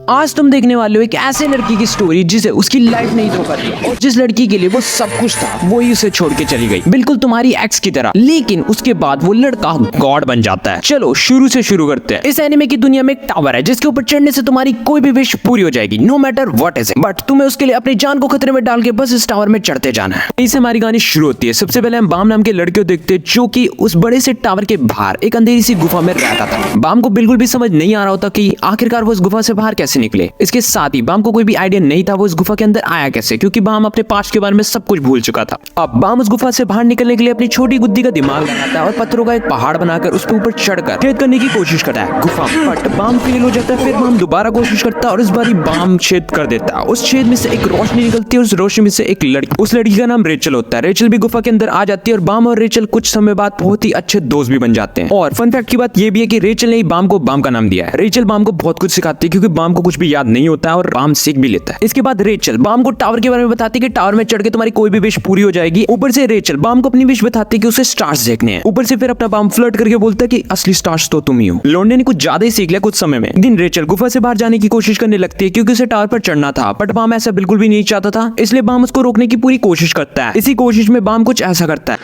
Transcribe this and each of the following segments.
आज तुम देखने वाले हो एक ऐसे लड़की की स्टोरी जिसे उसकी लाइफ नहीं धोखा दिया और जिस लड़की के लिए वो सब कुछ था वो ही उसे छोड़ के चली गई, बिल्कुल तुम्हारी एक्स की तरह। लेकिन उसके बाद वो लड़का गॉड बन जाता है। चलो शुरू से शुरू करते हैं। इस एनिमे की दुनिया में एक टावर है जिसके ऊपर चढ़ने से तुम्हारी कोई भी विश पूरी हो जाएगी, no matter what is it. But तुम्हें उसके लिए अपनी जान को खतरे में डाल के बस इस टावर में चढ़ते जाना है। इससे हमारी कहानी शुरू होती है। सबसे पहले हम बाम नाम के लड़के को देखते हैं जो कि उस बड़े से टावर के बाहर एक अंधेरी सी गुफा में रहता था। बाम को बिल्कुल भी समझ नहीं आ रहा होता कि आखिरकार वो उस गुफा से बाहर कैसे निकले। इसके साथ ही बाम को कोई भी आइडिया नहीं था वो इस गुफा के अंदर आया कैसे, क्योंकि बाम अपने पास्ट के बारे में सब कुछ भूल चुका था। अब बाम उस गुफा से बाहर निकलने के लिए अपनी छोटी बुद्धि का दिमाग लगाता है और पत्थरों का एक पहाड़ बनाकर उसके ऊपर चढ़कर छेद करने की कोशिश करता है गुफा में। बट बाम फेल हो जाता है। फिर बाम दोबारा कोशिश करता है और इस बारी बाम छेद कर देता है। उस छेद में से एक रोशनी निकलती है। उस रोशनी में से एक लड़की, उस लड़की का नाम रेचल होता है। रेचल भी गुफा के अंदर आ जाती है और बाम और रेचल कुछ समय बाद बहुत ही अच्छे दोस्त भी बन जाते हैं। और फन फैक्ट की बात यह भी है कि रेचल ने बाम को बाम का नाम दिया है। रेचल बाम को बहुत कुछ सिखाती है क्योंकि बाम को कुछ भी याद नहीं होता है और बाम सीख भी लेता है। इसके बाद रेचल बाम को टावर के बारे में बताती है कि टावर में चढ़ के तुम्हारी कोई भी विश पूरी हो जाएगी। ऊपर से रेचल बाम को अपनी विश बताती है कि उसे स्टार्स देखने हैं। ऊपर से फिर अपना बाम फ्लर्ट करके बोलता है कि असली स्टार्स तो तुम ही हो। लौंडे ने कुछ ज्यादा ही सीख लिया कुछ समय में। एक दिन रेचल गुफा से बाहर जाने की कोशिश करने लगती है क्योंकि उसे टावर पर चढ़ना था, बट बाम ऐसा बिल्कुल भी नहीं चाहता था। इसलिए बाम उसको रोकने की पूरी कोशिश करता है। इसी कोशिश में बाम कुछ ऐसा करता है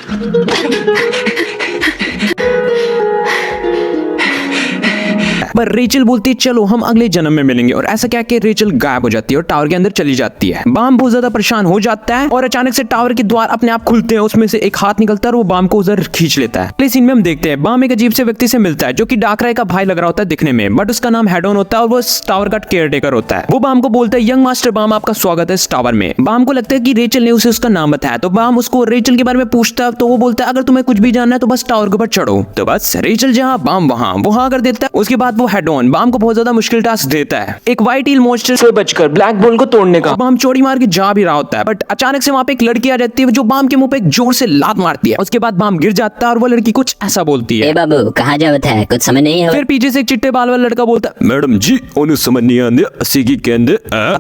पर रेचल बोलती है चलो हम अगले जन्म में मिलेंगे, और ऐसा क्या कि रेचल गायब हो जाती है और टावर के अंदर चली जाती है। बाम बहुत ज्यादा परेशान हो जाता है और अचानक से टावर के द्वार अपने आप खुलते हैं। उसमें से एक हाथ निकलता है और वो बाम को उधर खींच लेता है। अगले सीन में हम देखते हैं बाम एक अजीब से व्यक्ति से मिलता है जो कि डाकराय का भाई लग रहा होता है दिखने में, बट उसका नाम हेडोन होता है और वो इस टावर का केयर टेकर होता है। वो बाम को बोलता है यंग मास्टर बाम आपका स्वागत है इस टावर में। बाम को लगता है कि रेचल ने उसे उसका नाम बताया, तो बाम उसको रेचल के बारे में पूछता है। तो वो बोलता है अगर तुम्हें कुछ भी जानना है तो बस टावर के ऊपर चढ़ो। तो बस रेचल जहाँ बाम वहां कर देता है। उसके बाद वो हेडोन बाम को बहुत ज्यादा मुश्किल टास्क देता है, एक व्हाइट ईल मॉन्स्टर से बचकर ब्लैक बॉल को तोड़ने का। बाम चोरी मार के जा भी रहा होता है, बट अचानक से वहां पे एक लड़की आ जाती है जो बाम के मुंह पे एक जोर से लात मारती है। उसके बाद बाम गिर जाता है और वो लड़की कुछ ऐसा बोलती है, ए बाबू कहाँ जावत है, कुछ समझ नहीं है। फिर पीछे से एक चिट्टे बाल वाला लड़का बोलता है मैडम जी उन्हें समझ नहीं आने अस्सी की कहंदे।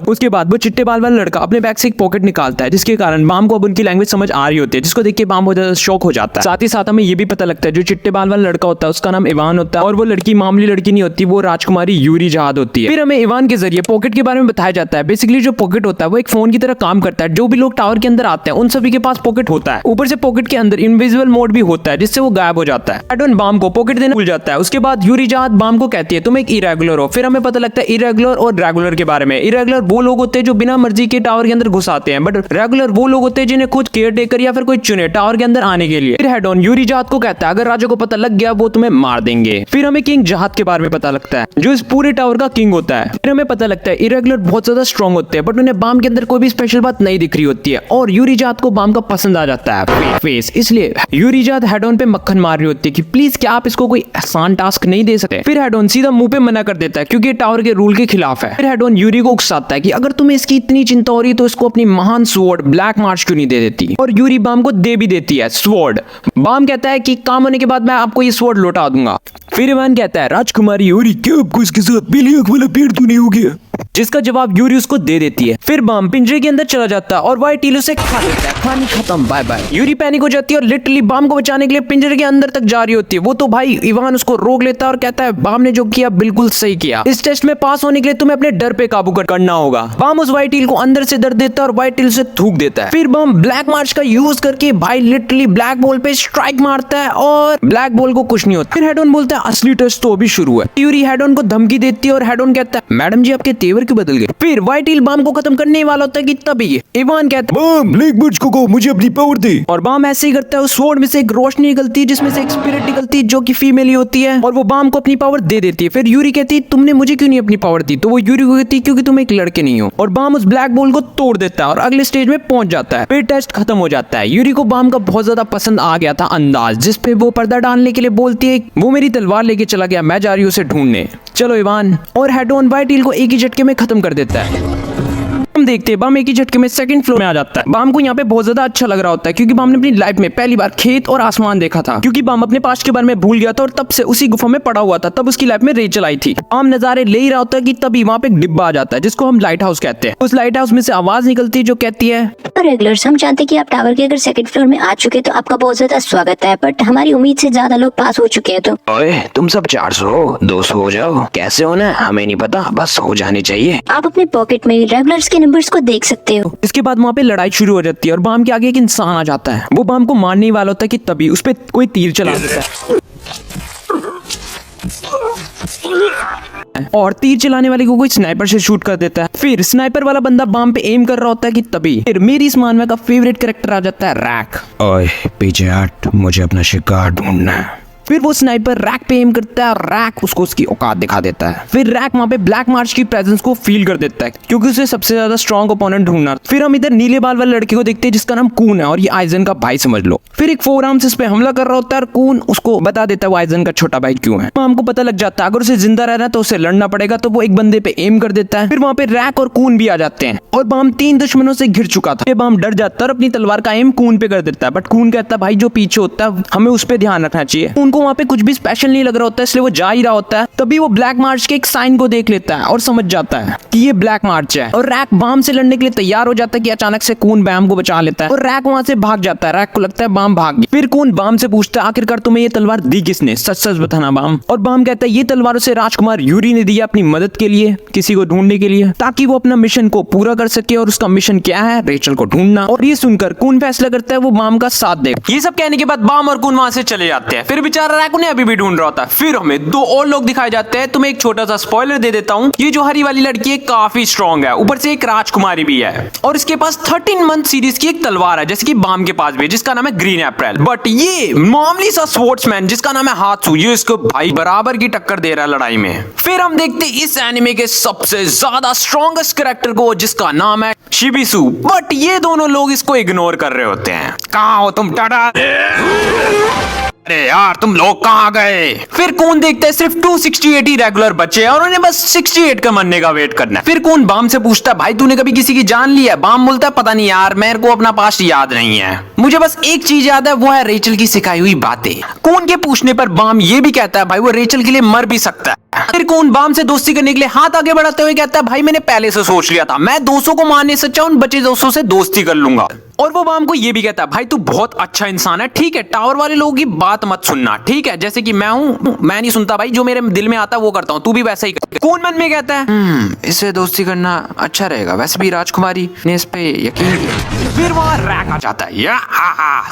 उसके बाद वो चिट्टे बाल वाला लड़का अपने बैग से एक पॉकेट निकालता है जिसके कारण बाम को अब उनकी लैंग्वेज समझ आ रही होती है, जिसको देख के बाम बहुत ज्यादा शॉक हो जाता है। साथ ही साथ हमें ये भी पता लगता है जो चिट्टे बाल वाला लड़का होता है उसका नाम इवान होता है और वो लड़की मामूली लड़की नहीं होती, वो राजकुमारी यूरी जहाद होती है। फिर हमें इवान के जरिए पॉकेट के बारे में बताया जाता है। बेसिकली जो पॉकेट होता है वो एक फोन की तरह काम करता है। जो भी लोग टावर के अंदर आते हैं उन सभी के पास पॉकेट होता है। ऊपर से पॉकेट के अंदर इनविजिबल मोड भी होता है जिससे वो गायब हो जाता है। हेडोन बाम को पॉकेट देना भूल जाता है। उसके बाद यूरी जहाद बाम को कहती है तुम एक इरेगुलर हो। फिर हमें पता लगता है इरेगुलर और रेगुलर के बारे में। इरेगुलर वो लोग होते हैं जो बिना मर्जी के टावर के अंदर घुस आते हैं, बट रेगुलर वो लोग होते हैं जिन्हें खुद केयर टेकर या फिर कोई चुने टावर के अंदर आने के लिए। फिर हेडोन यूरी जहाद को कहता है अगर राजा को पता लग गया वो तुम्हें मार देंगे। फिर हमें किंग जहाद के बारे में पता लगता है जो इस पूरे टावर का किंग होता है। फिर हमें पता लगता है इरेगुलर बहुत ज्यादा स्ट्रांग होते हैं, बट उन्हें बाम के अंदर कोई भी स्पेशल बात नहीं दिख रही होती है और यूरी जात को बाम का पसंद आ जाता है फेस। इसलिए यूरी जात हेडोन पे मक्खन मार रही होती है कि प्लीज क्या आप इसको कोई आसान टास्क नहीं दे सकते। फिर हेडोन सीधा मुंह पे मना कर देता है क्योंकि टावर के रूल के खिलाफ है। फिर हेडोन यूरी को उकसाता है कि अगर तुम्हें इसकी इतनी चिंता हो रही है तो इसको अपनी महान स्वॉर्ड ब्लैक मार्च क्यों नहीं दे देती, और यूरी बाम को दे भी देती है स्वॉर्ड। बाम कहता है कि काम होने के बाद मैं आपको ये स्वॉर्ड लौटा दूंगा। फिर इवान कहता है राजकुमारी यूरी क्या आपको इसके साथ पीली आंख वाला पेड़ तो नहीं हो गया, जिसका जवाब यूरी उसको दे देती है। फिर बाम पिंजरे के अंदर चला जाता है और व्हाइट ईल उसे खा लेता है। कहानी खत्म, बाय बाय। यूरी पैनिक हो जाती है और लिटरली बाम को बचाने के लिए पिंजरे के अंदर तक जा रही होती है। वो तो भाई इवान उसको रोक लेता है और कहता है बाम ने जो किया बिल्कुल सही किया, इस टेस्ट में पास होने के लिए तुम्हें अपने डर पे काबू करना होगा। बाम उस व्हाइट ईल को अंदर से दर्द देता है और व्हाइट ईल से थूक देता है। फिर बाम ब्लैक मार्च का यूज करके भाई लिटरली ब्लैक बॉल पे स्ट्राइक मारता है और ब्लैक बॉल को कुछ नहीं होता। फिर हेडोन बोलता है असली टेस्ट तो अभी शुरू है। यूरी हेडोन को धमकी देती है और हेडोन कहता है मैडम जी आपके तेवर क्यों बदल गए। फिर व्हाइट ईल बाम को खत्म करने वाला होता है कि तभी इवान कहता है बाम ब्लैक बर्ड्स को कहो मुझे अपनी पावर दे, और बाम ऐसे ही करता है। उस स्वॉर्ड में से एक रोशनी निकलती है जिसमें से एक स्पिरिट निकलती है जो कि फीमेल ही होती है और वो बाम को अपनी पावर दे देती है। फिर यूरी कहती है तुमने मुझे क्यों नहीं अपनी पावर दी, तो वो यूरी को कहती है क्योंकि तुम एक लड़के नहीं हो, और बाम उस ब्लैक बॉल को तोड़ देता है और अगले स्टेज में पहुंच जाता है। फिर टेस्ट खत्म हो जाता है। यूरी को बाम का बहुत ज्यादा पसंद आ गया था अंदाज, जिसपे वो पर्दा डालने के लिए बोलती है वो मेरी तलवार लेके चला गया, मैं जा रही हूँ उसे ढूंढने, चलो इवान। और हेडोन व्हाइट ईल को एक ही झटके में खत्म कर देता है। हम देखते हैं बम एक ही झटके में सेकंड फ्लोर में आ जाता है। बम को यहाँ पे बहुत ज्यादा अच्छा लग रहा होता है क्योंकि बम ने अपनी लाइफ में पहली बार खेत और आसमान देखा था, क्योंकि बम अपने पास्ट के बारे में भूल गया था और तब से उसी गुफा में पड़ा हुआ था। तब उसकी लाइफ में रेचल आई थी। बम नजारे ले ही रहा होता है कि तभी वहाँ पे एक डिब्बा आ जाता है जिसको हम लाइट हाउस कहते हैं। उस लाइट हाउस में से आवाज निकलती है जो कहती है, रेगुलर्स, हम जानते हैं कि आप टावर के अगर सेकंड फ्लोर में आ चुके तो आपका बहुत ज्यादा स्वागत है, बट हमारी उम्मीद से ज्यादा लोग पास हो चुके हैं। तो ओए तुम सब 400 200 हो जाओ, कैसे होना हमें नहीं पता, बस हो जाने चाहिए। आप अपने पॉकेट में रेगुलर्स के नंबर्स को देख सकते हो। इसके बाद वहाँ पे लड़ाई शुरू हो जाती है और बम के आगे एक इंसान आ जाता है। वो बम को मारने ही वाला होता है कि तभी उस पे कोई तीर चला देता है और तीर चलाने वाले को कोई स्नाइपर से शूट कर देता है। फिर स्नाइपर वाला बंदा बम पे एम कर रहा होता है कि तभी फिर मेरी इस मानवा का फेवरेट कैरेक्टर आ जाता है, रैक। ओए पीछे हट, मुझे अपना शिकार ढूंढना है। फिर वो स्नाइपर रैक पे एम करता है और रैक उसको उसकी औकात दिखा देता है। फिर रैक वहाँ पे ब्लैक मार्च की प्रेजेंस को फील कर देता है क्योंकि उसे सबसे ज्यादा स्ट्रॉन्ग ओपोनेंट ढूंढना। फिर हम इधर नीले बाल वाले लड़के को देखते हैं जिसका नाम कून है और ये आइजन का भाई समझ लो। फिर एक फोर आर्म्स इस पे हमला कर रहा होता है और कून उसको बता देता है वो आइजन का छोटा भाई क्यों है। हमको पता लग जाता है अगर उसे जिंदा रहना है तो उसे लड़ना पड़ेगा, तो वो एक बंदे पे एम कर देता है। फिर वहाँ पे रैक और कून भी आ जाते हैं और बम 3 दुश्मनों से घिर चुका था। बम डर जाता है और अपनी तलवार का एम कून पे कर देता है, बट कून कहता है भाई जो पीछे होता है हमें उस पे ध्यान रखना चाहिए। उनको वहाँ पे कुछ भी स्पेशल नहीं लग रहा होता है इसलिए वो जा ही रहा होता है। तभी वो ब्लैक मार्च के एक साइन को देख लेता है और समझ जाता है कि ये ब्लैक मार्च है और रैक बम से लड़ने के लिए तैयार हो जाता है कि अचानक से कून बम को बचा लेता है और रैक वहां से भाग जाता है। रैक को लगता है बम भाग गया। फिर कून बम से पूछता है आखिरकार तुम्हें ये तलवार दी किसने, सच सच बताना बम। और बम कहता है ये तलवार उसे राजकुमार यूरी ने दी अपनी मदद के लिए, किसी को ढूंढने के लिए, ताकि वो अपना मिशन को पूरा कर सके। और उसका मिशन क्या है, रेचल को ढूंढना। और ये सुनकर कून फैसला करता है वो बम का साथ दे। ये सब कहने के बाद बम और कून वहां से चले जाते हैं। फिर बेचारा रैक उन्हें अभी भी ढूंढ रहा होता है। फिर हमें 2 और लोग दिखाए जाते हैं। तुम्हें एक छोटा सा स्पॉइलर दे देता हूँ, ये जो हरी वाली लड़की है काफी स्ट्रॉन्ग है, ऊपर से एक राजकुमारी भी है और इसके पास 13 मंथ सीरीज की एक तलवार है जैसे कि बाम के पास भी है जिसका नाम है ग्रीन अप्रैल। बट ये मामूली सा स्पोर्ट्समैन जिसका नाम है हात्सू, ये इसको भाई बराबर की टक्कर दे रहा है लड़ाई में। फिर हम देखते हैं इस एनिमे के सबसे ज्यादा स्ट्रॉन्गेस्ट कैरेक्टर को जिसका नाम है शिबिसु। बट ये दोनों लोग इसको इग्नोर कर रहे होते हैं। कहाँ हो तुम टाटा, अरे यार तुम लोग कहाँ गए। फिर कौन देखते हैं सिर्फ 268 ही रेगुलर बचे और उन्हें बस 68 का मरने का वेट करना है। फिर कौन बाम से पूछता है भाई तूने कभी किसी की जान ली है। बाम बोलता है पता नहीं यार, मेरे को अपना पास्ट याद नहीं है, मुझे बस एक चीज याद है वो है रेचल की सिखाई हुई बातें। कौन के पूछने पर बाम ये भी कहता है भाई वो रेचल के लिए मर भी सकता है। फिर कौन बाम से दोस्ती करने के लिए हाथ आगे बढ़ाते हुए कहता है भाई मैंने पहले से सोच लिया था, मैं 200 को मारने से अच्छा उन बचे 200 से दोस्ती कर लूंगा। और वो बाम को ये भी कहता है भाई तू बहुत अच्छा इंसान है, ठीक है टावर वाले लोगों की बात मत सुनना, ठीक है जैसे कि मैं हूं, मैं नहीं सुनता भाई, जो मेरे दिल में आता है वो करता हूं, तू भी वैसा ही कर। कौन मन में कहता है इससे दोस्ती करना अच्छा रहेगा, वैसे भी राजकुमारी ने इस पे यकीन किया। फिर वहां रैक आ जाता है, या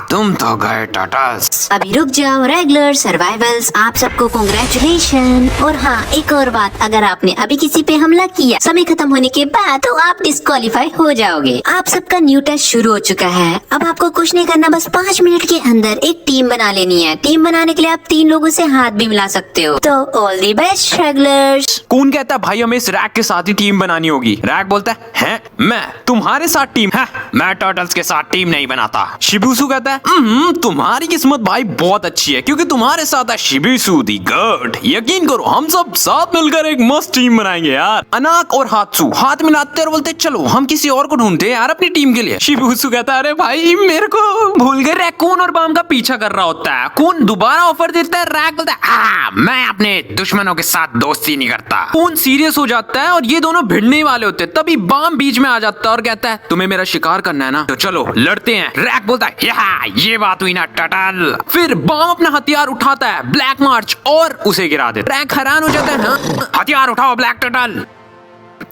तुम तो गए टाटास। अभी रुक जाओ रेगुलर सर्वाइवल्स, आप सबको कांग्रेचुलेशन। और हाँ एक और बात, अगर आपने अभी किसी पे हमला किया समय खत्म होने के बाद तो आप डिस्क्वालीफाई हो जाओगे। आप सबका न्यू टेस्ट शुरू हो चुका है। अब आपको कुछ नहीं करना, बस 5 मिनट के अंदर एक टीम बना लेनी है। टीम बनाने के लिए आप 3 लोगों से हाथ भी मिला सकते हो। तो ऑल दी बेस्ट रेगुलर्स। कौन कहता है भाई हमें इस रैक के साथ ही टीम बनानी होगी। रैक बोलता है मैं तुम्हारे साथ टीम है, मैं टर्टल्स के साथ टीम नहीं बनाता। शिबुसु कहता है तुम्हारी किस्मत भाई बहुत अच्छी है क्योंकि तुम्हारे साथ है शिबुसु दी गॉड, यकीन करो हम सब साथ मिलकर एक मस्त टीम बनाएंगे यार। अनाक और हात्सु हाथ मिलाते और बोलते चलो हम किसी और को ढूंढते हैं यार अपनी टीम के लिए। शिबुसु कहता है अरे भाई मेरे को भूल गए। रैक कून और बाम का पीछा कर रहा होता है। कून दोबारा ऑफर देता है, रैक बोलता है मैं अपने दुश्मनों के साथ दोस्ती नहीं करता। कून सीरियस हो जाता है और ये दोनों भिड़ने वाले होते हैं। तभी बाम बीच में आ जाता है और कहता है तुम्हें मेरा शिकार करना है ना, तो चलो लड़ते हैं। रैक बोलता है ये बात हुई ना टटल। फिर बाम अपना हथियार उठाता है ब्लैक मार्च और उसे गिरा देता है। रैक हैरान हो जाता है हथियार उठाओ ब्लैक टटल।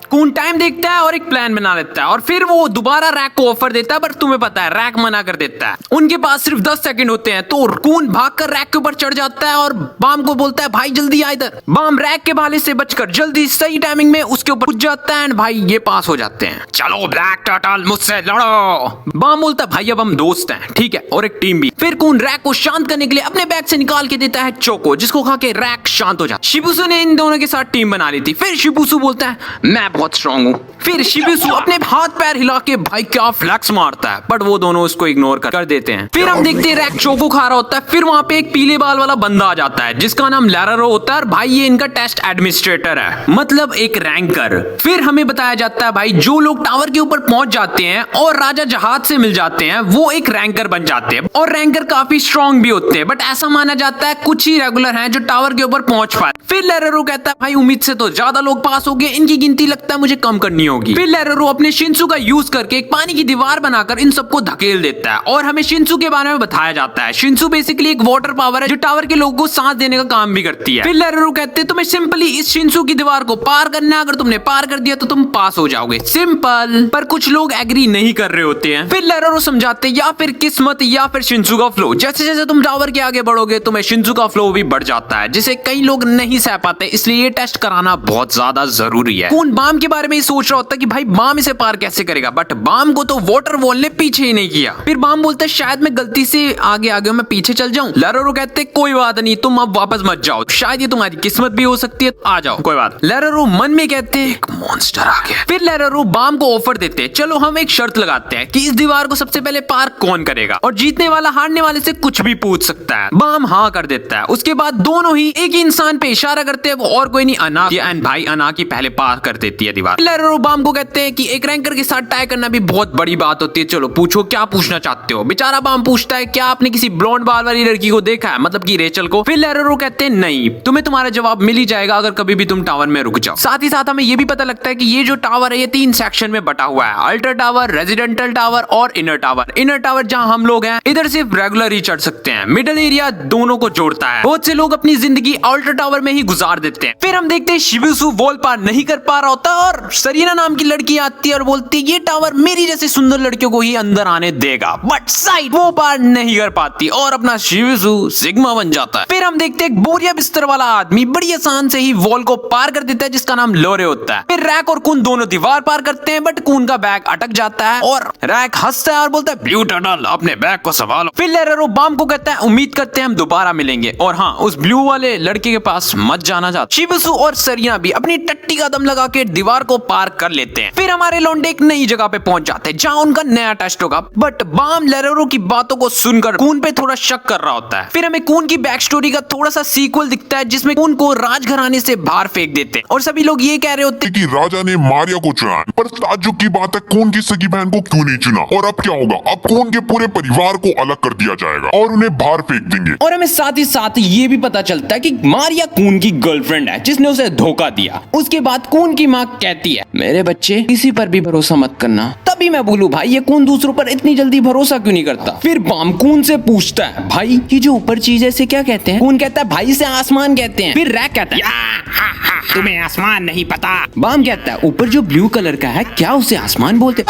कून टाइम देखता है और एक प्लान बना लेता है और फिर वो दोबारा रैक को ऑफर देता है, पर तुम्हें पता है रैक मना कर देता है। उनके पास सिर्फ 10 सेकंड होते हैं तो कून भागकर रैक के ऊपर चढ़ जाता है और बाम को बोलता है भाई जल्दी आ इधर। बाम रैक के भाले से बचकर जल्दी सही टाइमिंग में उसके ऊपर उठ जाता है। भाई ये पास हो जाते हैं। चलो ब्लैक टर्टल मुझसे लड़ो। बाम बोलता है भाई अब हम दोस्त हैं, ठीक है और एक टीम भी। फिर कून रैक को शांत करने के लिए अपने बैग से निकाल के देता है चोको, जिसको खा के रैक शांत हो जाता है। शिबुसु ने इन दोनों के साथ टीम बना ली थी। फिर शिबुसु बोलता है मैं बहुत स्ट्रांग हूँ। फिर शिबिसु अपने हाथ पैर हिला के भाई क्या फ्लैक्स मारता है, बट वो दोनों उसको इग्नोर कर देते हैं। फिर हम देखते हैं रैक चोको खा रहा होता है। फिर वहाँ पे एक पीले बाल वाला बंदा आ जाता है जिसका नाम लैरारो होता है और भाई ये इनका टेस्ट एडमिनिस्ट्रेटर है, मतलब एक रैंकर। फिर हमें बताया जाता है भाई जो लोग टावर के ऊपर पहुंच जाते हैं और राजा जहाज से मिल जाते हैं वो एक रैंकर बन जाते हैं और रैंकर काफी स्ट्रांग भी होते हैं, बट ऐसा माना जाता है कुछ ही रेगुलर हैं जो टावर के ऊपर पहुंच पाए। फिर लैरारो कहता है भाई उम्मीद से तो ज्यादा लोग पास हो गए, इनकी गिनती लगता है मुझे कम करनी होगी। फिर लैरारो अपने शिन्सु का यूज करके एक पानी की दीवार बनाकर इन सबको धकेल देता है और हमें शिन्सु के बारे में बताया जाता है। शिन्सु बेसिकली एक वाटर पावर है जो टावर के लोगों को सांस देने का काम भी करती है। फिर लैरारो कहते हैं तुम्हें सिंपली इस शिन्सु की दीवार को पार करना है, अगर तुमने पार कर दिया तो तुम पास हो जाओगे, सिंपल। पर कुछ लोग एग्री नहीं कर रहे होते हैं। फिर लैरारो समझाते हैं या फिर किस्मत या फिर शिन्सु का फ्लो, जैसे जैसे तुम टावर के आगे बढ़ोगे तुम्हें शिन्सु का फ्लो भी बढ़ जाता है जिसे कई लोग नहीं सह पाते, इसलिए ये टेस्ट कराना बहुत ज्यादा जरूरी है। कौन बाम के बारे में सोच रहा होता है कि भाई बाम इसे पार कैसे करेगा, बट बाम को तो वाटर वॉल ने पीछे ही नहीं किया। फिर बाम बोलता है शायद मैं गलती से आगे आगे मैं पीछे चल जाऊं। लैरारो कहते हैं कोई बात नहीं, तुम अब वापस मत जाओ, शायद ये तुम्हारी किस्मत भी हो सकती है, आ जाओ कोई बात। लैरारो मन में कहते हैं एक मॉन्स्टर आ गया। फिर लैरारो बाम को ऑफर देते हैं चलो हम एक शर्त लगाते हैं कि इस दीवार को सबसे पहले पार कौन करेगा और जीतने वाला हारने वाले से कुछ भी पूछ सकता है। बाम हाँ कर देता है। उसके बाद दोनों ही एक ही इंसान पे इशारा करते हैं, वो और कोई नहीं अनाकी, एंड भाई अनाकी पहले पार कर देती है दीवार। लैरारो बाम को कहते हैं कि एक रैंकर के साथ टाई करना भी बहुत बड़ी बात होती है, चलो पूछो क्या पूछना चाहते हो। बेचारा बाम पूछता है क्या आपने किसी ब्लॉन्ड बाल वाली लड़की को देखा है, मतलब कि रेचल को। फिर लैरारो कहते हैं नहीं, तुम्हें तुम्हारा जवाब मिल ही जाएगा अगर कभी भी तुम टावर में रुक जाओ। साथ ही साथ हमें यह भी पता लगता है कि ये जो टावर है ये 3 सेक्शन में बटा हुआ है, अल्टर टावर, रेजिडेंटल टावर और इनर टावर। इनर टावर जहां हम लोग हैं इधर सिर्फ रेगुलर ही चढ़ सकते हैं, मिडिल एरिया दोनों को जोड़ता है। बहुत से लोग अपनी जिंदगी अल्टर टावर में ही गुजार देते हैं। फिर हम देखते हैं शिबिसु वॉल पार नहीं कर पा रहा होता और सरीना नाम की लड़की आती है और बोलती है ये टावर मेरी जैसी सुंदर लड़कियों को ही अंदर आने देगा, बट साइड वो पार नहीं कर पाती और अपना शिबिसु सिग्मा बन जाता है। फिर हम देखते हैं एक बोरिया बिस्तर वाला आदमी बड़ी आसान से ही वॉल को पार कर देता है जिसका नाम लोरे होता है। फिर रैक और कून दोनों दीवार पार करते हैं, बट कून का बैग अटक जाता है और रैक हंसता है और बोलता है ब्लू टर्टल अपने बैग को संभालो। फिर लैरारो बाम को कहता है उम्मीद करते हैं हम दोबारा मिलेंगे, और हाँ उस ब्लू वाले लड़के के पास मत जाना चाहता। शिबिसु और सरीना भी अपनी टट्टी का दम लगा के दीवार को पार कर लेते हैं। फिर हमारे लौंडे एक नई जगह पे पहुंच जाते हैं जहां उनका नया टेस्ट होगा, बट बाम लैरारो की बातों को सुनकर कून पे थोड़ा शक कर रहा होता है। फिर हमें कून की बैक स्टोरी का थोड़ा सा सीक्वल दिखता है जिसमें कून को राजघराने से बाहर फेंक देते हैं और सभी लोग ये कह रहे होते हैं कि राजा ने मारिया को चुना है, पर ताज्जुब की बात है कून की सगी बहन को क्यों नहीं चुना, और अब क्या होगा, अब कून के पूरे परिवार को अलग कर दिया जाएगा और उन्हें बाहर फेंक देंगे। और हमें साथ ही साथ ये भी पता चलता है कि मारिया कून की गर्लफ्रेंड है जिसने उसे धोखा दिया। उसके बाद कून की माँ कहती है मेरे बच्चे किसी पर भी भरोसा मत करना। तभी मैं बोलूं भाई ये कून दूसरों पर इतनी जल्दी भरोसा क्यों नहीं करता। फिर बाम कून से पूछता है भाई ये जो ऊपर चीज है इसे क्या कहते हैं। कून कहता है भाई इसे आसमान कहते हैं। फिर रैक कहता है तुम्हें आसमान नहीं पता। बाम कहता है ऊपर जो ब्लू कलर का है क्या उसे आसमान बोलते।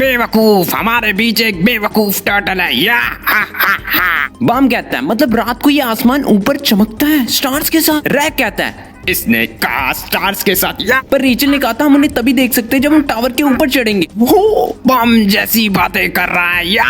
बेवकूफ, हमारे बीच एक बेवकूफ टर्टल है या बाम कहता है मतलब रात को ये आसमान ऊपर चमकता है स्टार्स के साथ। रैक कहता है इसने कहा स्टार्स के साथ या पर रेचल ने कहा था हम उन्हें तभी देख सकते हैं जब हम टावर के ऊपर चढ़ेंगे। वो बम जैसी बातें कर रहा है या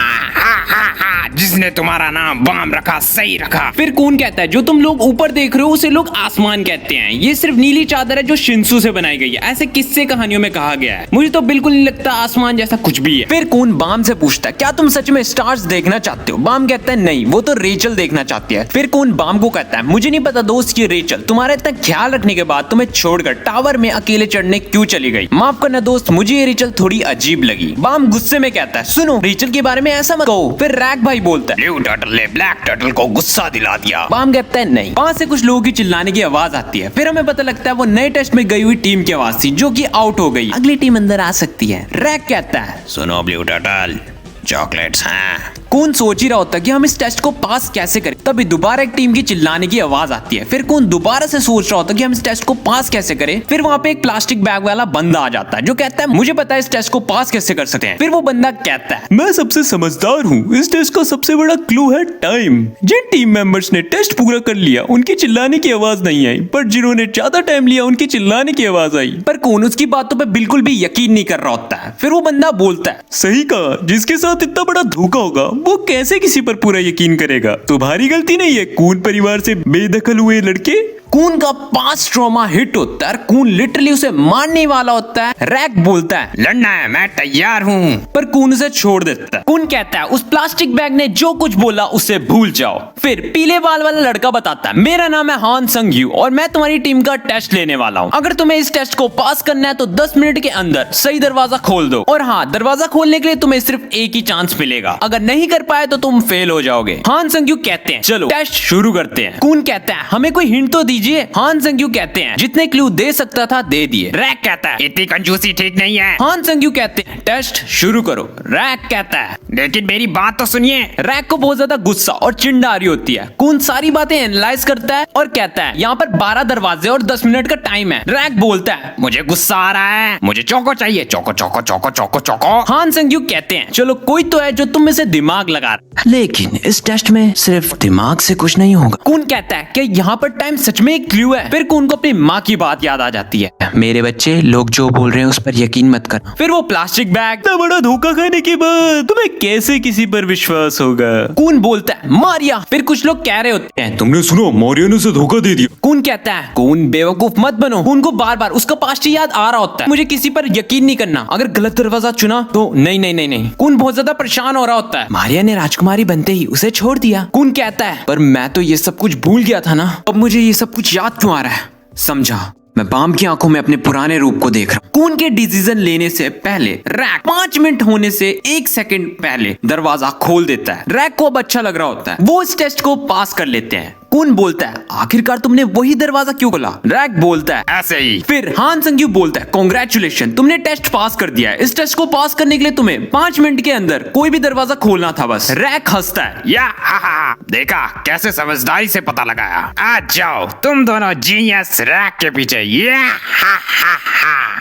जिसने तुम्हारा नाम बम रखा सही रखा। फिर कून कहता है जो तुम लोग ऊपर देख रहे हो उसे लोग आसमान कहते हैं, ये सिर्फ नीली चादर है जो शिन्सु से बनाई गई है, ऐसे किस्से कहानियों में कहा गया है, मुझे तो बिल्कुल नहीं लगता आसमान जैसा कुछ भी है। फिर कून बाम से पूछता है क्या तुम सच में स्टार्स देखना चाहते हो। बाम कहता है नहीं वो तो रेचल देखना चाहती है। फिर कून बाम को कहता है मुझे नहीं पता दोस्त की रेचल तुम्हारा इतना ख्याल रखने के बाद तुम्हें छोड़कर टावर में अकेले चढ़ने क्यों चली गई। माफ करना दोस्त मुझे ये रेचल थोड़ी अजीब लगी। बाम गुस्से में कहता है सुनो रेचल के बारे में ऐसा मत कहो। फिर रैक भाई बोलता है ब्लू टर्टल ने ब्लैक टर्टल को गुस्सा दिला दिया। बाम कहता है नहीं। वहां से कुछ लोगों की चिल्लाने की आवाज आती है। फिर हमें पता लगता है वो नए टेस्ट में गई हुई टीम की आवाज थी जो कि आउट हो गई, अगली टीम अंदर आ सकती है। रैक कहता है सुनो ब्लू टर्टल चॉकलेट्स हैं। कून सोच ही रहा होता कि हम इस टेस्ट को पास कैसे करें, तभी दोबारा एक टीम की चिल्लाने की आवाज आती है। फिर कून दोबारा से सोच रहा होता कि हम इस टेस्ट को पास कैसे करें। फिर वहां पे एक प्लास्टिक बैग वाला बंदा आ जाता है जो कहता है मुझे पता है इस टेस्ट को पास कैसे कर सकते हैं। फिर वो बंदा कहता है मैं सबसे समझदार हूँ, इस टेस्ट का सबसे बड़ा क्लू है टाइम। जिन टीम मेंबर्स ने टेस्ट पूरा कर लिया उनकी चिल्लाने की आवाज नहीं आई, पर जिन्होंने ज्यादा टाइम लिया उनकी चिल्लाने की आवाज आई। पर कून उसकी बातों पर बिल्कुल भी यकीन नहीं कर रहा होता है। फिर वो बंदा बोलता है सही कहा, जिसके साथ इतना बड़ा धोखा होगा वो कैसे किसी पर पूरा यकीन करेगा। तुम्हारी गलती नहीं है कून परिवार से बेदखल हुए लड़के। कून का 5 ट्रॉमा हिट होता है, कून लिटरली उसे मारने वाला होता है। रैक बोलता है लड़ना है, मैं तैयार हूँ। पर कून उसे छोड़ देता है। कून कहता है उस प्लास्टिक बैग ने जो कुछ बोला उसे भूल जाओ। फिर पीले बाल वाला लड़का बताता है मेरा नाम है हान संग यू और मैं तुम्हारी टीम का टेस्ट लेने वाला हूँ। अगर तुम्हें इस टेस्ट को पास करना है तो 10 मिनट के अंदर सही दरवाजा खोल दो। और हाँ, दरवाजा खोलने के लिए तुम्हें सिर्फ एक ही चांस मिलेगा, अगर नहीं कर पाए तो तुम फेल हो जाओगे। हान संग यू कहते हैं चलो टेस्ट शुरू करते हैं। कून कहता है हमें कोई हिंट तो दीजिए। हान संग यू कहते हैं जितने क्लू दे सकता था दे दिए। रैक कहता है इतनी कंजूसी ठीक नहीं है। हान संग यू कहते हैं टेस्ट शुरू करो। रैक कहता है लेकिन मेरी बात तो सुनिए। रैक को बहुत ज्यादा गुस्सा और चिंड आ रही होती है। कून सारी बातें एनालाइज करता है और कहता है यहाँ पर 12 दरवाजे और 10 मिनट का टाइम है। रैक बोलता है मुझे गुस्सा आ रहा है, मुझे चौको चाहिए, चौको चौको चौको चौको चौको। हान संग यू कहते हैं चलो कोई तो है जो तुम में से दिमाग लगा रहा है। लेकिन इस टेस्ट में सिर्फ दिमाग से कुछ नहीं होगा। कून कहता है कि यहाँ पर टाइम सच में एक क्लू है। फिर कून को अपनी माँ की बात याद आ जाती है। मेरे बच्चे, लोग जो बोल रहे हैं उस पर यकीन मत करना। फिर वो प्लास्टिक बैग, इतना बड़ा धोखा खाने के बाद तुम्हें कैसे किसी पर विश्वास होगा। कून बोलता है मारिया। फिर कुछ लोग कह रहे होते हैं तुमने सुनो मौर्य ने उसे धोखा दे दिया। कून कहता है कून बेवकूफ मत बनो। कून को बार बार उसका पास्ट याद आ रहा होता है। मुझे किसी पर यकीन नहीं करना, अगर गलत दरवाजा चुना तो नहीं नहीं नहीं नहीं। कून बहुत ज्यादा परेशान हो रहा होता है। मारिया ने राजकुमारी बनते ही उसे छोड़ दिया। कून कहता है पर मैं तो ये सब कुछ भूल गया था ना, अब मुझे ये सब कुछ याद क्यों आ रहा है। समझा, मैं बाम की आंखों में अपने पुराने रूप को देख रहा हूँ। कून के डिसीजन लेने से पहले रैक 5 मिनट होने से 1 सेकंड पहले दरवाजा खोल देता है। रैक को अब अच्छा लग रहा होता है, वो इस टेस्ट को पास कर लेते हैं। कून बोलता है आखिरकार तुमने वही दरवाजा क्यों खोला। रैक बोलता है ऐसे ही। फिर हान संग यू बोलता है कांग्रेचुलेशन, तुमने टेस्ट पास कर दिया है। इस टेस्ट को पास करने के लिए तुम्हें 5 मिनट के अंदर कोई भी दरवाजा खोलना था बस। रैक हंसता है या हा, देखा कैसे समझदारी से पता लगाया। आ जाओ तुम दोनों जीनियस रैक के पीछे। या हा।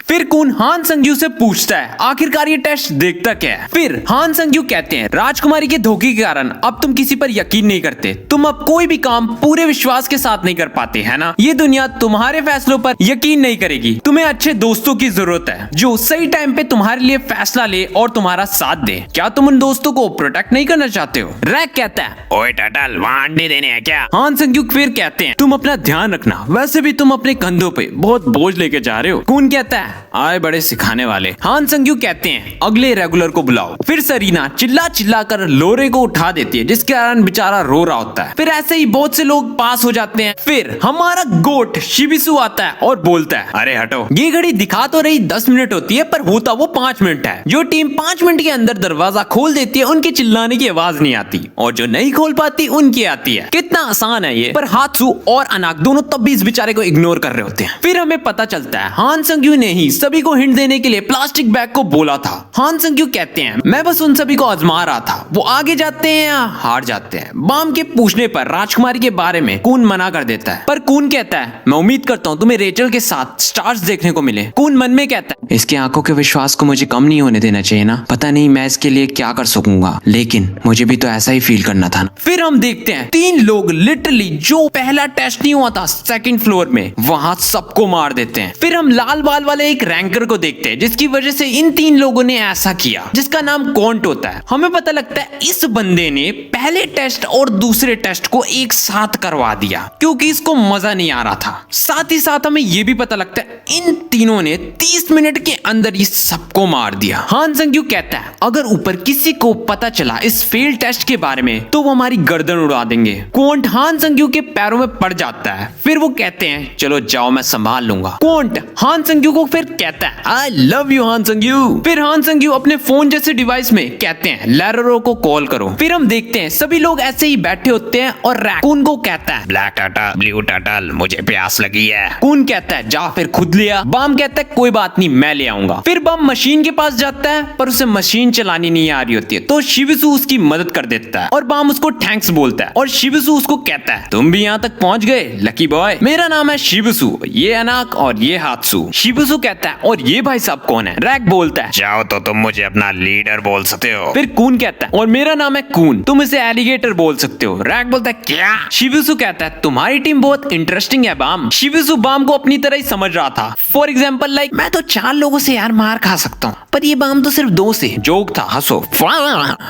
फिर कून हान संग यू से पूछता है आखिरकार ये टेस्ट देखता क्या है। फिर हान संग यू कहते हैं राजकुमारी के धोखे के कारण अब तुम किसी पर यकीन नहीं करते, तुम अब कोई भी काम पूरे विश्वास के साथ नहीं कर पाते है ना। ये दुनिया तुम्हारे फैसलों पर यकीन नहीं करेगी। तुम्हें अच्छे दोस्तों की जरूरत है जो सही टाइम पे तुम्हारे लिए फैसला ले और तुम्हारा साथ दे। क्या तुम उन दोस्तों को प्रोटेक्ट नहीं करना चाहते हो। रैक कहता है ओए टटल, वहाँ अंडे देने हैं क्या। हान संग यू फिर कहते हैं तुम अपना ध्यान रखना, वैसे भी तुम अपने कंधों पे बहुत बोझ लेके जा रहे हो। कून कहता है आए बड़े सिखाने वाले। हान संग यू कहते हैं अगले रेगुलर को बुलाओ। फिर सरीना चिल्ला चिल्ला कर लोरे को उठा देती है जिसके कारण बेचारा रो रहा होता है। फिर ऐसे ही बहुत से लोग पास हो जाते हैं। फिर हमारा गोट शिबिसु आता है और बोलता है अरे हटो, ये घड़ी दिखा तो रही 10 मिनट होती है पर होता वो 5 मिनट है। जो टीम 5 मिनट के अंदर दरवाजा खोल देती है उनके चिल्लाने की आवाज नहीं आती और जो नहीं खोल पाती उनकी आती है। कितना आसान है ये। पर हात्सु और अनाक दोनों तब भी इस बेचारे को इग्नोर कर रहे होते हैं। फिर हमें पता चलता है हान संग यू ने ही सभी को हिंट देने के लिए प्लास्टिक बैग को बोला था। हान संग यू कहते हैं मैं बस उन सभी को आजमा रहा था, वो आगे जाते हैं या हार जाते हैं। बाम के पूछने पर राजकुमारी के बारे में कून मना कर देता है, पर कून कहता है मैं उम्मीद करता हूँ तुम्हें रेचल के साथ स्टार्स देखने को मिले। कून मन में कहता है इसकी आंखों के विश्वास को मुझे कम नहीं होने देना चाहिए ना। पता नहीं मैं इसके लिए क्या कर सकूंगा, लेकिन मुझे भी तो ऐसा ही फील करना था ना। फिर हम देखते हैं 3 लोग लिटरली जो पहला टेस्ट नहीं हुआ था 2nd फ्लोर में, वहां सबको मार देते हैं। फिर हम लाल बाल वाले एक रैंकर को देखते हैं जिसकी वजह से इन 3 लोगों ने ऐसा किया, जिसका नाम कॉन्ट होता है। हमें पता लगता है इस बंदे ने पहले टेस्ट और दूसरे टेस्ट को एक साथ करवा दिया क्योंकि इसको मजा नहीं आ रहा था। साथ ही साथ हमें यह भी पता लगता है इन तीनों ने 30 मिनट के अंदर ये सबको मार दिया। हान संग यू कहता है अगर ऊपर किसी को पता चला इस फेल टेस्ट के बारे में तो वो हमारी गर्दन उड़ा देंगे। क्वांट हान संग यू के पैरों में पड़ जाता है। फिर वो कहते हैं चलो जाओ मैं संभाल लूंगा। क्वांट हान संग यू को फिर कहता है आई लव यू हान संग यू। फिर हान संग यू अपने फोन जैसे डिवाइस में कहते हैं लैरोरो को कॉल करो। फिर हम देखते हैं सभी लोग ऐसे ही बैठे होते हैं और रैकून को कहता है ब्लैक टर्टल, ब्लू टर्टल, मुझे प्यास लगी है। कून कहता है जा फिर खुद लिया। बाम कहता है कोई बात नहीं मैं ले आऊंगा। फिर बम मशीन के पास जाता है पर उसे मशीन चलानी नहीं आ रही होती है तो शिबिसु उसकी मदद कर देता है और बाम उसको थैंक्स बोलता है और शिबिसु उसको कहता है तुम भी यहाँ तक पहुंच गए लकी बॉय, मेरा नाम है शिबिसु, ये अनाक और ये हात्सु। शिबिसु कहता है और ये भाई साहब कौन है। रैक बोलता है चाहो तो तुम मुझे अपना लीडर बोल सकते हो। फिर कून कहता है और मेरा नाम है कून, तुम इसे एलिगेटर बोल सकते हो। रैक बोलता है क्या। शिबिसु कहता है तुम्हारी टीम बहुत इंटरेस्टिंग है बाम। शिबिसु बाम को अपनी तरह ही समझ रहा था। फॉर एग्जाम्पल लाइक मैं तो 4 लोगों से यार मार खा सकता हूँ, पर ये बाम तो सिर्फ 2 से। जोक था, हंसो।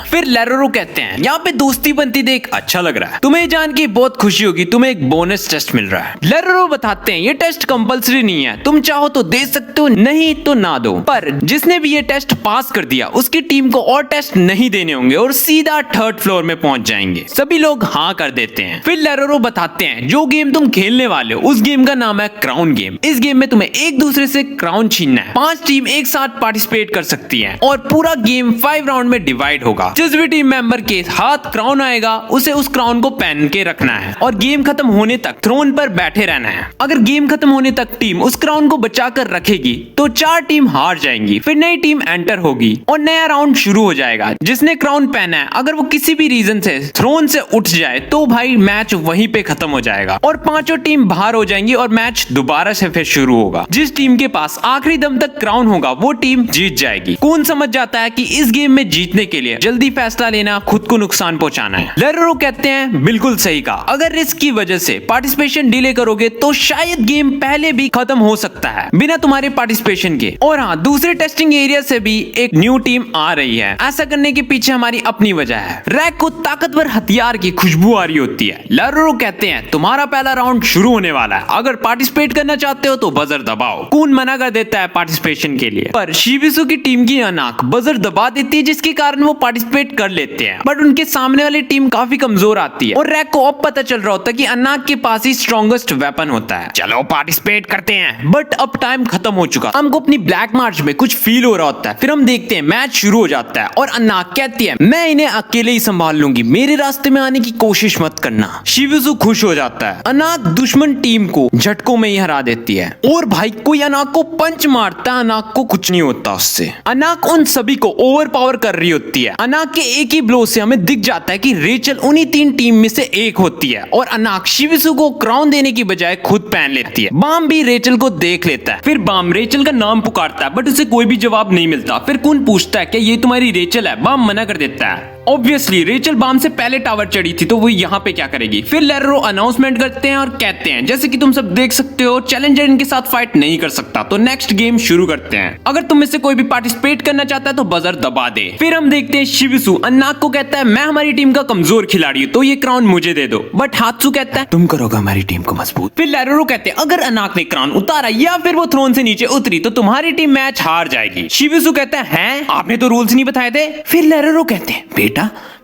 फिर लेरोरो कहते हैं यहाँ पे दोस्ती बनती देख अच्छा लग रहा है। तुम्हें जान के बहुत खुशी होगी, तुम्हें एक बोनस टेस्ट मिल रहा है। लेरोरो बताते हैं ये टेस्ट कंपलसरी नहीं है, तुम चाहो तो दे सकते हो, नहीं तो ना दो। पर जिसने भी ये टेस्ट पास कर दिया उसकी टीम को और टेस्ट नहीं देने होंगे और सीधा 3rd फ्लोर में पहुंच जाएंगे। सभी लोग हाँ कर देते हैं। फिर लेरोरो बताते हैं जो गेम तुम खेलने वाले हो उस गेम का नाम है क्राउन गेम। इस गेम में तुम्हें एक दूसरे से क्राउन छीनना है। 5 टीम एक साथ पार्टिसिपेट कर सकती है और पूरा गेम 5 राउंड में डिवाइड होगा। जिस भी टीम मेंबर के हाथ क्राउन आएगा उसे उस क्राउन को पहन के रखना है और गेम खत्म होने तक थ्रोन पर बैठे रहना है। अगर गेम खत्म होने तक टीम उस क्राउन को बचा कर रखेगी तो 4 टीम हार जाएंगी। फिर नई टीम एंटर होगी और नया राउंड शुरू हो जाएगा। जिसने क्राउन पहना है अगर वो किसी भी रीजन से थ्रोन से उठ जाए तो भाई मैच वहीं पे खत्म हो जाएगा और 5 टीम बाहर हो जाएंगी और मैच दोबारा से फिर शुरू होगा। जिस टीम के पास आखिरी दम तक क्राउन होगा वो टीम जीत जाएगी। कौन समझ जाता है कि इस गेम में जीतने के लिए जल्दी फैसला लेना, खुद को नुकसान पहुंचाना है। लेरोरो कहते हैं बिल्कुल सही कहा, अगर रिस्क की वजह से पार्टिसिपेशन डिले करोगे तो शायद गेम पहले भी खत्म हो सकता है बिना तुम्हारे पार्टिसिपेशन के। और हाँ, दूसरे टेस्टिंग एरिया से भी एक न्यू टीम आ रही है। ऐसा करने के पीछे हमारी अपनी वजह है। रैक को ताकतवर हथियार की खुशबू आ रही होती है। लेरोरो कहते हैं तुम्हारा पहला राउंड शुरू होने वाला है, अगर पार्टिसिपेट करना चाहते हो तो बजर दबाओ। कून मना कर देता है पार्टिसिपेशन के लिए, पर शिबिसु की टीम की अनाक बजर दबा देती है जिसके कारण वो पार्टिसिपेट कर लेते हैं। बट उनके सामने वाली टीम काफी कमजोर आती है और रैक को अब पता चल रहा होता है कि अनाक के पास ही स्ट्रॉन्गेस्ट वेपन होता है। चलो पार्टिसिपेट करते हैं। बट अब टाइम खत्म हो चुका। हमको अपनी ब्लैक मार्च में कुछ फील हो रहा होता है। फिर हम देखते हैं मैच शुरू हो जाता है और अनाक कहती है मैं इन्हें अकेले ही संभाल लूंगी, मेरे रास्ते में आने की कोशिश मत करना। शिबिसु खुश हो जाता है। अनाक दुश्मन टीम को झटकों में ही हरा देती है और भाई कोई अनाक को पंच मारता है, अनाक को कुछ नहीं होता उससे। अनाक उन सभी को ओवर पावर कर रही होती है। अनाक के एक ही ब्लो से हमें दिख जाता है कि रेचल उन्हीं 3 टीम में से एक होती है और अनाक शिबिसु को क्राउन देने की बजाय खुद पहन लेती है। बाम भी रेचल को देख लेता है। फिर बाम रेचल का नाम पुकारता है बट उसे कोई भी जवाब नहीं मिलता। फिर कौन पूछता है कि ये तुम्हारी रेचल है? बाम मना कर देता है। ऑब्वियसली रेचल बाम से पहले टावर चढ़ी थी तो वो यहाँ पे क्या करेगी। फिर लेरोरो अनाउंसमेंट करते हैं और कहते हैं जैसे कि तुम सब देख सकते हो चैलेंजर इनके साथ फाइट नहीं कर सकता, तो नेक्स्ट गेम शुरू करते हैं। अगर तुम में से कोई भी पार्टिसिपेट करना चाहता है तो बजर दबा दे। फिर हम देखते हैं शिबिसु अनाक को कहता है मैं हमारी टीम का कमजोर खिलाड़ी हूँ तो ये क्राउन मुझे दे दो। बट हात्सु कहता है तुम करोगे हमारी टीम को मजबूत। फिर लेरोरो कहते हैं अगर अनाक ने क्राउन उतारा या फिर वो थ्रोन से नीचे उतरी तो तुम्हारी टीम मैच हार जाएगी। शिबिसु कहता है आपने तो रूल्स नहीं बताए थे। फिर लेरोरो कहते हैं बेटा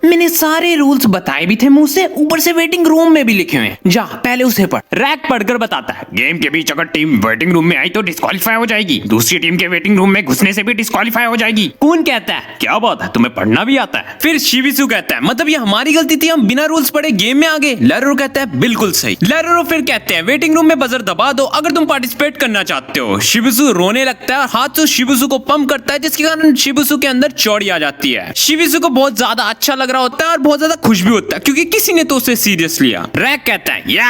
मैंने सारे रूल्स बताए भी थे मुंह से, ऊपर से वेटिंग रूम में भी लिखे हुए हैं, जा पहले उसे पढ़। रैक पढ़कर बताता है गेम के बीच अगर टीम वेटिंग रूम में आई तो डिस्क्वालीफाई हो जाएगी, दूसरी टीम के वेटिंग रूम में घुसने से भी डिस्क्वालीफाई हो जाएगी। कौन कहता है क्या बात है, तुम्हें पढ़ना भी आता है? फिर शिबिसु कहता है मतलब ये हमारी गलती थी, हम बिना रूल्स पढ़े गेम में आ गए। लेरोरो कहता है बिल्कुल सही। लेरोरो फिर कहते हैं वेटिंग रूम में बजर दबा दो अगर तुम पार्टिसिपेट करना चाहते हो। शिबिसु रोने लगता है और हाथ से शिबिसु को पंप करता है जिसके कारण शिबिसु के अंदर चौड़ी आ जाती है। शिबिसु को बहुत ज्यादा अच्छा लग रहा होता है और बहुत ज्यादा खुश भी होता है क्योंकि किसी ने तो उसे सीरियस लिया। रैक कहता है या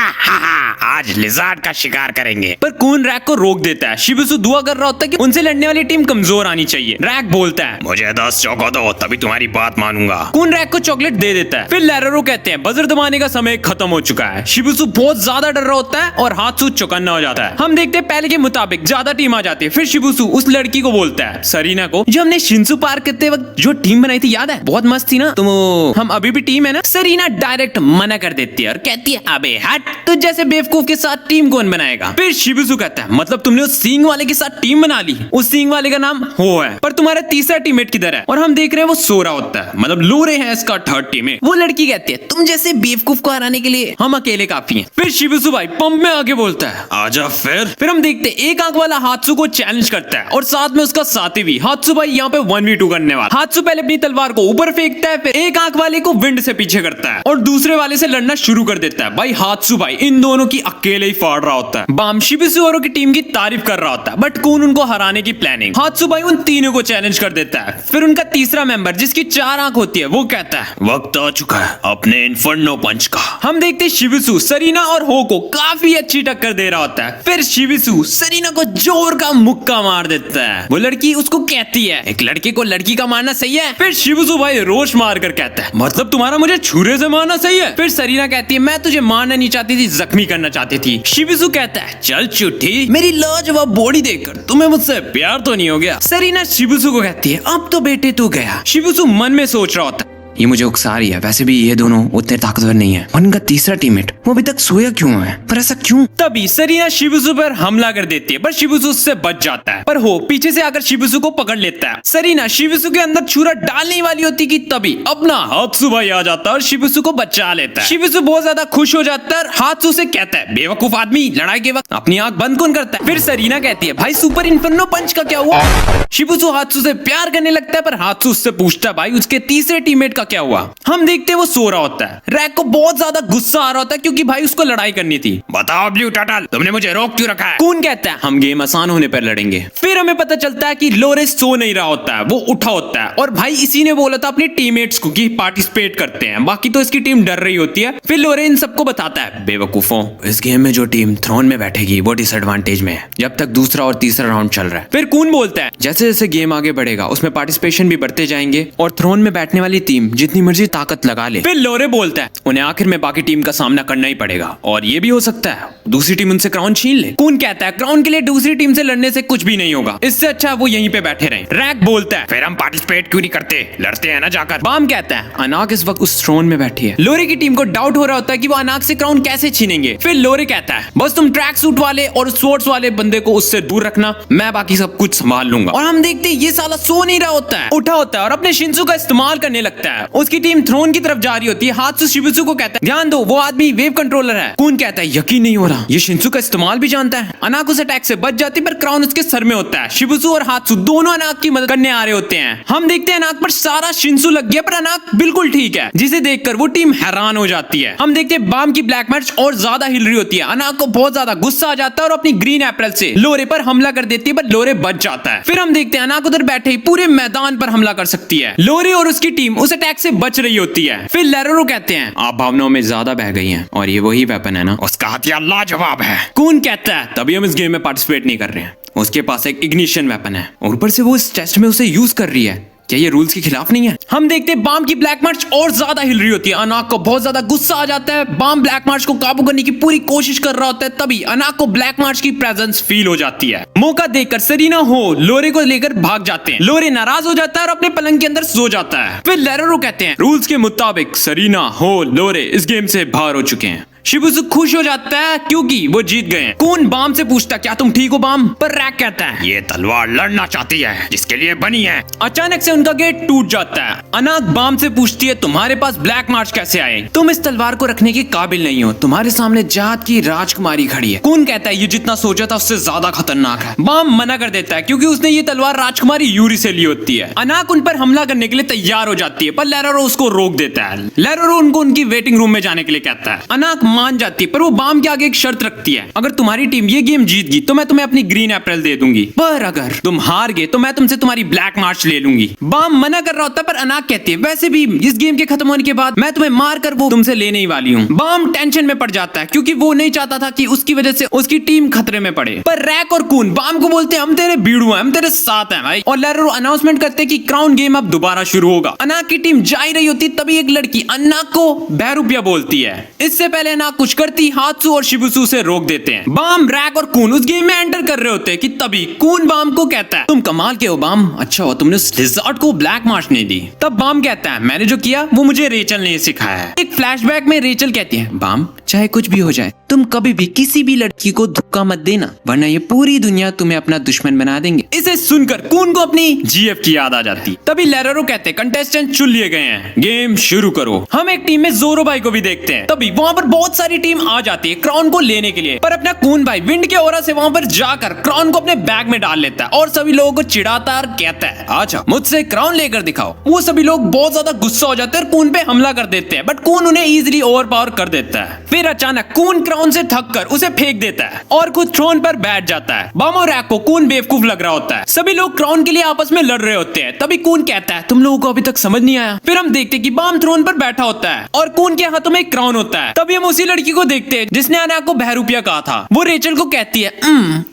आज लिजार्ड का शिकार करेंगे। पर कून रैक को रोक देता है। शिबिसु दुआ कर रहा होता है कि उनसे लड़ने वाली टीम कमजोर आनी चाहिए। रैक बोलता है मुझे 10 चौको दो तभी तुम्हारी बात मानूंगा। कून रैक को चॉकलेट दे देता है। फिर लेरोरो कहते हैं बजर दबाने का समय खत्म हो चुका है। शिबिसु बहुत ज्यादा डर रहा होता है और हात्सु चौकन्ना हो जाता है। हम देखते हैं पहले के मुताबिक ज्यादा टीम आ जाती है। फिर शिबिसु उस लड़की को बोलता है सरीना को जो हमने शिंसु पार करते वक्त जो टीम बनाई थी याद है, बहुत मस्त थी ना, तुम हम अभी भी टीम है ना। सरीना डायरेक्ट मना कर देती है और कहती है अबे हट, तो जैसे बेवकूफ के साथ टीम कौन बनाएगा। फिर शिबिसु कहता है मतलब तुमने उस सींग वाले के साथ टीम बना ली, उस सींग वाले का नाम हो है, पर तुम्हारा तीसरा टीममेट किधर है? और हम देख रहे हैं वो सो रहा होता है, मतलब लोरे है इसका 3rd टीममेट। वो लड़की कहती है तुम जैसे बेवकूफ को हराने के लिए हम अकेले काफी हैं। फिर शिबिसु भाई पंप में आके बोलता है आजा। फिर हम देखते हैं एक आंख वाला हात्सु को चैलेंज करता है और साथ में उसका साथी भी। हात्सु भाई यहाँ पे 1v2 करने वाला। हात्सु पहले अपनी तलवार को ऊपर फेंकता है, फिर एक आंख वाले को विंड से पीछे करता है और दूसरे वाले से लड़ना शुरू कर देता है। भाई हात्सु भाई इन दोनों की अकेले ही फाड़ रहा होता है। बाम शिबिसु औरों की टीम की तारीफ कर रहा होता है बट कौन उनको हराने की प्लानिंग। हात्सु भाई उन तीनों को चैलेंज कर देता है। फिर उनका तीसरा मेंबर जिसकी 4 आंख होती है वो कहता है वक्त आ चुका है अपने इन्फर्नो पंच का। हम देखते हैं शिबिसु सरीना और हो को काफी अच्छी टक्कर दे रहा होता है। फिर शिबिसु सरीना को जोर का मुक्का मार देता है। वो लड़की उसको कहती है एक लड़के को लड़की का मारना सही है। फिर शिबिसु भाई रोष मार कर कहता कहता है मतलब तुम्हारा मुझे छुरे से मारना सही है। फिर सरीना कहती है मैं तुझे मारना नहीं चाहती थी, जख्मी करना चाहती थी। शिबुसु कहता है चल चुट्टी, मेरी लाजवाब बॉडी देखकर तुम्हें मुझसे प्यार तो नहीं हो गया। सरीना शिबुसु को कहती है अब तो बेटे तू गया। शिबुसु मन में सोच रहा होता है ये मुझे उकसा रही है, वैसे भी ये दोनों उतने ताकतवर नहीं है। उनका तीसरा टीममेट वो अभी तक सोया क्यों है, पर ऐसा क्यों? तभी सरीना शिबुसु पर हमला कर देती है पर शिबुसु उससे बच जाता है, पर हो पीछे से आकर शिबुसु को पकड़ लेता है। सरीना शिबुसु के अंदर छुरा डालने वाली होती कि तभी अपना हात्सु भाई आ जाता है और शिबुसु को बचा लेता है। शिबुसु बहुत ज्यादा खुश हो जाता है और हात्सु से कहता है बेवकूफ आदमी, लड़ाई के वक्त अपनी आंख बंद कौन करता है? फिर सरीना कहती है भाई सुपर इन्फर्नो पंच का क्या हुआ? शिबुसु हात्सु से प्यार करने लगता है पर हात्सु उससे पूछता है भाई उसके तीसरे टीममेट का क्या हुआ? हम देखते हैं वो सो रहा होता है। रैक को बहुत ज्यादा गुस्सा आ रहा होता है क्योंकि भाई उसको लड़ाई करनी थी। बताओ ब्लू टर्टल, तुमने मुझे रोक क्यों रखा है? कौन कहता है हम गेम आसान होने पर लड़ेंगे। फिर हमें पता चलता है कि लोरेस सो नहीं रहा होता है, वो उठा होता है और भाई इसी ने बोला था अपने टीममेट्स को कि पार्टिसिपेट करते हैं, बाकी तो इसकी टीम डर रही होती है। फिर लोरे इन सबको बताता है बेवकूफों, इस गेम में जो टीम थ्रोन में बैठेगी वो डिसएडवांटेज में है जब तक दूसरा और तीसरा राउंड चल रहा है। फिर कौन बोलता है जैसे जैसे गेम आगे बढ़ेगा उसमें पार्टिसिपेशन भी बढ़ते जाएंगे और थ्रोन में बैठने वाली टीम जितनी मर्जी ताकत लगा ले। फिर लोरे बोलता है उन्हें आखिर में बाकी टीम का सामना करना ही पड़ेगा और ये भी हो सकता है दूसरी टीम उनसे क्राउन छीन ले। कौन कहता है क्राउन के लिए दूसरी टीम से लड़ने से कुछ भी नहीं होगा, इससे अच्छा वो यहीं पे बैठे रहें। रैक बोलता है फिर हम पार्टिसिपेट क्यों नहीं करते, लड़ते हैं ना जाकर। बाम कहता है अनाक इस वक्त उस थ्रोन में बैठी है। लोरे की टीम को डाउट हो रहा होता है कि वो अनाक से क्राउन कैसे छीनेंगे। फिर लोरे कहता है बस तुम ट्रैक सूट वाले और स्पोर्ट्स वाले बंदे को उससे दूर रखना, मैं बाकी सब कुछ संभाल लूंगा। और हम देखते हैं ये साला सो नहीं रहा होता है, उठा होता है और अपने शिंसु का इस्तेमाल करने लगता है। उसकी टीम थ्रोन की तरफ जा रही होती है। हात्सु शिबुसु को कहता है ध्यान दो वो आदमी वेव कंट्रोलर है। कौन कहता है यकीन नहीं हो रहा, ये शिंसु का इस्तेमाल भी जानता है। अनाक उस अटैक से बच जाती पर क्राउन उसके सर में होता है। शिबुसु और हात्सु दोनों अनाक की मदद करने आ रहे होते हैं। हम देखते हैं अनाक पर सारा शिंसु लग गया पर अनाक बिल्कुल ठीक है, जिसे देखकर वो टीम हैरान हो जाती है। हम देखते हैं बाम की ब्लैक मैच और ज्यादा हिल रही होती है। अनाक को बहुत ज्यादा गुस्सा आ जाता है और अपनी ग्रीन एप्पल से लोरे पर हमला कर देती है पर लोरे बच जाता है। फिर हम देखते हैं अनाक उधर बैठे ही पूरे मैदान पर हमला कर सकती है। लोरे और उसकी टीम उस अटैक से बच रही होती है। फिर लेरोरो कहते हैं आप भावनाओं में ज्यादा बह गई हैं और ये वही वेपन है ना, उसका हथियार लाजवाब है। कौन कहता है तभी हम इस गेम में पार्टिसिपेट नहीं कर रहे हैं, उसके पास एक इग्निशन वेपन है और ऊपर से वो इस टेस्ट में उसे यूज कर रही है, क्या ये रूल्स के खिलाफ नहीं है? हम देखते हैं बाम की ब्लैक मार्च और ज्यादा हिल रही होती है। अनाक को बहुत ज्यादा गुस्सा आ जाता है। बाम ब्लैक मार्च को काबू करने की पूरी कोशिश कर रहा होता है, तभी अनाक को ब्लैक मार्च की प्रेजेंस फील हो जाती है। मौका देखकर सरीना हो लोरे को लेकर भाग जाते हैं। लोरे नाराज हो जाता है और अपने पलंग के अंदर सो जाता है। फिर लेरोरो कहते हैं रूल्स के मुताबिक सरीना हो लोरे इस गेम से बाहर हो चुके हैं। शिबुसु खुश हो जाता है क्योंकि वो जीत गए हैं। कौन बाम से पूछता क्या तुम ठीक हो बाम, पर रैक कहता है ये तलवार लड़ना चाहती है जिसके लिए बनी है। अचानक से उनका गेट टूट जाता है। अनाक बाम से पूछती है तुम्हारे पास ब्लैक मार्च कैसे आए, तुम इस तलवार को रखने के काबिल नहीं हो, तुम्हारे सामने जात की राजकुमारी खड़ी है। कौन कहता है ये जितना सोचा था उससे ज्यादा खतरनाक है। बाम मना कर देता है क्योंकि उसने ये तलवार राजकुमारी यूरी से ली होती है। अनाक उन पर हमला करने के लिए तैयार हो जाती है पर लेरोरो उसको रोक देता है। लेरोरो उनको उनकी वेटिंग रूम में जाने के लिए कहता है। अनाक मान जाती है पर वो बाम के आगे एक शर्त रखती है, अगर तुम्हारी टीम ये गेम जीत गई तो मैं तुम्हें अपनी ग्रीन एप्पल दे दूंगी, पर अगर तुम हार गए तो मैं तुमसे तुम्हारी ब्लैक मार्च ले लूंगी। बाम मना कर रहा होता है पर अनाक कहती है वैसे भी इस गेम के खत्म होने के बाद मैं तुम्हें मार कर वो तुमसे लेने ही वाली हूँ। बाम टेंशन में पड़ जाता है क्योंकि वो नहीं चाहता था कि उसकी वजह से उसकी टीम खतरे में पड़े। पर रैक और कून बाम को बोलते हैं हम तेरे बीड़ू हैं, हम तेरे साथ हैं भाई। और लेरोरो अनाउंसमेंट करते हैं कि क्राउन गेम अब दोबारा शुरू होगा। अनाक की टीम जा ही रही होती तभी एक लड़की अनाक को बहरूपिया बोलती है। इससे पहले अनाक कुछ करती हात्सु और शिबुसु से रोक देते हैं। बाम रैक और कून उस गेम में एंटर कर रहे होते हैं कि तभी कून बाम को कहता है तुम कमाल के हो बाम, अच्छा हो तुमने उस लिज़ार्ड को ब्लैक मार्च नहीं दी। तब बाम कहता है मैंने जो किया वो मुझे रेचल ने सिखाया है। एक फ्लैशबैक में रेचल कहती है बाम चाहे कुछ भी हो जाए तुम कभी भी किसी भी लड़की को धोखा मत देना वरना ये पूरी दुनिया तुम्हें अपना दुश्मन बना देंगे। इसे सुनकर कून को अपनी जीएफ की याद आ जाती। तभी लेरोरो कहते हैं कंटेस्टेंट चुन लिए गए हैं, गेम शुरू करो। हम एक टीम में जोरो भाई को भी देखते हैं। तभी वहाँ पर बहुत सारी टीम आ जाती है क्राउन को लेने के लिए, पर अपना कून भाई विंड के ओरा से वहाँ पर जाकर क्राउन को अपने बैग में डाल लेता है और सभी लोगों को चिढ़ाता और कहता है अच्छा मुझसे क्राउन लेकर दिखाओ। वो सभी लोग बहुत ज्यादा गुस्सा हो जाते हैं और कून पे हमला कर देते हैं, बट कून उन्हें इजीली ओवरपावर कर देता है। फिर अचानक कून क्राउन से थक कर उसे फेंक देता है और खुद थ्रोन पर बैठ जाता है। बाम और रैक को कून बेवकूफ लग रहा होता है। सभी लोग क्राउन के लिए आपस में लड़ रहे होते हैं। तभी कून कहता है तुम लोगों को अभी तक समझ नहीं आया। फिर हम देखते हैं कि बाम थ्रोन पर बैठा होता है और कून के हाथों में एक क्राउन होता है। तभी हम उसी लड़की को देखते हैं जिसने अना को बहरूपिया कहा था। वो रेचल को कहती है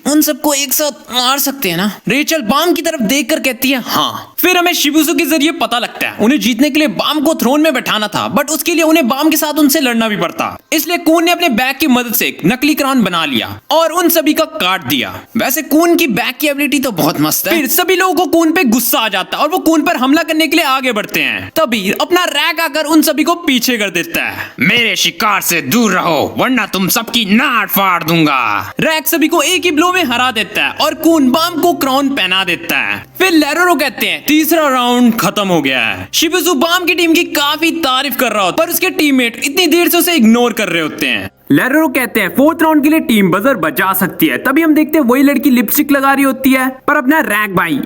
उन सबको एक साथ मार सकते हैं ना। रेचल बाम की तरफ देखकर कहती है हाँ। फिर हमें शिबुसु के जरिए पता लगता है उन्हें जीतने के लिए बाम को थ्रोन में बैठाना था, बट उसके लिए उन्हें बाम के साथ उनसे लड़ना भी पड़ता। इसलिए कून ने अपने बैग की मदद से एक नकली क्राउन बना लिया और उन सभी का काट दिया। वैसे कून की बैग की एबिलिटी तो बहुत मस्त है। फिर सभी लोगों को कून पे गुस्सा आ जाता है और वो कून पर हमला करने के लिए आगे बढ़ते हैं। तभी अपना रैक आकर उन सभी को पीछे कर देता है। मेरे शिकार से दूर रहो वरना तुम सबकी नाड़ फाड़ दूंगा। रैक सभी को एक ही ब्लो में हरा देता है और कून बाम को क्राउन पहना देता है। फिर लेरोरो कहते हैं तीसरा राउंड खत्म हो गया है। शिबुसु बाम की टीम की काफी तारीफ कर रहा होता है पर उसके टीममेट इतनी देर से उसे इग्नोर कर रहे होते हैं। लेरोरो कहते हैं फोर्थ राउंड के लिए टीम बजर बजा सकती है। तभी हम देखते हैं वही लड़की लिपस्टिक लगा रही होती है पर अपना रैक भाई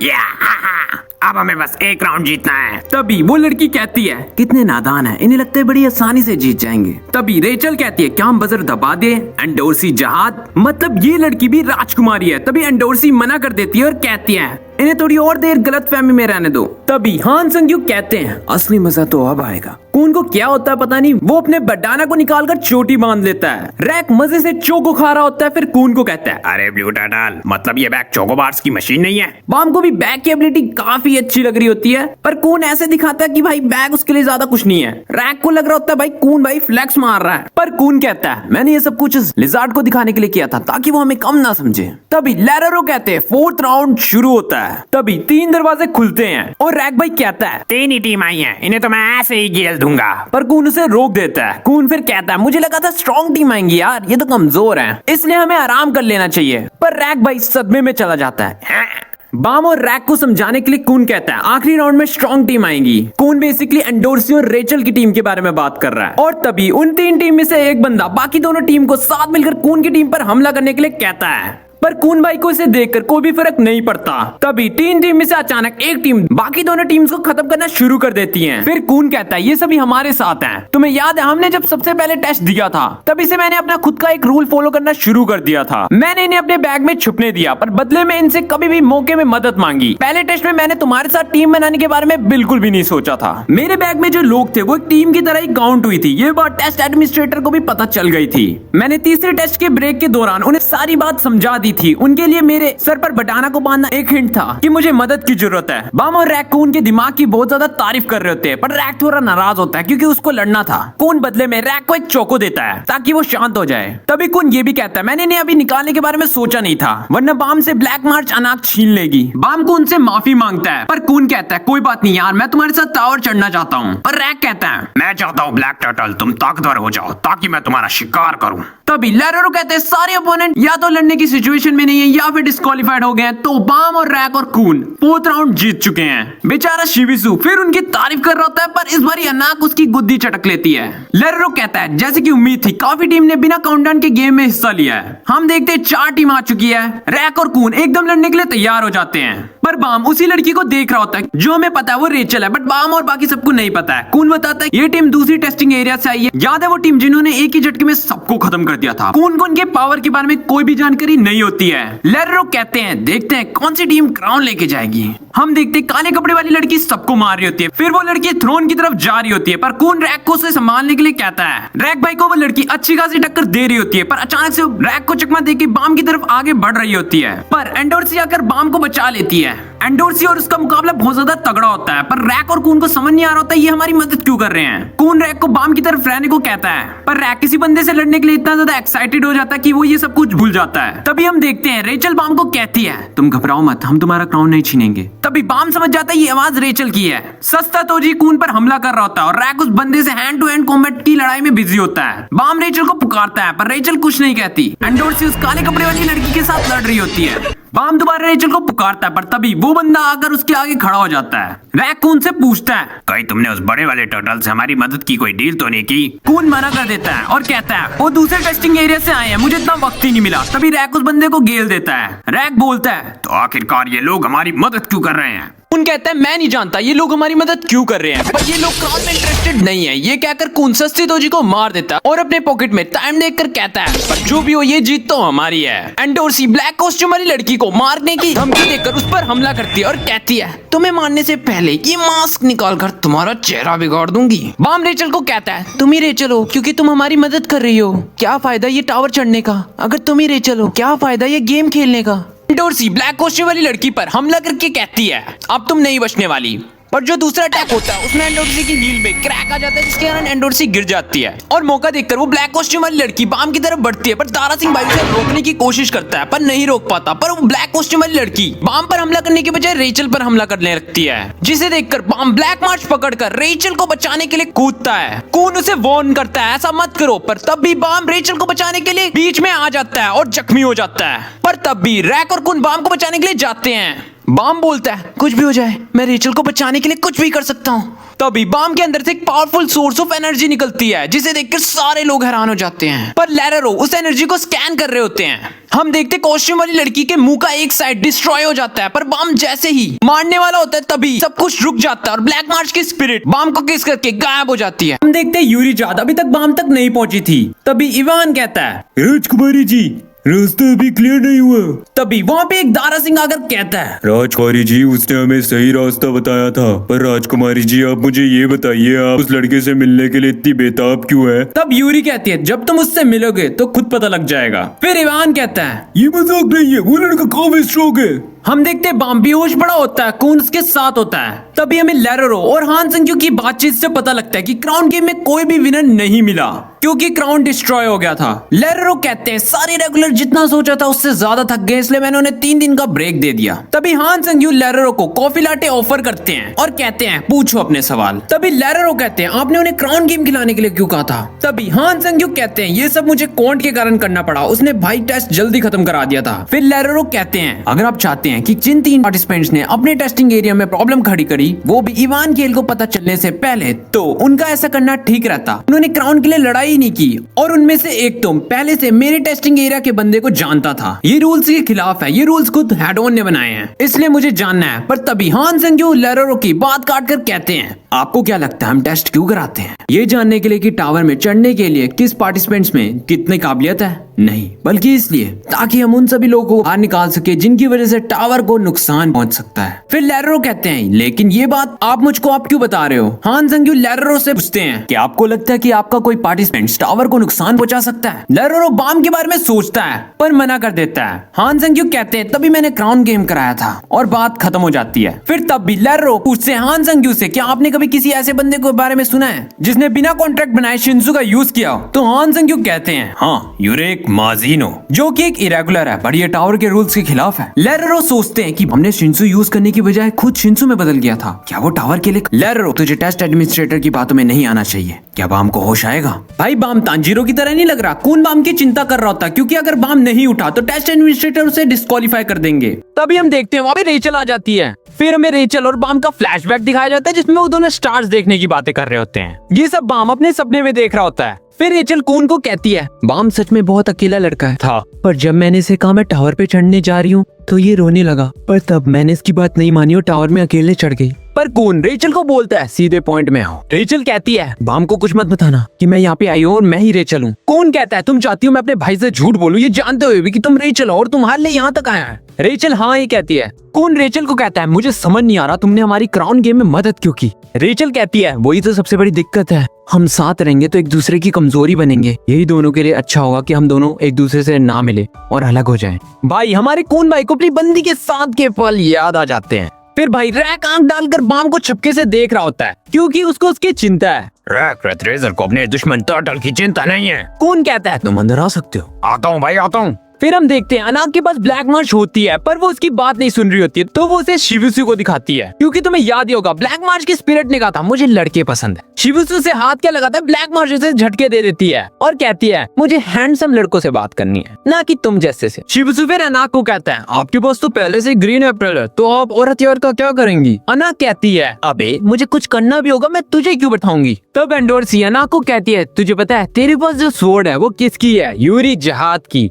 अब हमें बस एक राउंड जीतना है। तभी वो लड़की कहती है कितने नादान है, इन्हें लगता है बड़ी आसानी से जीत जाएंगे। तभी रेचल कहती है क्या हम बजर दबा दे। एंडोर्सी जहाद मतलब ये लड़की भी राजकुमारी है। तभी एंडोर्सी मना कर देती है और कहती है इन्हें थोड़ी और देर गलतफहमी में रहने दो। तभी हान संग्युक कहते हैं असली मजा तो अब आएगा। कून को क्या होता है पता नहीं, वो अपने बडाना को निकालकर चोटी बांध लेता है। रैक मजे से चोको खा रहा होता है। फिर कून को कहता है अरे ब्लू टर्टल मतलब ये बैग चोकोबार्स की मशीन नहीं है। बाम को भी बैग की एबिलिटी काफी अच्छी लग रही होती है पर कून ऐसे दिखाता है कि भाई बैग उसके लिए ज्यादा कुछ नहीं है। रैक को लग रहा होता है भाई कून भाई फ्लेक्स मार रहा है पर कून कहता है मैंने ये सब कुछ लिजार्ड को दिखाने के लिए किया था ताकि वो हमें कम ना समझे। तभी लेरोरो कहते हैं फोर्थ राउंड शुरू होता है। तभी 3 दरवाजे खुलते हैं और रैक भाई कहता है 3 ही टीम आई है, इन्हें तो मैं ऐसे ही गेल दूंगा। पर कून उसे रोक देता है। कून फिर कहता है मुझे लगा था स्ट्रॉन्ग टीम आएंगी यार, ये तो कमजोर है इसलिए हमें आराम कर लेना चाहिए। पर रैक भाई सदमे में चला जाता है। बाम और रैक को समझाने के लिए कून कहता है आखिरी राउंड में स्ट्रॉन्ग टीम आएंगी। कून बेसिकली एंडोर्सी और रेचल की टीम के बारे में बात कर रहा है और तभी उन 3 टीम में से एक बंदा बाकी दोनों टीम को साथ मिलकर कून की टीम पर हमला करने के लिए कहता है। पर कून भाई को इसे देखकर कोई भी फर्क नहीं पड़ता। तभी 3 टीम में से अचानक एक टीम बाकी दोनों टीम्स को खत्म करना शुरू कर देती है। फिर कून कहता है ये सभी हमारे साथ हैं। तुम्हें याद है हमने जब सबसे पहले टेस्ट दिया था तभी से मैंने अपना खुद का एक रूल फॉलो करना शुरू कर दिया था। मैंने इन्हें अपने बैग में छुपने दिया पर बदले में इनसे कभी भी मौके में मदद मांगी। पहले टेस्ट में मैंने तुम्हारे साथ टीम बनाने के बारे में बिल्कुल भी नहीं सोचा था। मेरे बैग में जो लोग थे वो एक टीम की तरह ही काउंट हुई थी। ये बात टेस्ट एडमिनिस्ट्रेटर को भी पता चल गई थी। मैंने तीसरे टेस्ट के ब्रेक के दौरान उन्हें सारी बात समझा दी थी। उनके लिए मेरे सर पर बटाना को बांधना एक हिंट था कि मुझे मदद की जरूरत है। बाम और रैक कून के दिमाग की बहुत ज्यादा तारीफ कर रहे होते हैं पर रैक थोड़ा नाराज होता है क्योंकि उसको लड़ना था। कून बदले में रैक को एक चोको देता है ताकि वो शांत हो जाए। तभी कून ये भी कहता है मैंने इन्हें अभी निकालने के बारे में सोचा नहीं था वरना बाम से ब्लैक मार्च अनाक छीन लेगी। बाम कून से माफी मांगता है पर कून कहता है कोई बात नहीं यार, मैं तुम्हारे साथ टावर चढ़ना चाहता हूँ। पर रैक कहता है मैं चाहता हूँ ब्लैक टर्टल तुम ताकतवर हो जाओ ताकि मैं तुम्हारा शिकार करूँ। तभी लेरोरो कहते हैं सारे ओपोनेंट या तो लड़ने की सिचुएशन में नहीं है या फिर डिस्क्वालीफाइड हो गए हैं। तो बाम और रैक और कून 4th राउंड जीत चुके हैं। बेचारा शिबिसु फिर उनकी तारीफ कर रहा होता है पर इस बार अनाक उसकी गुद्दी चटक लेती है। लेरोरो कहता है जैसे कि उम्मीद थी काफी टीम ने बिना काउंटडाउन के गेम में हिस्सा लिया है। हम देखते हैं 4 टीम आ चुकी है। रैक और कून एकदम लड़ने के लिए तैयार हो जाते हैं पर बाम उसी लड़की को देख रहा होता है जो हमें पता है वो रेचल है बट बाम और बाकी सबको नहीं पता है। कून बताता है ये टीम दूसरी टेस्टिंग एरिया से आई है। याद है वो टीम जिन्होंने एक ही झटके में सबको खत्म कर दिया था। कून को उनके पावर के बारे में कोई भी जानकारी नहीं होती है। लेरोरो कहते हैं देखते हैं कौन सी टीम क्राउन लेके जाएगी। हम देखते हैं काले कपड़े वाली लड़की सबको मार रही होती है। फिर वो लड़की थ्रोन की तरफ जा रही होती है पर कून रैक को उसे संभालने के लिए कहता है। रैक भाई को वो लड़की अच्छी खासी टक्कर दे रही होती है पर अचानक से रैक को चकमा देके बाम की तरफ आगे बढ़ रही होती है पर एंडोर्सी आकर बाम को बचा लेती है। एंडोर्सी और उसका मुकाबला बहुत ज्यादा तगड़ा होता है पर रैक और कून को समझ नहीं आ रहा होता ये हमारी मदद क्यों कर रहे हैं। कून रैक को बाम की तरफ रहने को कहता है पर रैक किसी बंदे से लड़ने के लिए इतना ज्यादा एक्साइटेड हो जाता है कि वो ये सब कुछ भूल जाता है। तभी हम देखते हैं रेचल बाम को कहती है तुम घबराओ मत, हम तुम्हारा क्राउन नहीं छीनेंगे। तभी बाम समझ जाता है ये आवाज रेचल की है। सस्ता तोजी कून पर हमला कर रहा होता है और रैक उस बंदे से हैंड टू हैंड कॉम्बैट की लड़ाई में बिजी होता है। बाम रेचल को पुकारता है पर रेचल कुछ नहीं कहती। एंडोर्सी उस काले कपड़े वाली लड़की के साथ लड़ रही होती है। बाम दोबारा रेचल को पुकारता है पर तभी वो बंदा आकर उसके आगे खड़ा हो जाता है। रैक कून से पूछता है कहीं तुमने उस बड़े वाले टर्टल से हमारी मदद की कोई डील तो नहीं की। कून मना कर देता है और कहता है वो दूसरे टेस्टिंग एरिया से आए हैं, मुझे इतना वक्त ही नहीं मिला। तभी रैक उस बंदे को गेल देता है। रैक बोलता है तो आखिरकार ये लोग हमारी मदद क्यों कर रहे हैं। कून कहता है मैं नहीं जानता ये लोग हमारी मदद क्यों कर रहे हैं, पर ये लोग क्राउन में इंटरेस्टेड नहीं है। ये कहकर कून सस्ती दोजी को मार देता है और अपने पॉकेट में टाइम देखकर कहता है पर जो भी हो ये जीत तो हमारी है। एंडोर्सी ब्लैक कॉस्ट्यूम वाली लड़की को मारने की धमकी देकर उस पर हमला करती है और कहती है तुम्हें मारने से पहले ये मास्क निकाल कर तुम्हारा चेहरा बिगाड़ दूंगी। बाम रेचल को कहता है तुम ही रेचल हो क्योंकि तुम हमारी मदद कर रही हो, क्या फायदा ये टावर चढ़ने का अगर तुम ही रेचल हो, क्या फायदा ये गेम खेलने का। एंडोर्सी ब्लैक कॉस्ट्यूम वाली लड़की पर हमला करके कहती है अब तुम नहीं बचने वाली, पर जो दूसरा अटैक होता है उसमें एंडोर्सी की हील में क्रैक आ जाता है जिसके कारण एंडोर्सी गिर जाती है और मौका देखकर वो ब्लैक कॉस्ट्यूम वाली लड़की बाम की तरफ बढ़ती है, पर तारा सिंह भाई उसे रोकने की कोशिश करता है पर नहीं रोक पाता। पर वो ब्लैक कॉस्ट्यूम वाली लड़की बाम पर हमला करने के बजाय रेचल पर हमला करने लगती है, जिसे देखकर बाम ब्लैक मार्च पकड़कर रेचल को बचाने के लिए कूदता है। कून उसे वार्न करता है ऐसा मत करो, पर तब भी बाम रेचल को बचाने के लिए बीच में आ जाता है और जख्मी हो जाता है। पर तब भी रैक और कून बाम को बचाने के लिए जाते हैं। बाम बोलता है कुछ भी हो जाए मैं रेचल को बचाने के लिए कुछ भी कर सकता हूँ। तभी बाम के अंदर से एक पावरफुल सोर्स ऑफ एनर्जी निकलती है जिसे देखकर सारे लोग हैरान हो जाते हैं, पर लैरेरो उस एनर्जी को स्कैन कर रहे होते हैं। हम देखते कॉस्ट्यूम वाली लड़की के मुंह का एक साइड डिस्ट्रॉय हो जाता है, पर बाम जैसे ही मारने वाला होता है तभी सब कुछ रुक जाता है और ब्लैक मार्च की स्पिरिट बाम को किस करके गायब हो जाती है। हम देखते यूरी जाद अभी तक बाम तक नहीं पहुंची थी, तभी इवान कहता है राजकुमारी जी रास्ता अभी क्लियर नहीं हुआ। तभी वहाँ पे एक दारा सिंह आकर कहता है राजकुमारी जी उसने हमें सही रास्ता बताया था, पर राजकुमारी जी आप मुझे ये बताइए आप उस लड़के से मिलने के लिए इतनी बेताब क्यों है। तब यूरी कहती है जब तुम उससे मिलोगे तो खुद पता लग जाएगा। फिर इवान कहता है ये मजाक नहीं है, वो लड़का काफी स्ट्रोंग है। हम देखते हैं बाम बेहोश पड़ा होता है, कून उसके साथ होता है। तभी हमें लैरेरो और हान संग्यू की बातचीत से पता लगता है कि क्राउन गेम में कोई भी विनर नहीं मिला क्योंकि क्राउन डिस्ट्रॉय हो गया था। लैरेरो कहते हैं सारे रेगुलर जितना सोचा था उससे ज्यादा थक गए इसलिए मैंने उन्हें 3 दिन का ब्रेक दे दिया। तभी हान संग्यू लैरेरो को कॉफी लाटे ऑफर करते हैं और कहते हैं पूछो अपने सवाल। तभी लैरेरो कहते हैं आपने उन्हें क्राउन गेम खिलाने के लिए क्यों कहा था। तभी हान संग्यू कहते हैं ये सब मुझे कॉन्ट के कारण करना पड़ा, उसने भाई टेस्ट जल्दी खत्म करा दिया था। फिर लैरेरो कहते हैं अगर आप चाहते हैं कि जिन 3 पार्टिसिपेंट्स ने अपने टेस्टिंग एरिया में प्रॉब्लम खड़ी करी वो भी इवान खेल को पता चलने से पहले, तो उनका ऐसा करना ठीक रहता। उन्होंने क्राउन के लिए लड़ाई ही नहीं की और उनमें से एक तुम पहले से मेरे टेस्टिंग एरिया के बंदे को जानता था। ये रूल्स के खिलाफ है, ये रूल्स खुद हेडोन ने बनाए हैं इसलिए मुझे जानना है। पर तभी हान संग्यू लैरेरो की बात काट कर कहते हैं आपको क्या लगता है हम टेस्ट क्यों कराते हैं, ये जानने के लिए कि टावर में चढ़ने के लिए किस पार्टिसिपेंट्स में कितनी काबिलियत है? नहीं, बल्कि इसलिए ताकि हम उन सभी लोगों को बाहर निकाल सके जिनकी वजह से टावर को नुकसान पहुंच सकता है। फिर लैरेरो कहते हैं लेकिन ये बात आप मुझको आप क्यों बता रहे हो। हान संग्यू लैरेरो से पूछते हैं कि आपको लगता है कि आपका कोई पार्टिसिपेंट टावर को नुकसान पहुंचा सकता है। लैरेरो बाम के बारे में सोचता है पर मना कर देता है। हान संग्यू कहते हैं तभी मैंने क्राउन गेम कराया था और बात खत्म हो जाती है। फिर तब भी लैरेरो पूछते हैं हान संग्यू से क्या आपने कभी किसी ऐसे बंदे के बारे में सुना है जिसने बिना कॉन्ट्रैक्ट बनाए शिंजू का यूज किया हो। तो हान संग्यू कहते हैं हाँ यूरेक माजिनो, जो कि एक इरेगुलर है पर ये टावर के रूल्स के खिलाफ है। लैरेरो सोचते हैं कि हमने शिंजू यूज करने की बजाय खुद शिंजू में बदल गया था, क्या वो टावर के लिए। लैरेरो तुझे टेस्ट एडमिनिस्ट्रेटर की बातों में नहीं आना चाहिए, क्या बाम को होश आएगा। भाई बाम तांजीरो की तरह नहीं लग रहा, कून बाम की चिंता कर रहा होता क्योंकि अगर बाम नहीं उठा तो टेस्ट एडमिनिस्ट्रेटर उसे डिस्क्वालीफाई कर देंगे। तभी हम देखते हैं वहाँ पे रेचल आ जाती है। फिर हमें रेचल और बाम का फ्लैशबैक दिखाया जाता है जिसमें वो दोनों स्टार्स देखने की बातें कर रहे होते हैं। ये सब बाम अपने सपने में देख रहा होता है। फिर रेचल कून को कहती है बाम सच में बहुत अकेला लड़का था, पर जब मैंने इसे कहा मैं टावर पे चढ़ने जा रही हूँ तो ये रोने लगा, पर तब मैंने इसकी बात नहीं मानी और टावर में अकेले चढ़ गई। पर कून रेचल को बोलता है सीधे पॉइंट में आओ। रेचल कहती है बाम को कुछ मत बताना कि मैं यहाँ पे आई हूँ और मैं ही रेचल हूँ। कून कहता है तुम चाहती हो मैं अपने भाई से झूठ बोलूं ये जानते हुए भी कि तुम रेचल हो और तुम्हारे लिए यहाँ तक आया है। रेचल हाँ ही कहती है। कून रेचल को कहता है मुझे समझ नहीं आ रहा तुमने हमारी क्राउन गेम में मदद क्यों की। रेचल कहती है वही तो सबसे बड़ी दिक्कत है, हम साथ रहेंगे तो एक दूसरे की कमजोरी बनेंगे, यही दोनों के लिए अच्छा होगा कि हम दोनों एक दूसरे से ना मिले और अलग हो जाएं। भाई हमारे कून भाई को अपनी बंदी के साथ के पल याद आ जाते हैं। फिर भाई रैक आंख डालकर बाम को छपके से देख रहा होता है क्योंकि उसको उसकी चिंता है। रैक रेजर को अपने दुश्मन टर्टल की चिंता नहीं है। कून कहता है तुम अंदर आ सकते हो। आता हूँ भाई आता हूँ। फिर हम देखते हैं अनाक के पास ब्लैक मार्च होती है पर वो उसकी बात नहीं सुन रही होती है, तो वो उसे शिवुसु को दिखाती है क्योंकि तुम्हें याद ही होगा ब्लैक मार्च की स्पिरिट ने कहा था मुझे लड़के पसंद है। शिवुसु से हाथ क्या लगाता है, ब्लैक मार्च उसे झटके दे देती है और कहती है मुझे हैंडसम लड़कों से बात करनी है ना कि तुम जैसे से। शिवुसु फिर अनाक को कहता है आपके पास तो पहले से ग्रीन एप्रिल है तो आप और हथियार का क्या करेंगी। अनाक कहती है अबे मुझे कुछ करना भी होगा मैं तुझे क्यों बैठाऊंगी। तब एंडोर्सी अनाक को कहती है तुझे पता है तेरे पास जो स्वॉर्ड है वो किसकी है। यूरी जहाद की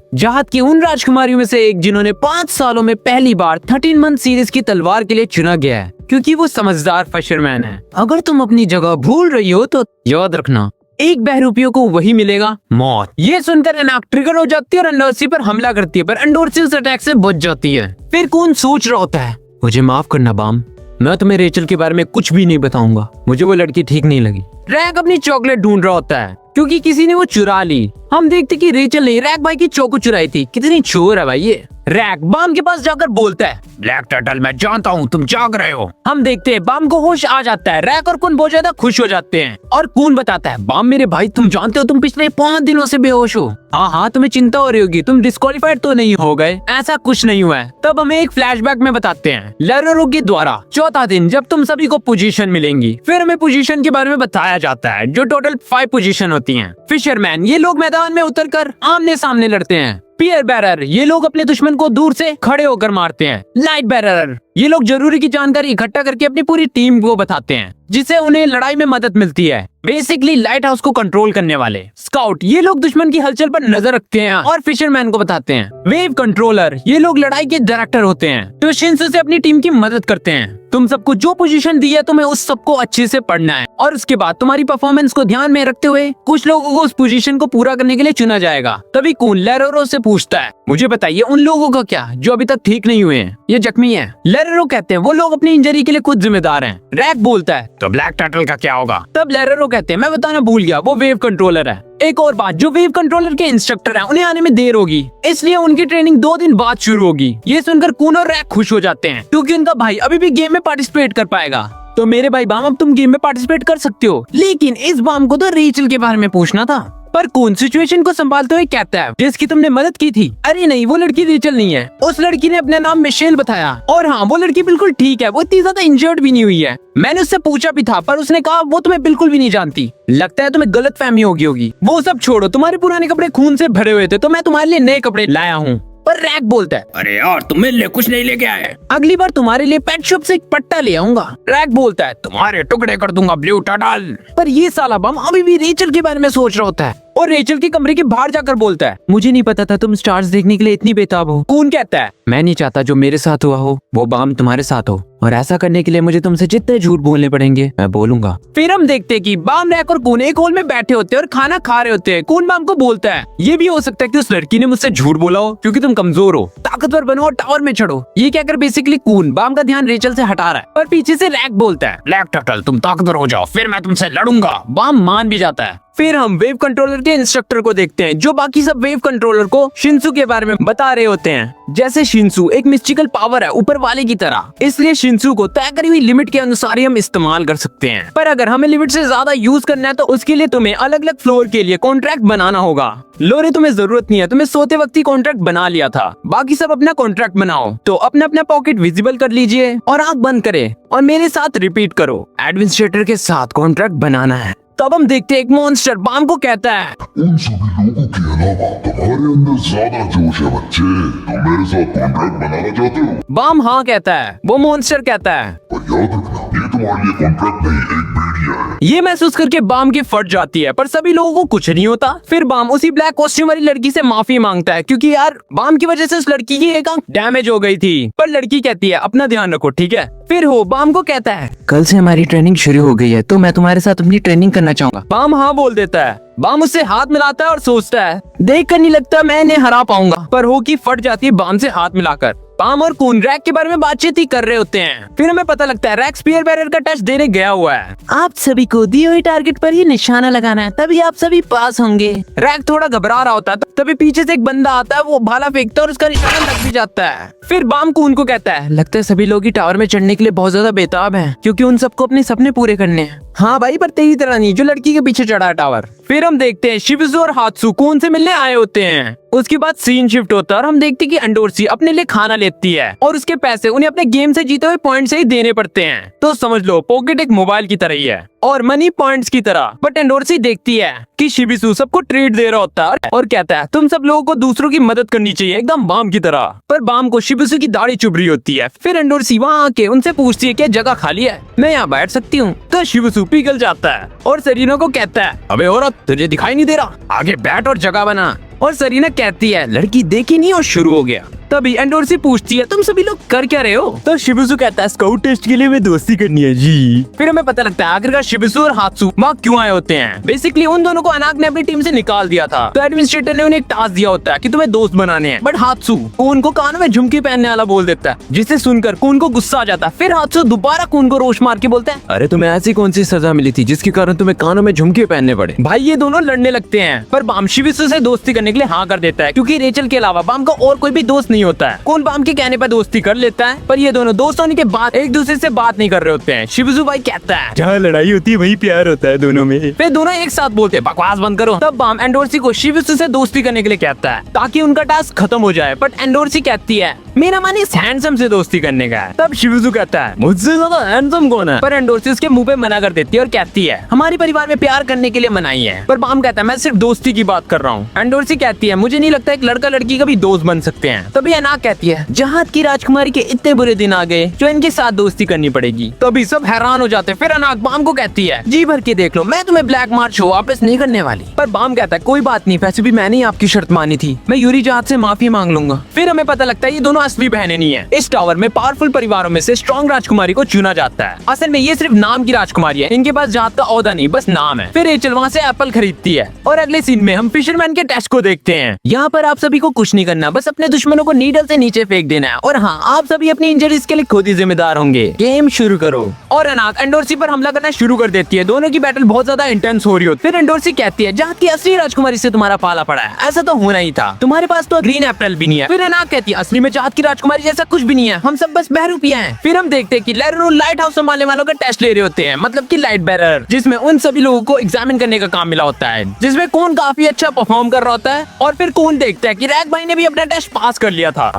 लड़की उन राजकुमारियों में से एक जिन्होंने 5 सालों में पहली बार 13 मंथ सीरीज की तलवार के लिए चुना गया है, क्योंकि वो समझदार फिशरमैन है। अगर तुम अपनी जगह भूल रही हो तो याद रखना, एक बहरूपियों को वही मिलेगा, मौत। ये सुनकर एनाक ट्रिगर हो जाती है और अंडोर्सी पर हमला करती है, पर अंडोर्सी उस अटैक से बच जाती है। फिर कौन सोच रहा होता है, मुझे माफ करना बाम, मैं तुम्हें रेचल के बारे में कुछ भी नहीं बताऊंगा, मुझे वो लड़की ठीक नहीं लगी। रैक अपनी चॉकलेट ढूंढ रहा होता है क्योंकि किसी ने वो चुरा ली। हम देखते कि रेचल ने रैक भाई की चोको चुराई थी। कितनी चोर है भाई ये। रैक बाम के पास जाकर बोलता है, ब्लैक टर्टल, मैं जानता हूँ तुम जाग रहे हो। हम देखते हैं बाम को होश आ जाता है। रैक और कून बहुत ज्यादा खुश हो जाते हैं और कून बताता है, बाम मेरे भाई तुम जानते हो तुम पिछले 5 दिनों से बेहोश हो। हाँ तुम्हें चिंता हो रही होगी, तुम डिस्क्वालीफाइड तो नहीं हो गए, ऐसा कुछ नहीं हुआ है। तब हमें एक फ्लैशबैक में बताते हैं लेरोरो के द्वारा 4था दिन जब तुम सभी को पोजीशन मिलेंगी। फिर हमें पोजीशन के बारे में बताया जाता है जो टोटल 5 पोजीशन होती हैं। फिशरमैन, ये लोग मैदान में उतरकर आमने सामने लड़ते हैं। पियर बैरर, ये लोग अपने दुश्मन को दूर से खड़े होकर मारते हैं। लाइट बैरर, ये लोग जरूरी की जानकारी इकट्ठा करके अपनी पूरी टीम को बताते हैं, जिससे उन्हें लड़ाई में मदद मिलती है। बेसिकली लाइट हाउस को कंट्रोल करने वाले। स्काउट, ये लोग दुश्मन की हलचल पर नजर रखते हैं और फिशरमैन को बताते हैं। वेव कंट्रोलर, ये लोग लड़ाई के डायरेक्टर होते हैं जो शिन्सू से अपनी टीम की मदद करते हैं। तुम सबको जो पोजीशन दी है तुम्हें उस सबको अच्छे से पढ़ना है और उसके बाद तुम्हारी परफॉर्मेंस को ध्यान में रखते हुए कुछ लोगों को उस पोजीशन को पूरा करने के लिए चुना जाएगा। तभी कून लेरोरो से पूछता है, मुझे बताइए उन लोगों का क्या जो अभी तक ठीक नहीं हुए हैं, ये जख्मी है। लेरोरो कहते हैं वो लोग अपनी इंजरी के लिए खुद जिम्मेदार हैं। रैक बोलता है, तो ब्लैक टर्टल का क्या होगा? तब लेरोरो कहते हैं, मैं बताना भूल गया, वो वेव कंट्रोलर है। एक और बात, जो वेव कंट्रोलर के इंस्ट्रक्टर हैं उन्हें आने में देर होगी, इसलिए उनकी ट्रेनिंग 2 दिन बाद शुरू होगी। ये सुनकर कून और रैक खुश हो जाते हैं क्योंकि उनका भाई अभी भी गेम में पार्टिसिपेट कर पाएगा। तो मेरे भाई बाम, अब तुम गेम में पार्टिसिपेट कर सकते हो, लेकिन इस बाम को तो रेचल के बारे में पूछना था। पर कौन सिचुएशन को संभालते हुए कहता है, जिसकी तुमने मदद की थी, अरे नहीं वो लड़की रेचल नहीं है। उस लड़की ने अपना नाम मिशेल बताया और हाँ वो लड़की बिल्कुल ठीक है, वो इतनी ज्यादा इंजर्ड भी नहीं हुई है। मैंने उससे पूछा भी था पर उसने कहा वो तुम्हें बिल्कुल भी नहीं जानती, लगता है तुम्हें गलत फहमी होगी। वो सब छोड़ो, तुम्हारे पुराने कपड़े खून से भरे हुए थे तो मैं तुम्हारे लिए नए कपड़े लाया हूँ। पर रैक बोलता है, अरे यार तुम मेरे लिए कुछ नहीं लेके आए। अगली बार तुम्हारे लिए पेट शॉप से एक पट्टा ले आऊंगा। रैक बोलता है, तुम्हारे टुकड़े कर दूंगा ब्लू टर्टल। पर ये साला बम अभी भी रेचल के बारे में सोच रहा होता है और रेचल के कमरे के बाहर जाकर बोलता है, मुझे नहीं पता था तुम स्टार्स देखने के लिए इतनी बेताब हो। कून कहता है, मैं नहीं चाहता जो मेरे साथ हुआ हो वो बाम तुम्हारे साथ हो, और ऐसा करने के लिए मुझे तुमसे जितने झूठ बोलने पड़ेंगे मैं बोलूंगा। फिर हम देखते हैं कि बाम, रैक और कून एक हॉल में बैठे होते हैं और खाना खा रहे होते हैं। कून बाम को बोलता है, ये भी हो सकता है कि उस लड़की ने मुझसे झूठ बोला हो क्योंकि तुम कमजोर हो, ताकतवर बनो और टावर में चढ़ो। ये कहकर बेसिकली कून बाम का ध्यान रेचल से हटा रहा है। पर पीछे से रैक बोलता है, ब्लैक टर्टल तुम ताकतवर हो जाओ फिर मैं तुमसे लड़ूंगा। बाम मान भी जाता है। फिर हम वेव कंट्रोलर के इंस्ट्रक्टर को देखते हैं जो बाकी सब वेव कंट्रोलर को शिन्सू के बारे में बता रहे होते हैं। जैसे शिन्सू एक मिस्टिकल पावर है ऊपर वाले की तरह, इसलिए शिन्सू को तय करी हुई लिमिट के अनुसार ही हम इस्तेमाल कर सकते हैं। पर अगर हमें लिमिट से ज्यादा यूज करना है तो उसके लिए तुम्हें अलग अलग फ्लोर के लिए कॉन्ट्रैक्ट बनाना होगा। लोरे तुम्हें जरूरत नहीं है, तुम्हें सोते वक्त ही कॉन्ट्रैक्ट बना लिया था, बाकी सब अपना कॉन्ट्रैक्ट बनाओ। तो अपना अपना पॉकेट विजिबल कर लीजिए और आंख बंद करे और मेरे साथ रिपीट करो, एडमिनिस्ट्रेटर के साथ कॉन्ट्रैक्ट बनाना है। तब हम देखते हैं एक मॉन्स्टर बाम को कहता है, उन सभी लोगों के अलावा तुम्हारे अंदर ज्यादा जोश है बच्चे, तुम मेरे साथ कॉन्ट्रैक्ट बनाना चाहते हो? बाम हाँ कहता है। वो मॉन्स्टर कहता है, पर याद रखना ये तुम्हारे लिए कॉन्ट्रैक्ट नहीं एक भेड़िया है। ये महसूस करके बाम की फट जाती है पर सभी लोगों को कुछ नहीं होता। फिर बाम उसी ब्लैक कॉस्ट्यूम वाली लड़की से माफी मांगता है क्योंकि यार बाम की वजह से उस लड़की की एक आंख डैमेज हो गई थी। पर लड़की कहती है अपना ध्यान रखो ठीक है। फिर हो बाम को कहता है, कल से हमारी ट्रेनिंग शुरू हो गई है तो मैं तुम्हारे साथ अपनी ट्रेनिंग करना चाहूंगा। बाम हाँ बोल देता है। बाम उससे हाथ मिलाता है और सोचता है, देख कर नहीं लगता मैं इन्हें हरा पाऊंगा। पर हो की फट जाती है बाम से हाथ मिलाकर। बाम और कून रैक के बारे में बातचीत ही कर रहे होते हैं। फिर हमें पता लगता है रैक स्पीयर बैरर का टेस्ट देने गया हुआ है। आप सभी को दिए हुए टारगेट पर ही निशाना लगाना है, तभी आप सभी पास होंगे। रैक थोड़ा घबरा रहा होता है तभी पीछे से एक बंदा आता है, वो भाला फेंकता है और उसका निशाना लग भी जाता है। फिर बाम कून को कहता है, लगता है सभी लोग ही टावर में चढ़ने के लिए बहुत ज्यादा बेताब हैं क्योंकि उन सबको अपने सपने पूरे करने हैं। हाँ भाई, पर तेरी तरह नहीं जो लड़की के पीछे चढ़ा है टावर। फिर हम देखते हैं शिबिज़ु और हात्सु कून से मिलने आए होते हैं। उसके बाद सीन शिफ्ट होता है और हम देखते हैं कि अंडोर्सी अपने लिए खाना लेती है और उसके पैसे उन्हें अपने गेम से जीते हुए पॉइंट से ही देने पड़ते हैं। तो समझ लो पॉकेट एक मोबाइल की तरह ही है और मनी पॉइंट्स की तरह। बट अंडोर्सी देखती है कि शिबिज़ु सबको ट्रीट दे रहा होता है और कहता है तुम सब लोगों को दूसरों की मदद करनी चाहिए, एकदम बाम की तरह। पर बाम को शिबिज़ु की दाढ़ी चुभ रही होती है। फिर अंडोर्सी वहाँ आके उनसे पूछती है क्या जगह खाली है, मैं यहाँ बैठ सकती हूँ। तो शिबिज़ु पिघल जाता है और सेरिना को कहता है, अबे औरत तुझे दिखाई नहीं दे रहा, आगे बैठ और जगह बना। और सरीना कहती है लड़की देखी नहीं और शुरू हो गया। तभी एंडोर्सी पूछती है तुम सभी लोग कर क्या रहे हो? तो शिबुसु कहता है स्काउट टेस्ट के लिए मैं दोस्ती करनी है जी। फिर हमें पता लगता है आखिरकार शिबुसु और हात्सु वहाँ क्यों आए होते हैं। बेसिकली उन दोनों को अनाक ने अपनी टीम से निकाल दिया था, तो एडमिनिस्ट्रेटर ने उन्हें एक टास्क दिया होता है कि तुम्हें दोस्त बनाने हैं। बट हात्सु कून को कानों में झुमकी पहनने वाला बोल देता है, जिसे सुनकर कून को गुस्सा आ जाता है। फिर हात्सु दोबारा कून को रोश मार के बोलता है अरे तुम्हें ऐसी कौन सी सजा मिली थी जिसके कारण तुम्हें कानों में झुमके पहनने पड़े। भाई ये दोनों लड़ने लगते हैं, पर बाम शिबुसु से दोस्ती करने के लिए हाँ कर देता है, क्योंकि रेचल के अलावा बाम का और कोई भी दोस्त नहीं होता है। कून बाम के कहने पर दोस्ती कर लेता है, पर ये दोनों दोस्त होने के बाद एक दूसरे से बात नहीं कर रहे होते हैं। शिबुसु भाई कहता है जहाँ लड़ाई होती है वही प्यार होता है दोनों में। फिर दोनों एक साथ बोलते हैं बकवास बंद करो। तब बाम एंडोर्सी को शिबुसु से दोस्ती करने के लिए कहता है ताकि उनका टास्क खत्म हो जाए, बट एंडोर्सी कहती है मेरा मन इस हैंडसम से दोस्ती करने का है। तब शिबुसु कहता है मुझसे ज्यादा हैंडसम कौन है, पर एंडोर्सी उसके मुंह पे मना कर देती है और कहती है हमारे परिवार में प्यार करने के लिए मनाई है। पर बाम कहता है मैं सिर्फ दोस्ती की बात कर रहा हूँ। एंडोर्सी कहती है मुझे नहीं लगता एक लड़का लड़की का भी दोस्त बन सकते हैं। तभी अनाक कहती है जहाद की राजकुमारी के इतने बुरे दिन आ गए जो इनके साथ दोस्ती करनी पड़ेगी। तभी सब हैरान हो जाते हैं। फिर अनाक बाम को कहती है जी भर के देख लो, मैं तुम्हें ब्लैक मार्च शो वापस नहीं करने वाली। पर बाम कहता है कोई बात नहीं, वैसे भी मैंने ही आपकी शर्त मानी थी, मैं यूरी जहाज से माफी मांग लूंगा। फिर हमें पता लगता है ये दोनों असली बहनें नहीं है। इस टावर में पावरफुल परिवारों में से स्ट्रॉन्ग राजकुमारी को चुना जाता है। असल में ये सिर्फ नाम की राजकुमारी है, इनके पास जात का ओहदा नहीं, बस नाम है। फिर रेचल वहाँ से एप्पल खरीदती है और अगले सीन में हम फिशरमैन के टेस्ट को देखते हैं। यहाँ पर आप सभी को कुछ नहीं करना, बस अपने दुश्मनों को नीडल से नीचे फेंक देना है, और हाँ आप सभी अपनी इंजरीज के लिए खुद ही जिम्मेदार होंगे। गेम शुरू करो। और अनाक एंडोर्सी पर हमला करना शुरू कर देती है। दोनों की बैटल बहुत ज्यादा इंटेंस हो रही होती है। फिर एंडोर्सी कहती है जहाद की असली राजकुमारी से तुम्हारा पाला पड़ा है, ऐसा तो होना ही था, तुम्हारे पास तो ग्रीन एप्पल भी नहीं है। फिर अनाक कहती है असली में जहाद की राजकुमारी जैसा कुछ भी नहीं है, हम सब बस बहरूपियां हैं। फिर हम देखते हैं कि लेरोनो लाइट हाउस संभालने वालों का टेस्ट ले रहे होते हैं, मतलब कि लाइट बेरर, जिसमें उन सभी लोगों को एग्जामिन करने का काम मिला होता है, जिसमें कौन काफी अच्छा परफॉर्म कर रहा होता है। और फिर कौन देखता है कि रैग भाई ने भी अपना टेस्ट पास कर लिया था।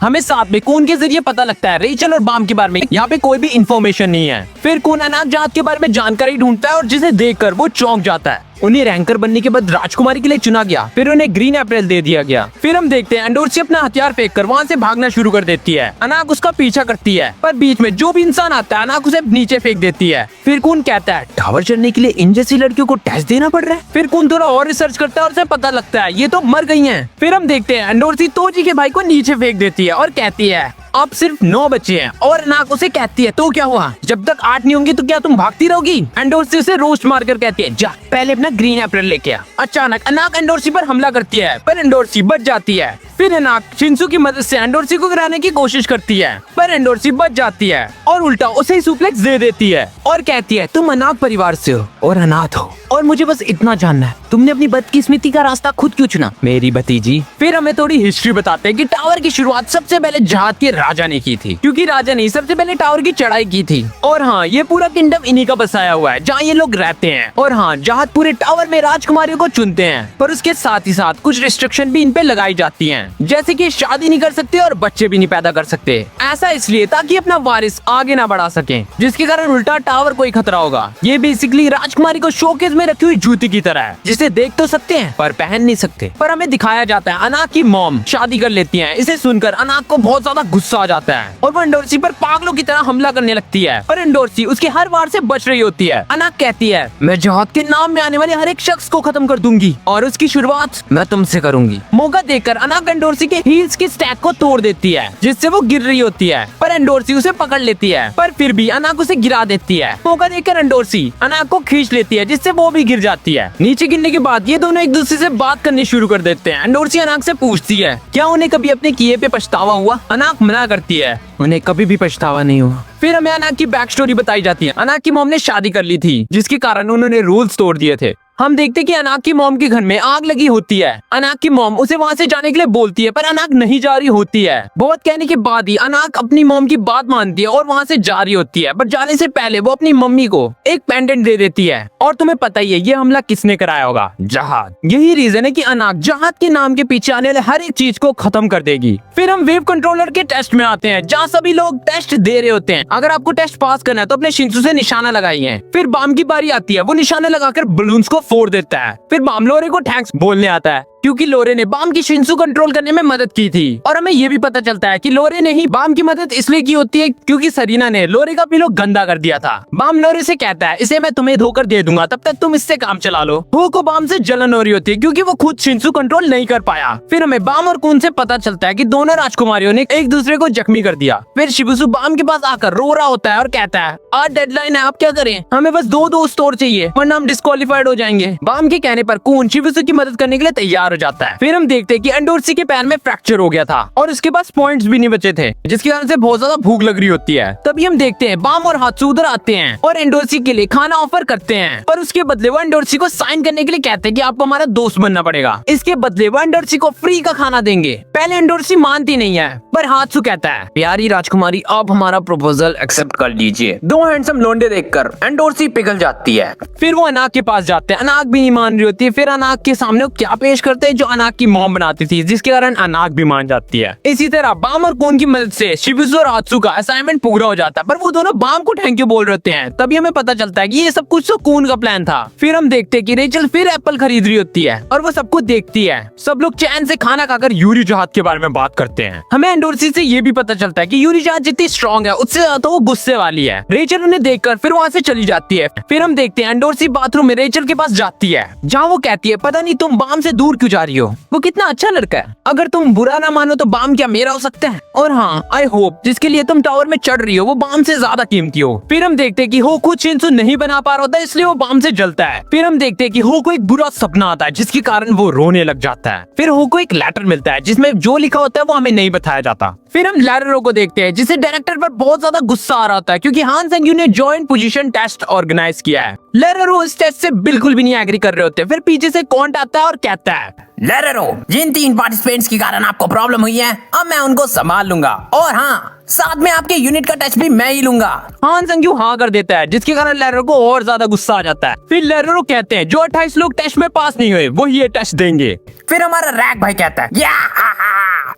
हमें साथ में कून के जरिए पता लगता है रेचल और बाम के बारे में यहाँ पे कोई भी इंफॉर्मेशन नहीं है। फिर कून अनाक जहाद के बारे में जानकारी ढूंढता है और जिसे देखकर वो चौंक जाता है। उन्हें रैंकर बनने के बाद राजकुमारी के लिए चुना गया, फिर उन्हें ग्रीन एप्पल दे दिया गया। फिर हम देखते हैं एंडोर्सी अपना हथियार फेंक कर वहाँ से भागना शुरू कर देती है। अनाक उसका पीछा करती है, पर बीच में जो भी इंसान आता है अनाक उसे नीचे फेंक देती है। फिर कून कहता है टावर चढ़ने के लिए इन जैसी लड़कियों को टेस्ट देना पड़ रहा है। फिर कून थोड़ा और रिसर्च करता है और उसे पता लगता है ये तो मर गई हैं। फिर हम देखते हैं एंडोर्सी तोजी के भाई को नीचे फेंक देती है और कहती है अब सिर्फ 9 बच्चे हैं। और अनाक उसे कहती है तो क्या हुआ, जब तक 8 नहीं होंगी तो क्या तुम भागती रहोगी। एंडोर्सी उसे रोस्ट मारकर कहती है जा पहले अपना ग्रीन एप्पल लेके आ। अचानक अनाक एंडोर्सी पर हमला करती है, पर एंडोर्सी बच जाती है। फिर अनाक शिंसू की मदद से एंडोर्सी को गिराने की कोशिश करती है, पर एंडोर्सी बच जाती है और उल्टा उसे ही सुप्लेक्स दे देती है और कहती है तुम अनाक परिवार से हो और अनाथ हो, और मुझे बस इतना जानना है तुमने अपनी बदकिस्मती का रास्ता खुद क्यों चुना मेरी भतीजी। फिर हमें थोड़ी हिस्ट्री बताते हैं कि टावर की शुरुआत सबसे पहले जहाद के राजा ने की थी, क्योंकि राजा ने सबसे पहले टावर की चढ़ाई की थी। और हाँ ये पूरा किंगडम इन्हीं का बसाया हुआ है जहाँ ये लोग रहते हैं। और हाँ जहाद पूरे टावर में राजकुमारियों को चुनते हैं, पर उसके साथ ही साथ कुछ रिस्ट्रिक्शन भी इन पे लगाई जाती हैं, जैसे कि शादी नहीं कर सकते और बच्चे भी नहीं पैदा कर सकते। ऐसा इसलिए ताकि अपना वारिस आगे ना बढ़ा सके, जिसके कारण उल्टा टावर को ही खतरा होगा। ये बेसिकली राजकुमारी को शोकेस में रखी हुई जूती की तरह है, जिसे देख तो सकते हैं पर पहन नहीं सकते। पर हमें दिखाया जाता है अनाक की मॉम शादी कर लेती है। इसे सुनकर अनाक को बहुत ज्यादा गुस्सा आ जाता है और वो एंडोर्सी पर पागलों की तरह हमला करने लगती है, पर एंडोर्सी उसके हर वार से बच रही होती है। अनाक कहती है मैं जहाद के नाम में आने वाले हर एक शख्स को खत्म कर दूंगी और उसकी शुरुआत मैं तुमसे करूंगी। मौका देकर अनाक एंडोर्सी के हील्स की स्टैक को तोड़ देती है, जिससे वो गिर रही होती है, पर एंडोर्सी उसे पकड़ लेती है, पर फिर भी अनाक उसे गिरा देती है। मौका देकर एंडोर्सी अनाक को खींच लेती है, जिससे वो भी गिर जाती है। नीचे गिरने के बाद ये दोनों एक दूसरे से बात करनी शुरू कर देते हैं। एंडोर्सी अनाक से पूछती है क्या उन्हें कभी अपने किए पे पछतावा हुआ। अनाक मना करती है उन्हें कभी भी पछतावा नहीं हुआ। फिर हमें अनाक की बैक स्टोरी बताई जाती है। अनाक की मॉम ने शादी कर ली थी, जिसके कारण उन्होंने रूल्स तोड़ दिए थे। हम देखते हैं कि अनाक की मॉम के घर में आग लगी होती है। अनाक की मॉम उसे वहाँ से जाने के लिए बोलती है, पर अनाक नहीं जा रही होती है। बहुत कहने के बाद ही अनाक अपनी मॉम की बात मानती है और वहाँ से जा रही होती है, पर जाने से पहले वो अपनी मम्मी को एक पेंडेंट दे देती है। और तुम्हें पता ही है ये हमला किसने कराया होगा, जहाद। यही रीजन है कि अनाक जहाद के नाम के पीछे आने वाले हर एक चीज को खत्म कर देगी। फिर हम वेव कंट्रोलर के टेस्ट में आते हैं, जहाँ सभी लोग टेस्ट दे रहे होते हैं। अगर आपको टेस्ट पास करना है तो अपने शिंसू से निशाना लगाइए। फिर बाम की बारी आती है, वो निशाना लगाकर बलून्स को फोड़ देता है। फिर बाम लोरे को थैंक्स बोलने आता है, क्योंकि लोरे ने बाम की शिंसू कंट्रोल करने में मदद की थी। और हमें ये भी पता चलता है कि लोरे ने ही बाम की मदद इसलिए की होती है क्योंकि सरीना ने लोरे का पिलो गंदा कर दिया था। बाम लोरे से कहता है इसे मैं तुम्हें धोकर दे दूंगा, तब तक तुम इससे काम चला लो। हो को बाम से जलन हो रही होती है क्योंकि वो खुद शिंसू कंट्रोल नहीं कर पाया। फिर हमें बाम और कून से पता चलता है कि दोनों राजकुमारियों ने एक दूसरे को जख्मी कर दिया। फिर शिबुसु बाम के पास आकर रो रहा होता है और कहता है आज डेडलाइन है, आप क्या करें, हमें बस 2 दोस्त और चाहिए वरना हम डिस्क्वालीफाइड हो जाएंगे। बाम के कहने पर कून शिबुसु की मदद करने के लिए तैयार हो जाता है। फिर हम देखते हैं कि एंडोर्सी के पैर में फ्रैक्चर हो गया था और उसके पास पॉइंट्स भी नहीं बचे थे, जिसके कारण से बहुत ज्यादा भूख लग रही होती है। तभी हम देखते हैं बाम और हात्सु उधर आते हैं और एंडोर्सी के लिए खाना ऑफर करते हैं, पर उसके बदले वो एंडोर्सी को साइन करने के लिए कहते हैं कि आपको हमारा दोस्त बनना पड़ेगा। इसके बदले वो एंडोर्सी को फ्री का खाना देंगे। पहले एंडोर्सी मानती नहीं है, पर हात्सु कहता है प्यारी राजकुमारी आप हमारा प्रपोजल एक्सेप्ट कर लीजिए। 2 हैंडसम लोंडे देखकर एंडोर्सी पिघल जाती है। फिर वो अनाक के पास जाते हैं, अनाक भी नहीं मान रही होती है। फिर अनाक के सामने वो क्या पेश करते हैं जो अनाक की मॉम बनाती थी, जिसके कारण अनाक भी मान जाती है। इसी तरह बाम और कून की मदद से शिबुसु और हात्सु का असाइनमेंट पूरा हो जाता है, पर वो दोनों बाम को थैंक यू बोल रहे होते हैं। तभी हमें पता चलता है कि ये सब कुछ तो कून का प्लान था। फिर हम देखते हैं कि रेचल फिर एप्पल खरीद रही होती है और वो सबको देखती है। सब लोग चैन से खाना खाकर यूरी जहाज के बारे में बात करते हैं। हमें एंडोर्सी से ये भी पता चलता है कि यूरी जहाज जितनी स्ट्रॉन्ग है उससे ज्यादा वो गुस्से वाली है। रेचल उन्हें देखकर फिर वहाँ से चली जाती है। फिर हम देखते हैं एंडोर्सी बाथरूम में रेचल के पास जाती है, जहाँ वो कहती है पता नहीं तुम बाम से दूर क्यों जा रही हो, वो कितना अच्छा लड़का है, अगर तुम बुरा ना मानो तो बाम क्या मेरा हो सकता है, और हाँ आई होप जिसके लिए तुम टावर में चढ़ रही हो वो बाम से ज्यादा कीमती हो। फिर हम देखते हैं कि हो खुद शिंसू नहीं बना पा रहा होता है, इसलिए वो बाम से जलता है। फिर हम देखते हैं कि हो को एक बुरा सपना आता है जिसके कारण वो रोने लग जाता है। फिर हो को एक लेटर मिलता है जिसमें जो लिखा होता है वो हमें नहीं बताया जाता। फिर हम लैरेरो को देखते हैं जिसे डायरेक्टर पर बहुत ज्यादा गुस्सा आ रहा होता है क्योंकि हान सेंग्यू ने जॉइंट पोजीशन टेस्ट ऑर्गेनाइज किया है। लैरेरो इस टेस्ट से बिल्कुल भी नहीं एग्री कर रहे होते। फिर पीछे से कॉन्ट आता है और कहता है लैरेरो जिन 3 पार्टिसिपेंट्स के कारण आपको प्रॉब्लम हुई है अब मैं उनको संभाल लूंगा, और हाँ साथ में आपके यूनिट का टेस्ट भी मैं ही लूंगा। हान सेंग्यू हाँ कर देता है, जिसके कारण लैरेरो को और ज्यादा गुस्सा आ जाता है। फिर लैरेरो कहते हैं जो 28 लोग टेस्ट में पास नहीं हुए वो ये टेस्ट देंगे। फिर हमारा रैक भाई कहता है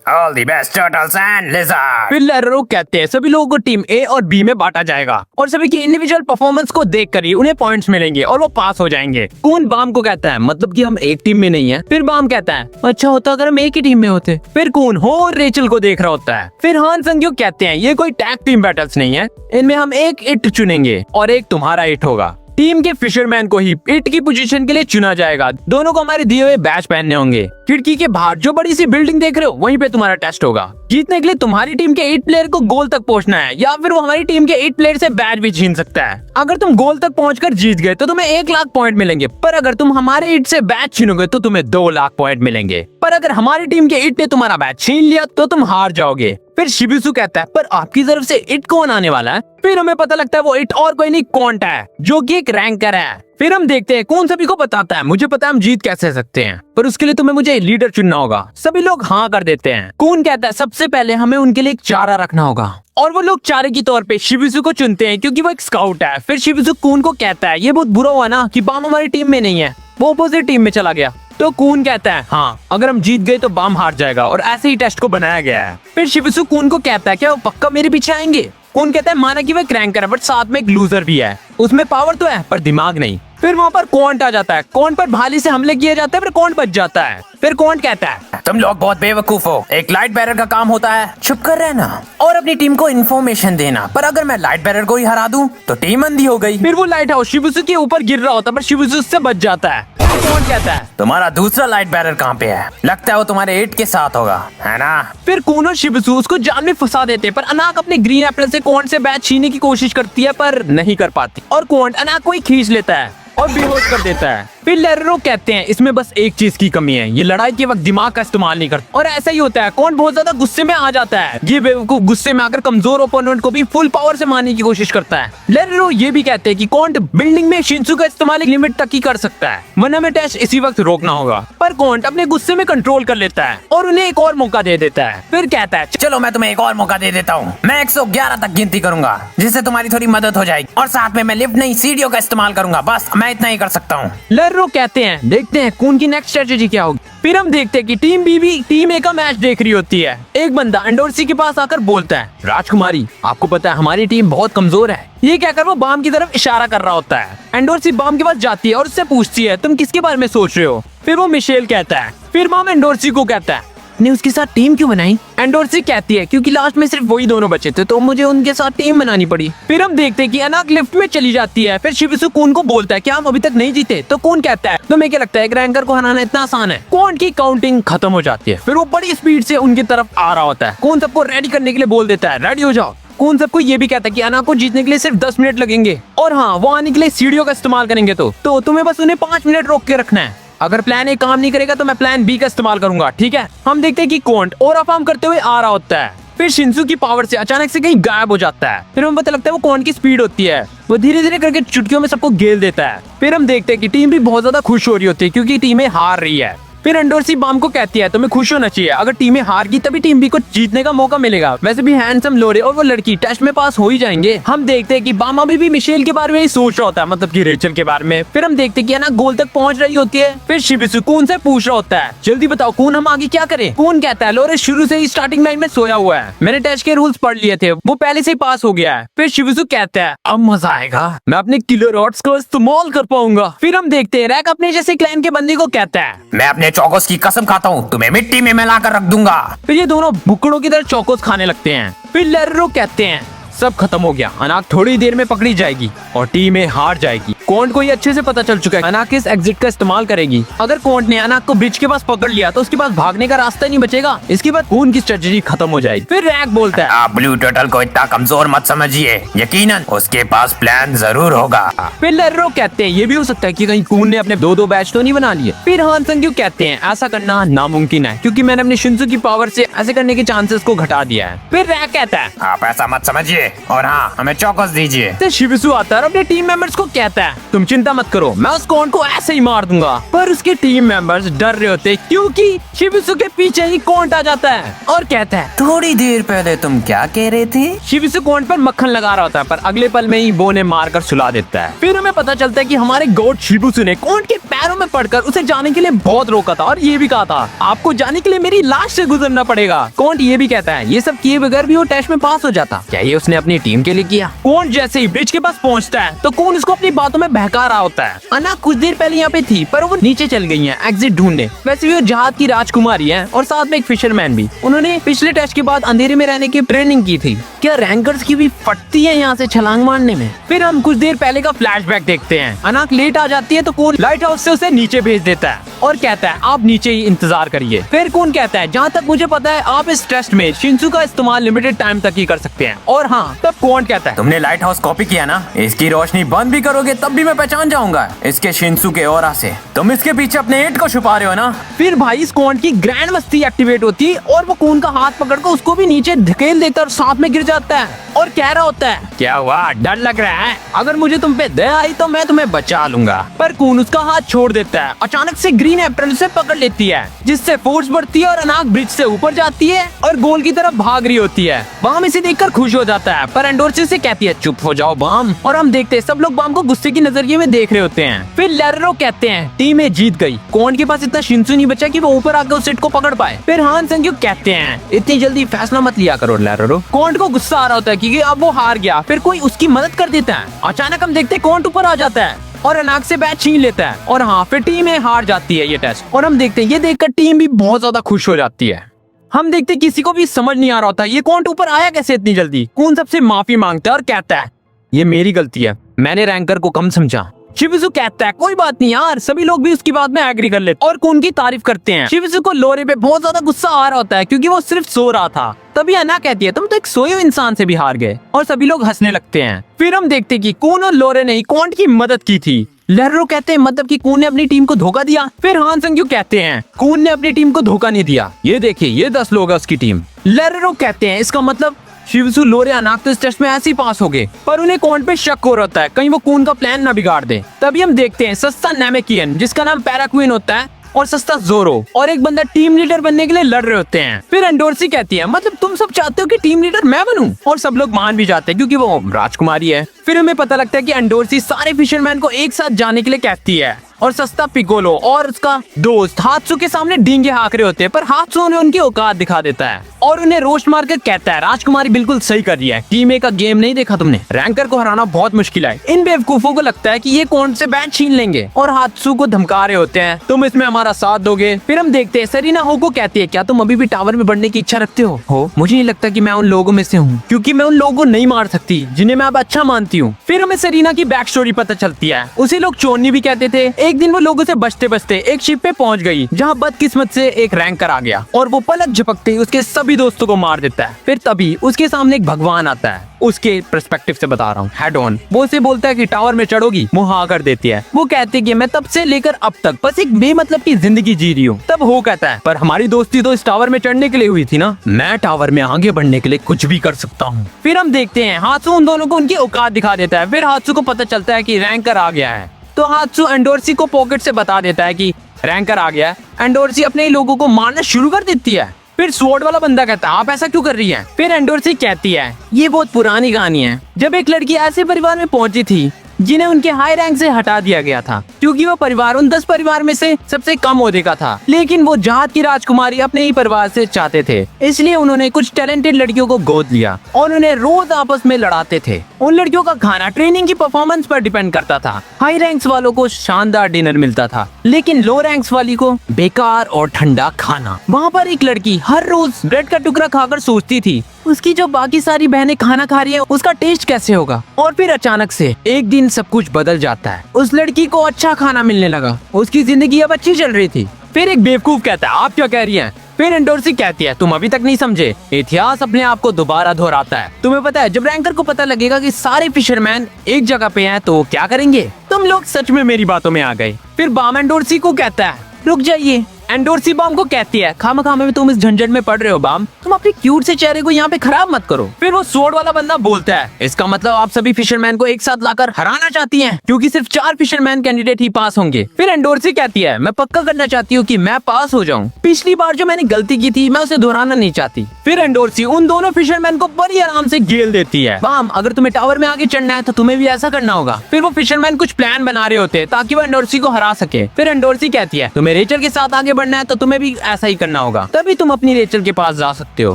all the best turtles and lizard. फिर लैरेरो कहते हैं सभी लोगों को टीम ए और बी में बांटा जाएगा और सभी की इंडिविजुअल परफॉर्मेंस को देखकर ही उन्हें पॉइंट्स मिलेंगे और वो पास हो जाएंगे। कून बाम को कहता है मतलब कि हम एक टीम में नहीं है। फिर बाम कहता है अच्छा होता अगर हम एक ही टीम में होते। फिर कून हो और रेचल को देख रहा होता है। फिर हान सेंग्यू कहते हैं ये कोई टैग टीम बैटल्स नहीं है, इनमें हम एक इट चुनेंगे और एक तुम्हारा इट होगा। टीम के फिशरमैन को ही इट की पोजीशन के लिए चुना जाएगा। दोनों को हमारे दिए हुए बैच पहनने होंगे। खिड़की के बाहर जो बड़ी सी बिल्डिंग देख रहे हो वहीं पे तुम्हारा टेस्ट होगा। जीतने के लिए तुम्हारी टीम के 8 प्लेयर को गोल तक पहुंचना है, या फिर वो हमारी टीम के 8 प्लेयर से बैच भी छीन सकता है। अगर तुम गोल तक पहुंचकर जीत गए तो तुम्हें 1 लाख पॉइंट मिलेंगे, पर अगर तुम हमारे इट से बैच छीनोगे तो तुम्हें 2 लाख पॉइंट मिलेंगे। पर अगर हमारी टीम के इट ने तुम्हारा बैच छीन लिया तो तुम हार जाओगे। फिर शिबुसु कहता है पर आपकी तरफ से इट कौन आने वाला है। फिर हमें पता लगता है वो इट और कोई नहीं कॉन्ट है जो कि एक रैंकर है। फिर हम देखते हैं कौन सभी को बताता है मुझे पता है हम जीत कैसे सकते हैं, पर उसके लिए तुम्हें मुझे लीडर चुनना होगा। सभी लोग हाँ कर देते हैं। कून कहता है सबसे पहले हमें उनके लिए एक चारा रखना होगा और वो लोग चारे के तौर पे शिबुसु को चुनते हैं क्योंकि वो एक स्काउट है। फिर शिबुसु कून को कहता है ये बहुत बुरा हुआ ना कि बाम हमारी टीम में नहीं है, वो अपोजिट टीम में चला गया। तो कून कहता है हाँ अगर हम जीत गए तो बाम हार जाएगा और ऐसे ही टेस्ट को बनाया गया है। फिर शिबुसु कून को कहता है क्या वो पक्का मेरे पीछे आएंगे। कून कहता है माना कि वो क्रैंकर है बट साथ में एक लूजर भी है, उसमें पावर तो है पर दिमाग नहीं। फिर वहाँ पर कॉन्ट आ जाता है। कॉन्ट पर भाली से हमले किए जाते हैं पर कॉन्ट बच जाता है। फिर कॉन्ट कहता है तुम लोग बहुत बेवकूफ हो, एक लाइट बैरर का काम होता है चुप कर रहना और अपनी टीम को इन्फॉर्मेशन देना, पर अगर मैं लाइट बैरर को ही हरा दूं तो टीम अंधी हो गई। फिर वो लाइट हाउस शिबुसु के ऊपर गिर रहा होता है पर शिबुसु उससे बच जाता है। कौन कहता है तुम्हारा दूसरा लाइट बैरर कहाँ पे है, लगता है वो तुम्हारे इट के साथ होगा है ना। फिर कून और शिबुसु उसको जाल में फंसा देते पर अनाक अपने ग्रीन एप्पल से कॉन्ट से बैच छीनने की कोशिश करती है पर नहीं कर पाती और कॉन्ट अनाक को ही खींच लेता है और बेहोश कर देता है। फिर लैरेरो कहते हैं इसमें बस एक चीज की कमी है, ये लड़ाई के वक्त दिमाग का इस्तेमाल नहीं करता। और ऐसा ही होता है, कौन बहुत ज्यादा गुस्से में आ जाता है। ये बेवकूफ गुस्से में आकर कमजोर ओपोनेंट को भी फुल पावर से मारने की कोशिश करता है। लैरेरो ये भी कहते हैं कि कॉन्ट बिल्डिंग में शिंसू का इस्तेमाल एक लिमिट तक ही कर सकता है, वरना में टेस्ट इसी वक्त रोकना होगा। पर कॉन्ट अपने गुस्से में कंट्रोल कर लेता है और उन्हें एक और मौका दे देता है। फिर कहता है चलो मैं तुम्हें एक और मौका दे देता हूँ, मैं 111 तक गिनती करूंगा जिससे तुम्हारी थोड़ी मदद हो जाएगी, और साथ में मैं लिफ्ट नहीं सीढ़ियों का इस्तेमाल करूंगा, बस मैं इतना ही कर सकता हूँ। लैरेरो कहते हैं देखते हैं कौन की नेक्स्ट स्ट्रेटेजी क्या होगी। फिर हम देखते हैं कि टीम बी भी टीम ए का मैच देख रही होती है। एक बंदा एंडोर्सी के पास आकर बोलता है राजकुमारी आपको पता है हमारी टीम बहुत कमजोर है। ये कहकर वो बाम की तरफ इशारा कर रहा होता है। एंडोर्सी बाम के पास जाती है और उससे पूछती है तुम किसके बारे में सोच रहे हो। फिर वो मिशेल कहता है फिर माम एंडोर्सी को कहता है ने उसके साथ टीम क्यों बनाई? एंडोर्सी कहती है क्योंकि लास्ट में सिर्फ वही दोनों बचे थे तो मुझे उनके साथ टीम बनानी पड़ी। फिर हम देखते हैं कि अनाक लिफ्ट में चली जाती है। फिर शिबिसु कून को बोलता है कि हम अभी तक नहीं जीते। तो कून कहता है तुम्हें क्या लगता है रैंकर को हराना इतना आसान है? कून की काउंटिंग खत्म हो जाती है। फिर वो बड़ी स्पीड से उनकी तरफ आ रहा होता है। कून सबको रेडी करने के लिए बोल देता है रेडी हो जाओ। कून सबको ये भी कहता है कि अनाक को जीतने के लिए सिर्फ 10 मिनट लगेंगे और हाँ वो आने के लिए सीढ़ियों का इस्तेमाल करेंगे तो तुम्हें बस उन्हें 5 मिनट रोक के रखना है। अगर प्लान ए काम नहीं करेगा तो मैं प्लान बी का इस्तेमाल करूंगा, ठीक है? हम देखते हैं कि कोंट और अफाम करते हुए आ रहा होता है। फिर शिंसू की पावर से अचानक से कहीं गायब हो जाता है। फिर हमें पता लगता है वो कोंट की स्पीड होती है। वो धीरे धीरे करके चुटकियों में सबको घेर देता है। फिर हम देखते हैं कि टीम भी बहुत ज्यादा खुश हो रही होती है क्योंकि टीमें हार रही है। फिर एंडोर्सी बाम को कहती है तुम्हें खुश होना चाहिए, अगर टीमें हार गई तभी टीम बी को जीतने का मौका मिलेगा। वैसे भी हैंडसम लोरे और वो लड़की टेस्ट में पास हो ही जाएंगे। हम देखते हैं कि बाम अभी भी मिशेल के बारे में ही सोच रहा होता है, मतलब कि रेचल के बारे में। फिर हम देखते हैं कि अना गोल तक पहुंच रही होती है। फिर शिबिसु कून से पूछ रहा होता है जल्दी बताओ कून हम आगे क्या करें? कून कहता है लोरे शुरू से ही स्टार्टिंग लाइन में सोया हुआ है, मैंने टेस्ट के रूल्स पढ़ लिए थे, वो पहले से ही पास हो गया है। फिर शिबिसु कहता है अब मजा आएगा, मैं अपने किलर रॉड्स को इस्तेमाल कर पाऊंगा। फिर हम देखते हैं रैक अपने जैसे क्लैन के बंदे को कहता है मैं अपने चौकोस की कसम खाता हूँ तुम्हें मिट्टी में मिलाकर रख दूंगा। फिर ये दोनों बुकड़ों की तरह चौकोस खाने लगते हैं। फिर लेरो कहते हैं सब खत्म हो गया, अनाक थोड़ी देर में पकड़ी जाएगी और टीमें हार जाएगी। कोंट को ये अच्छे से पता चल चुका है अनाक इस एग्जिट का इस्तेमाल करेगी। अगर कोंट ने अनाक को ब्रिज के पास पकड़ लिया तो उसके पास भागने का रास्ता नहीं बचेगा। इसके बाद कून की स्ट्रेटजी खत्म हो जाएगी। फिर रैक बोलता है आप ब्लू टर्टल को इतना कमजोर मत समझिए, यकीनन उसके पास प्लान जरूर होगा। फिर लेरो कहते हैं ये भी हो सकता है कि कहीं कून ने अपने दो बैच तो नहीं बना लिए। फिर हान संग्यू कहते हैं ऐसा करना नामुमकिन है क्योंकि मैंने अपने शिंसू की पावर से ऐसे करने के चांसेस को घटा दिया है। फिर रैक कहता है आप ऐसा मत समझिए और हाँ हमें चौकस दीजिए। फिर शिबिसु आता है और अपने टीम मेंबर्स को कहता है तुम चिंता मत करो, मैं उस कोंट को ऐसे ही मार दूंगा। पर उसके टीम मेंबर्स डर रहे होते क्योंकि शिबिसु के पीछे ही कोंट आ जाता है और कहता है थोड़ी देर पहले तुम क्या कह रहे थे? शिबिसु कोंट पर मक्खन लगा रहा होता है पर अगले पल में ही बो ने मारकर सुला देता है। फिर हमें पता चलता है कि हमारे गोट शिबिसु ने कोंट के पैरों में पड़कर उसे जाने के लिए बहुत रोका था और ये भी कहा था आपको जाने के लिए मेरी लाश से गुजरना पड़ेगा। कोंट ये भी कहता है ये सब किए बगैर भी वो टेस्ट में पास हो जाता। क्या ये उसने अपनी टीम के लिए किया? कोंट जैसे ही ब्रिज के पास पहुंचता है तो कोंट उसको अपनी बातों में बहका रहा होता है। अना कुछ देर पहले यहाँ पे थी पर वो नीचे चल गई है एग्जिट ढूंढने। वैसे भी वो जहाज की राजकुमारी है और साथ में एक फिशरमैन भी। उन्होंने पिछले टेस्ट के बाद अंधेरे में रहने की ट्रेनिंग की थी। क्या रैंकर्स की भी फटती है यहाँ से छलांग मारने में? फिर हम कुछ देर पहले का फ्लैशबैक देखते हैं। अनाक लेट आ जाती है तो कोन लाइट हाउस से उसे नीचे भेज देता है और कहता है आप नीचे ही इंतजार करिए। फिर कोन कहता है जहाँ तक मुझे पता है आप इस टेस्ट में शिंसू का इस्तेमाल लिमिटेड टाइम तक ही कर सकते हैं। और हाँ तब कोन कहता है तुमने लाइट हाउस कॉपी किया ना, इसकी रोशनी बंद भी करोगे तब भी मैं पहचान जाऊंगा इसके शिंसू के ऑरा से। तुम इसके पीछे अपने हिट को छुपा रहे हो ना। फिर भाई इस कोन की ग्रैंड मस्ती एक्टिवेट होती है और वो कोन का हाथ पकड़कर उसको भी नीचे धकेल देता है और साथ में गिर जाता है और कह रहा होता है क्या हुआ डर लग रहा है? अगर मुझे तुम पे दया आई तो मैं तुम्हें बचा लूंगा। पर कून उसका हाथ छोड़ देता है। अचानक से ग्रीन अप्रैल उसे पकड़ लेती है जिससे फोर्स बढ़ती है और अनाक ब्रिज से ऊपर जाती है और गोल की तरफ भाग रही होती है। बाम इसे देखकर खुश हो जाता है पर एंडोर्सी से कहती है चुप हो जाओ बाम। और हम देखते हैं सब लोग बाम को गुस्से की नजरिए में देख रहे होते हैं। फिर लेरो कहते हैं टीमें जीत गई, कोन के पास इतना शिंसू नहीं बचा कि वो ऊपर आकर उस हिट को पकड़ पाए। फिर हान संग्यू कहते हैं इतनी जल्दी फैसला मत लिया करो लेरो। कोन को गुस्सा आ रहा होता है क्योंकि अब वो हार गया। फिर कोई उसकी मदद कर देता है। अचानक हम देखते हैं कोन ऊपर आ जाता है और अनाक से बैट छीन लेता है और हाँ फिर टीमें हार जाती है ये टेस्ट। और हम देखते हैं ये देखकर टीम भी बहुत ज्यादा खुश हो जाती है। हम देखते हैं किसी को भी समझ नहीं आ रहा होता ये कोन ऊपर आया कैसे इतनी जल्दी। कून सबसे माफी मांगता है और कहता है ये मेरी गलती है, मैंने रैंकर को कम समझा। शिबिसु कहता है कोई बात नहीं यार, सभी लोग भी उसकी बात में एग्री कर लेते और कून की तारीफ करते हैं। शिबिसु को लोरे पे बहुत ज्यादा गुस्सा आ रहा होता है क्योंकि वो सिर्फ सो रहा था। तभी अना कहती है तुम तो एक सोए हुए इंसान से भी हार गए और सभी लोग हंसने लगते हैं। फिर हम देखते हैं कि कून और लोरे ने ही कोंट की मदद की थी। लेरो कहते हैं मतलब कि कून ने अपनी टीम को धोखा दिया। फिर हान संग्यू कहते हैं कून ने अपनी टीम को धोखा नहीं दिया, ये देखिए ये 10 लोग है उसकी टीम। लेरो कहते हैं इसका मतलब शिबिसु लोरे अनाक तो इस टेस्ट में ऐसे ही पास हो गए। पर उन्हें कोंट पे शक हो रहा है कहीं वो कून का प्लान ना बिगाड़ दे। तभी हम देखते हैं सस्ता नेमेकियन जिसका नाम पैराक्वीन होता है और सस्ता जोरो और एक बंदा टीम लीडर बनने के लिए लड़ रहे होते हैं। फिर एंडोर्सी कहती है मतलब तुम सब चाहते हो कि टीम लीडर मैं बनूं? और सब लोग मान भी जाते हैं क्योंकि वो राजकुमारी है। फिर हमें पता लगता है कि एंडोर्सी सारे फिशरमैन को एक साथ जाने के लिए कहती है और सस्ता पिकोलो और उसका दोस्त हात्सू के सामने डींगे हाँक रहे होते हैं, पर हात्सू उन्हें उनकी औकात दिखा देता है और उन्हें रोस्ट मारकर कहता है राजकुमारी बिल्कुल सही कर रही है, टीम ए का गेम नहीं देखा तुमने, रैंकर को हराना बहुत मुश्किल है। इन बेवकूफों को लगता है कि ये कौन से बैट छीन लेंगे और हात्सू को धमका रहे होते हैं तुम इसमें हमारा साथ दोगे। फिर हम देखते हैं सरीना हो को कहती है क्या तुम अभी भी टावर में बढ़ने की इच्छा रखते हो? मुझे नहीं लगता कि मैं उन लोगों में से हूँ, क्योंकि मैं उन लोगों को नहीं मार सकती जिन्हें मैं अब अच्छा मानती हूँ। फिर हमें सरीना की बैक स्टोरी पता चलती है, उसे लोग चोरनी भी कहते थे। एक दिन वो लोगों से बचते बचते एक शिप पे पहुंच गई जहाँ बदकिस्मत से एक रैंकर आ गया और वो पलक झपकते ही उसके सभी दोस्तों को मार देता है। फिर तभी उसके सामने एक भगवान आता है, उसके पर्सपेक्टिव से बता रहा हूँ, हेड ऑन। वो उसे बोलता है कि टावर में चढ़ोगी, वो हाँ कर देती है। वो कहती है कि मैं तब से लेकर अब तक बस एक बेमतलब की जिंदगी जी रही हूँ। तब वो कहता है पर हमारी दोस्ती तो इस टावर में चढ़ने के लिए हुई थी ना, मैं टावर में आगे बढ़ने के लिए कुछ भी कर सकता हूँ। फिर हम देखते हैं हात्सू उन दोनों को उनकी औकात दिखा देता है। फिर हात्सू को पता चलता है कि रैंकर आ गया है, तो हात्सू एंडोर्सी को पॉकेट से बता देता है कि रैंकर आ गया है। एंडोर्सी अपने ही लोगों को मारना शुरू कर देती है। फिर स्वॉर्ड वाला बंदा कहता है आप ऐसा क्यों कर रही हैं? फिर एंडोर्सी कहती है ये बहुत पुरानी कहानी है, जब एक लड़की ऐसे परिवार में पहुंची थी जिन्हें उनके हाई रैंक से हटा दिया गया था, क्योंकि वो परिवार उन 10 परिवार में से सबसे कम ओहदे का था। लेकिन वो जहाद की राजकुमारी अपने ही परिवार से चाहते थे, इसलिए उन्होंने कुछ टैलेंटेड लड़कियों को गोद लिया और उन्हें रोज आपस में लड़ाते थे। उन लड़कियों का खाना ट्रेनिंग की परफॉर्मेंस पर डिपेंड करता था। हाई रैंक्स वालों को शानदार डिनर मिलता था, लेकिन लो रैंक्स वाली को बेकार और ठंडा खाना। वहाँ पर एक लड़की हर रोज ब्रेड का टुकड़ा खाकर सोचती थी उसकी जो बाकी सारी बहनें खाना खा रही है उसका टेस्ट कैसे होगा। और फिर अचानक से एक दिन सब कुछ बदल जाता है। उस लड़की को अच्छा खाना मिलने लगा, उसकी जिंदगी अब अच्छी चल रही थी। फिर एक बेवकूफ कहता है आप क्या कह रही हैं? फिर एंडोर्सी कहती है तुम अभी तक नहीं समझे, इतिहास अपने आप को दोबारा दोहराता है। तुम्हें पता है जब रैंकर को पता लगेगा कि सारे फिशरमैन एक जगह पे हैं तो वो क्या करेंगे? तुम लोग सच में मेरी बातों में आ गए। फिर बाम एंडोर्सी को कहता है रुक जाइए। एंडोर्सी बाम को कहती है खामखामे में तुम इस झंझट में पड़ रहे हो बाम, तुम अपने क्यूट से चेहरे को यहाँ पे खराब मत करो। फिर वो स्वॉर्ड वाला बंदा बोलता है इसका मतलब आप सभी फिशरमैन को एक साथ लाकर हराना चाहती हैं, क्योंकि सिर्फ 4 फिशरमैन कैंडिडेट ही पास होंगे। फिर एंडोर्सी कहती है मैं पक्का करना चाहती हूँ कि मैं पास हो जाऊँ, पिछली बार जो मैंने गलती की थी मैं उसे दोहराना नहीं चाहती। फिर एंडोर्सी उन दोनों फिशरमैन को बड़ी आराम से घेर देती है। बाम अगर तुम्हें टावर में आगे चढ़ना है तो तुम्हें भी ऐसा करना होगा। फिर वो फिशरमैन कुछ प्लान बना रहे होते हैं ताकि वो एंडोर्सी को हरा सके। फिर एंडोर्सी कहती है तुम्हें रेचल के साथ आगे बढ़ना है तो तुम्हें भी ऐसा ही करना होगा, तभी तुम अपनी रेचल के पास जा सकते हो।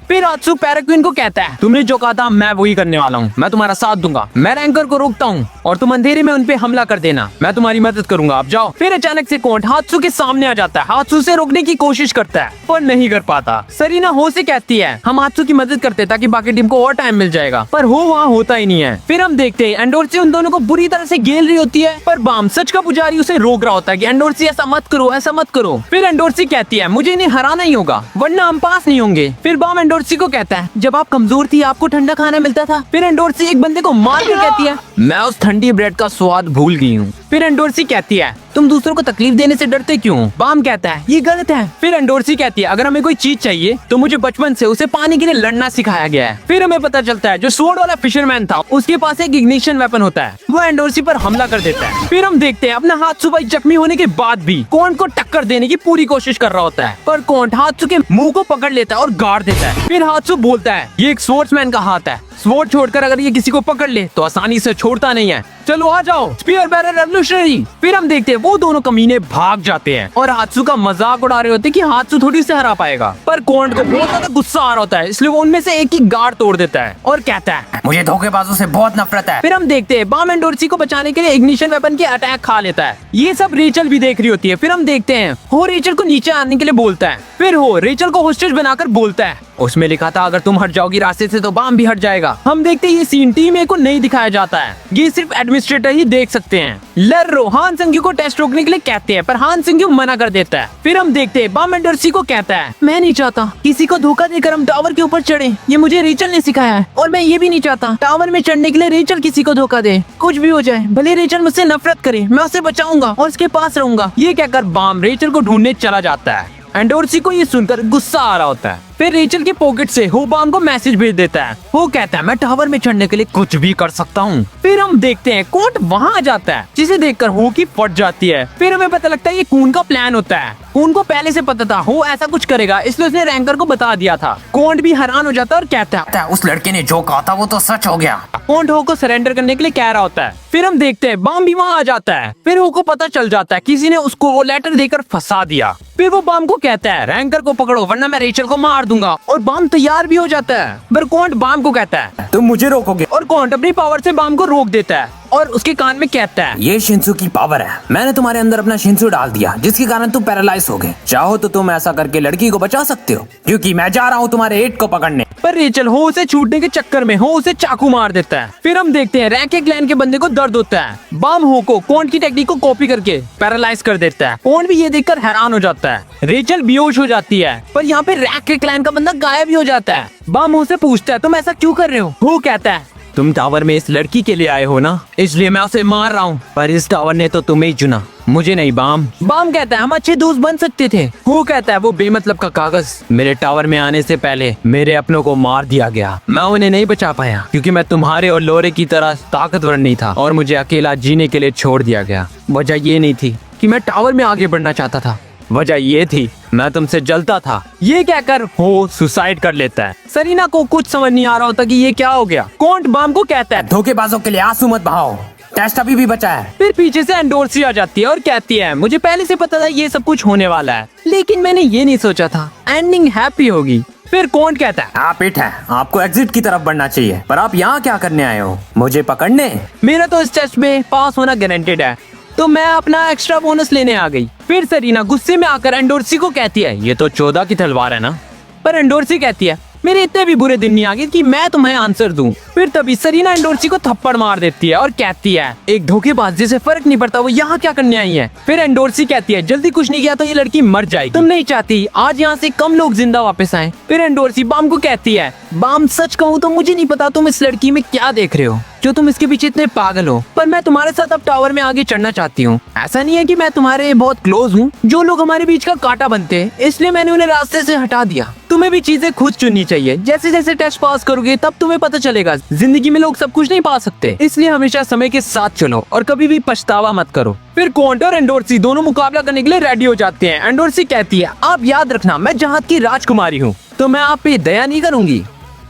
फिर हात्सू पैराक्विन को कहता है तुमने जो कहा था मैं वही करने वाला हूँ, मैं तुम्हारा साथ दूंगा, मैं रैंकर को रोकता हूँ और तुम अंधेरे में उन पे हमला कर देना, मैं तुम्हारी मदद करूंगा, आप जाओ। फिर अचानक से कोंट हात्सू के सामने आ जाता है, हात्सू से रोकने की कोशिश करता है पर नहीं कर पाता। सरीना हो से कहती है हम हात्सू की मदद करते ताकि बाकी टीम को और टाइम मिल जाएगा, पर हो वहाँ होता ही नहीं है। फिर हम देखते हैं एंडोर्सी उन दोनों को बुरी तरह से घेर रही होती है, पर बाम सच का पुजारी उसे रोक रहा होता है कि एंडोर्सी ऐसा मत करो, ऐसा मत करो। फिर एंडोर्सी कहती है मुझे इन्हें हराना ही होगा वरना हम पास नहीं होंगे। फिर बाम एंडोर्सी को कहता है जब आप कमजोर थी आपको ठंडा खाना मिलता था। फिर एंडोर्सी एक बंदे को मार के कहती है मैं उस ठंडी ब्रेड का स्वाद भूल गई हूँ। फिर एंडोर्सी कहती है तुम दूसरों को तकलीफ देने से डरते क्यों? बाम कहता है ये गलत है। फिर एंडोर्सी कहती है अगर हमें कोई चीज चाहिए तो मुझे बचपन से उसे पाने के लिए लड़ना सिखाया गया है। फिर हमें पता चलता है जो स्वॉर्ड वाला फिशरमैन था उसके पास एक इग्निशन वेपन होता है, वो एंडोर्सी पर हमला कर देता है। फिर हम देखते हैं अपना हात्सू भाई जख्मी होने के बाद भी कोंट को टक्कर देने की पूरी कोशिश कर रहा होता है, पर कोंट हात्सू के मुंह को पकड़ लेता है और गाड़ देता है। फिर हात्सू बोलता है ये एक स्पोर्ट्समैन का हाथ है, स्वॉर्ड छोड़कर अगर ये किसी को पकड़ ले तो आसानी से छोड़ता नहीं है, चलो आ जाओ स्पीयर बैरर रेवोल्यूशनरी। फिर हम देखते हैं वो दोनों कमीने भाग जाते हैं और हात्सू का मजाक उड़ा रहे होते हैं कि हात्सू थोड़ी से हरा पाएगा, पर कोंट को बहुत ज्यादा गुस्सा आ रहा होता है, इसलिए वो उनमें से एक की गाड़ तोड़ देता है और कहता है मुझे धोखेबाजों से बहुत नफरत है। फिर हम देखते हैं बाम एंडोर्सी को बचाने के लिए इग्निशन वेपन के अटैक खा लेता है। ये सब रेचल भी देख रही होती है। फिर हम देखते हैं हो रेचल को नीचे आने के लिए बोलता है, फिर हो रेचल को होस्टेज बनाकर बोलता है उसमें लिखा था अगर तुम हट जाओगी रास्ते से तो बाम भी हट जाएगा। हम देखते हैं ये सीन टीम ए को नहीं दिखाया जाता है, ये सिर्फ एडमिनिस्ट्रेटर ही देख सकते हैं। लर्रो हान संग्यू को टेस्ट रोकने के लिए कहते हैं पर हान संग्यू मना कर देता है। फिर हम देखते हैं बाम एंडोर्सी को कहता है मैं नहीं चाहता किसी को धोखा देकर हम टावर के ऊपर चढ़े, ये मुझे रेचल ने सिखाया है और मैं ये भी नहीं चाहता टावर में चढ़ने के लिए रेचल किसी को धोखा दे। कुछ भी हो जाए भले रेचल मुझसे नफरत करे मैं उसे बचाऊंगा और उसके पास रहूंगा। ये कहकर बाम रेचल को ढूंढने चला जाता है। एंडोर्सी को ये सुनकर गुस्सा आ रहा होता है। फिर रेचल के पॉकेट से हो बाम को मैसेज भेज देता है। वो कहता है मैं टावर में चढ़ने के लिए कुछ भी कर सकता हूँ। फिर हम देखते हैं कोर्ट वहाँ आ जाता है, जिसे देखकर हो की फट जाती है। फिर हमें पता लगता है ये कून का प्लान होता है। कून को पहले से पता था हो ऐसा कुछ करेगा, इसलिए उसने रैंकर को बता दिया था। कोंट भी हैरान हो जाता है और कहता है उस लड़के ने जो कहा था वो तो सच हो गया। कोंट हो को सरेंडर करने के लिए कह रहा होता है। फिर हम देखते हैं बाम भी वहाँ आ जाता है। फिर हो को पता चल जाता है किसी ने उसको वो लेटर देकर फंसा दिया। फिर वो बाम को कहता है रैंकर को पकड़ो वरना मैं रेचल को मार दूंगा, और बाम तैयार भी हो जाता है। पर कोंट बाम को कहता है तुम मुझे रोकोगे? और कोंट अपनी पावर से बाम को रोक देता है और उसके कान में कहता है ये शिंसू की पावर है, मैंने तुम्हारे अंदर अपना शिंसू डाल दिया जिसके कारण तुम पैरालाइज हो गए। चाहो तो तुम ऐसा करके लड़की को बचा सकते हो, क्योंकि मैं जा रहा हूँ तुम्हारे हेड को पकड़ने। पर रेचल हो उसे छूटने के चक्कर में हो उसे चाकू मार देता है। फिर हम देखते हैं रैंक के क्लैन के बंदे को दर्द होता है। बाम हो को कोंट की टेक्निक को कॉपी करके पैरालाइज कर देता है। कोंट भी ये देखकर हैरान हो जाता है। रेचल बेहोश हो जाती है, पर यहाँ पे रैंक के क्लैन का बंदा गायब ही हो जाता है। बाम हो से पूछता है तुम ऐसा क्यों कर रहे हो? वो कहता है तुम टावर में इस लड़की के लिए आए हो ना, इसलिए मैं उसे मार रहा हूँ, पर इस टावर ने तो तुम्हें ही चुना, मुझे नहीं। बाम कहता है हम अच्छे दोस्त बन सकते थे। वो कहता है वो बेमतलब का कागज, मेरे टावर में आने से पहले मेरे अपनों को मार दिया गया, मैं उन्हें नहीं बचा पाया क्योंकि मैं तुम्हारे और लोरे की तरह ताकतवर नहीं था और मुझे अकेला जीने के लिए छोड़ दिया गया। वजह ये नहीं थी कि मैं टावर में आगे बढ़ना चाहता था, वजह ये थी मैं तुमसे जलता था। ये कहकर हो सुसाइड कर लेता है। सरीना को कुछ समझ नहीं आ रहा होता कि ये क्या हो गया। कोंट बाम को कहता है धोखेबाजों के लिए आंसू मत बहाओ, टेस्ट अभी भी बचा है। फिर पीछे से एंडोर्सी आ जाती है और कहती है मुझे पहले से पता था ये सब कुछ होने वाला है, लेकिन मैंने ये नहीं सोचा था एंडिंग हैप्पी होगी। फिर कोंट कहता है आप इट है, आपको एग्जिट की तरफ बढ़ना चाहिए, पर आप यहाँ क्या करने आए हो? मुझे पकड़ने? मेरा तो इस टेस्ट में पास होना गारंटेड है, तो मैं अपना एक्स्ट्रा बोनस लेने आ गई। फिर सरीना गुस्से में आकर एंडोर्सी को कहती है ये तो 14 की तलवार है ना, पर एंडोर्सी कहती है मेरे इतने भी बुरे दिन नहीं आ गए कि मैं तुम्हें आंसर दूं। फिर तभी सरीना एंडोर्सी को थप्पड़ मार देती है और कहती है एक धोखेबाज जिसे फर्क नहीं पड़ता वो यहाँ क्या करने आई है। फिर एंडोर्सी कहती है जल्दी कुछ नहीं किया तो ये लड़की मर जाएगी, तुम नहीं चाहती आज यहाँ से कम लोग जिंदा वापस आए। फिर एंडोर्सी बाम को कहती है बाम सच कहूँ तो मुझे नहीं पता तुम इस लड़की में क्या देख रहे हो जो तुम इसके पीछे इतने पागल हो, पर मैं तुम्हारे साथ अब टावर में आगे चढ़ना चाहती हूँ। ऐसा नहीं है कि मैं तुम्हारे बहुत क्लोज हूँ, जो लोग हमारे बीच का कांटा बनते हैं इसलिए मैंने उन्हें रास्ते से हटा दिया। तुम्हें भी चीजें खुद चुननी चाहिए, जैसे जैसे टेस्ट पास करोगे तब तुम्हें पता चलेगा जिंदगी में लोग सब कुछ नहीं पा सकते, इसलिए हमेशा समय के साथ चलो और कभी भी पछतावा मत करो। फिर कोंट और एंडोर्सी दोनों मुकाबला करने के लिए रेडी हो जाते हैं। एंडोर्सी कहती है आप याद रखना मैं जहाज की राजकुमारी हूँ, तो मैं आप पे दया नहीं करूंगी।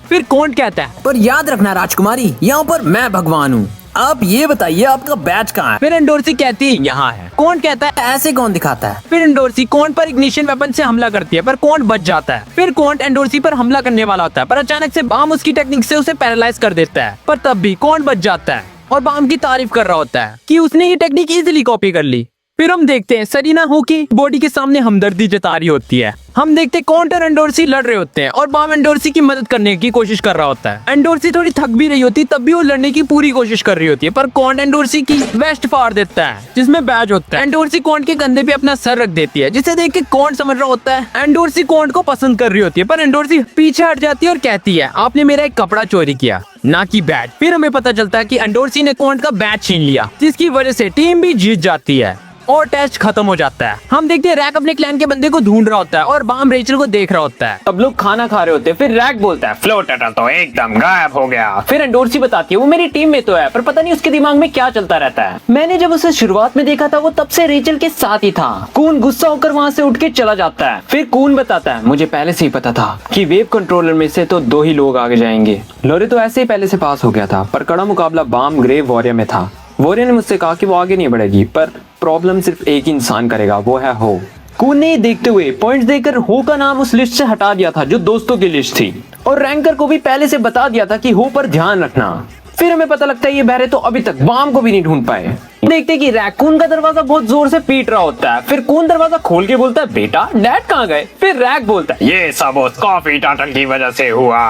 फिर कोंट कहता है पर याद रखना राजकुमारी, यहाँ पर मैं भगवान हूँ। आप ये बताइए आपका बैच कहाँ है? फिर एंडोर्सी कहती है यहाँ है। कोंट कहता है ऐसे कौन दिखाता है? फिर एंडोर्सी कोंट पर इग्निशन वेपन से हमला करती है, पर कोंट बच जाता है। फिर कोंट एंडोर्सी पर हमला करने वाला होता है, पर अचानक से बाम उसकी टेक्निक से उसे पैरालाइज कर देता है, पर तब भी कोंट बच जाता है और बाम की तारीफ कर रहा होता है कि उसने ये टेक्निक इजीली कॉपी कर ली। फिर हम देखते हैं सरीना हो की बॉडी के सामने हमदर्दी जता रही होती है। हम देखते हैं कोंट और एंडोर्सी लड़ रहे होते हैं और बाम एंडोर्सी की मदद करने की कोशिश कर रहा होता है। एंडोर्सी थोड़ी थक भी रही होती है, तब भी वो लड़ने की पूरी कोशिश कर रही होती है, पर कोंट एंडोर्सी की वेस्ट फाड़ देता है जिसमें बैज होता है। एंडोर्सी कोंट के कंधे पे अपना सर रख देती है, जिसे देख के कोंट समझ रहा होता है एंडोर्सी कोंट को पसंद कर रही होती है, पर एंडोर्सी पीछे हट जाती है और कहती है आपने मेरा एक कपड़ा चोरी किया ना कि बैज। फिर हमें पता चलता है कि एंडोर्सी ने कोंट का बैज छीन लिया, जिसकी वजह से टीम भी जीत जाती है और टेस्ट खत्म हो जाता है। हम देखते हैं रैक अपने क्लैन के बंदे को ढूंढ रहा होता है और बाम रेचल को देख रहा होता है। अब लोग खाना खा रहे होते हैं। फिर रैक बोलता है फ्लो टटल तो एकदम गायब हो गया। फिर एंडोर्सी बताती है वो मेरी टीम में तो है, पर पता नहीं उसके दिमाग में क्या चलता रहता है। मैंने जब उसे शुरुआत में देखा था वो तब से रेचल के साथ ही था। कून गुस्सा होकर वहाँ से उठ के चला जाता है। फिर कून बताता है मुझे पहले से ही पता था कि वेव कंट्रोलर में से तो 2 ही लोग आगे जाएंगे। लोरे तो ऐसे ही पहले से पास हो गया था, पर कड़ा मुकाबला बाम ग्रेव वॉरियर में था। वॉरियर ने मुझसे कहा कि वो आगे नहीं बढ़ेगी, पर प्रॉब्लम सिर्फ एक ही इंसान करेगा, वो है हो। कून ने देखते हुए पॉइंट्स देकर हो का नाम उस लिस्ट से हटा दिया था जो दोस्तों की लिस्ट थी, और रैंकर को भी पहले से बता दिया था कि हो पर ध्यान रखना। फिर हमें पता लगता है ये बहरे तो अभी तक बाम को भी नहीं ढूंढ पाए। देखते कि रैक कून का दरवाजा बहुत जोर से पीट रहा होता है। फिर कून दरवाजा खोल के बोलता है बेटा डैड कहाँ गए? फिर रैक बोलता है ये सब उस कॉफी टटल की वजह से हुआ।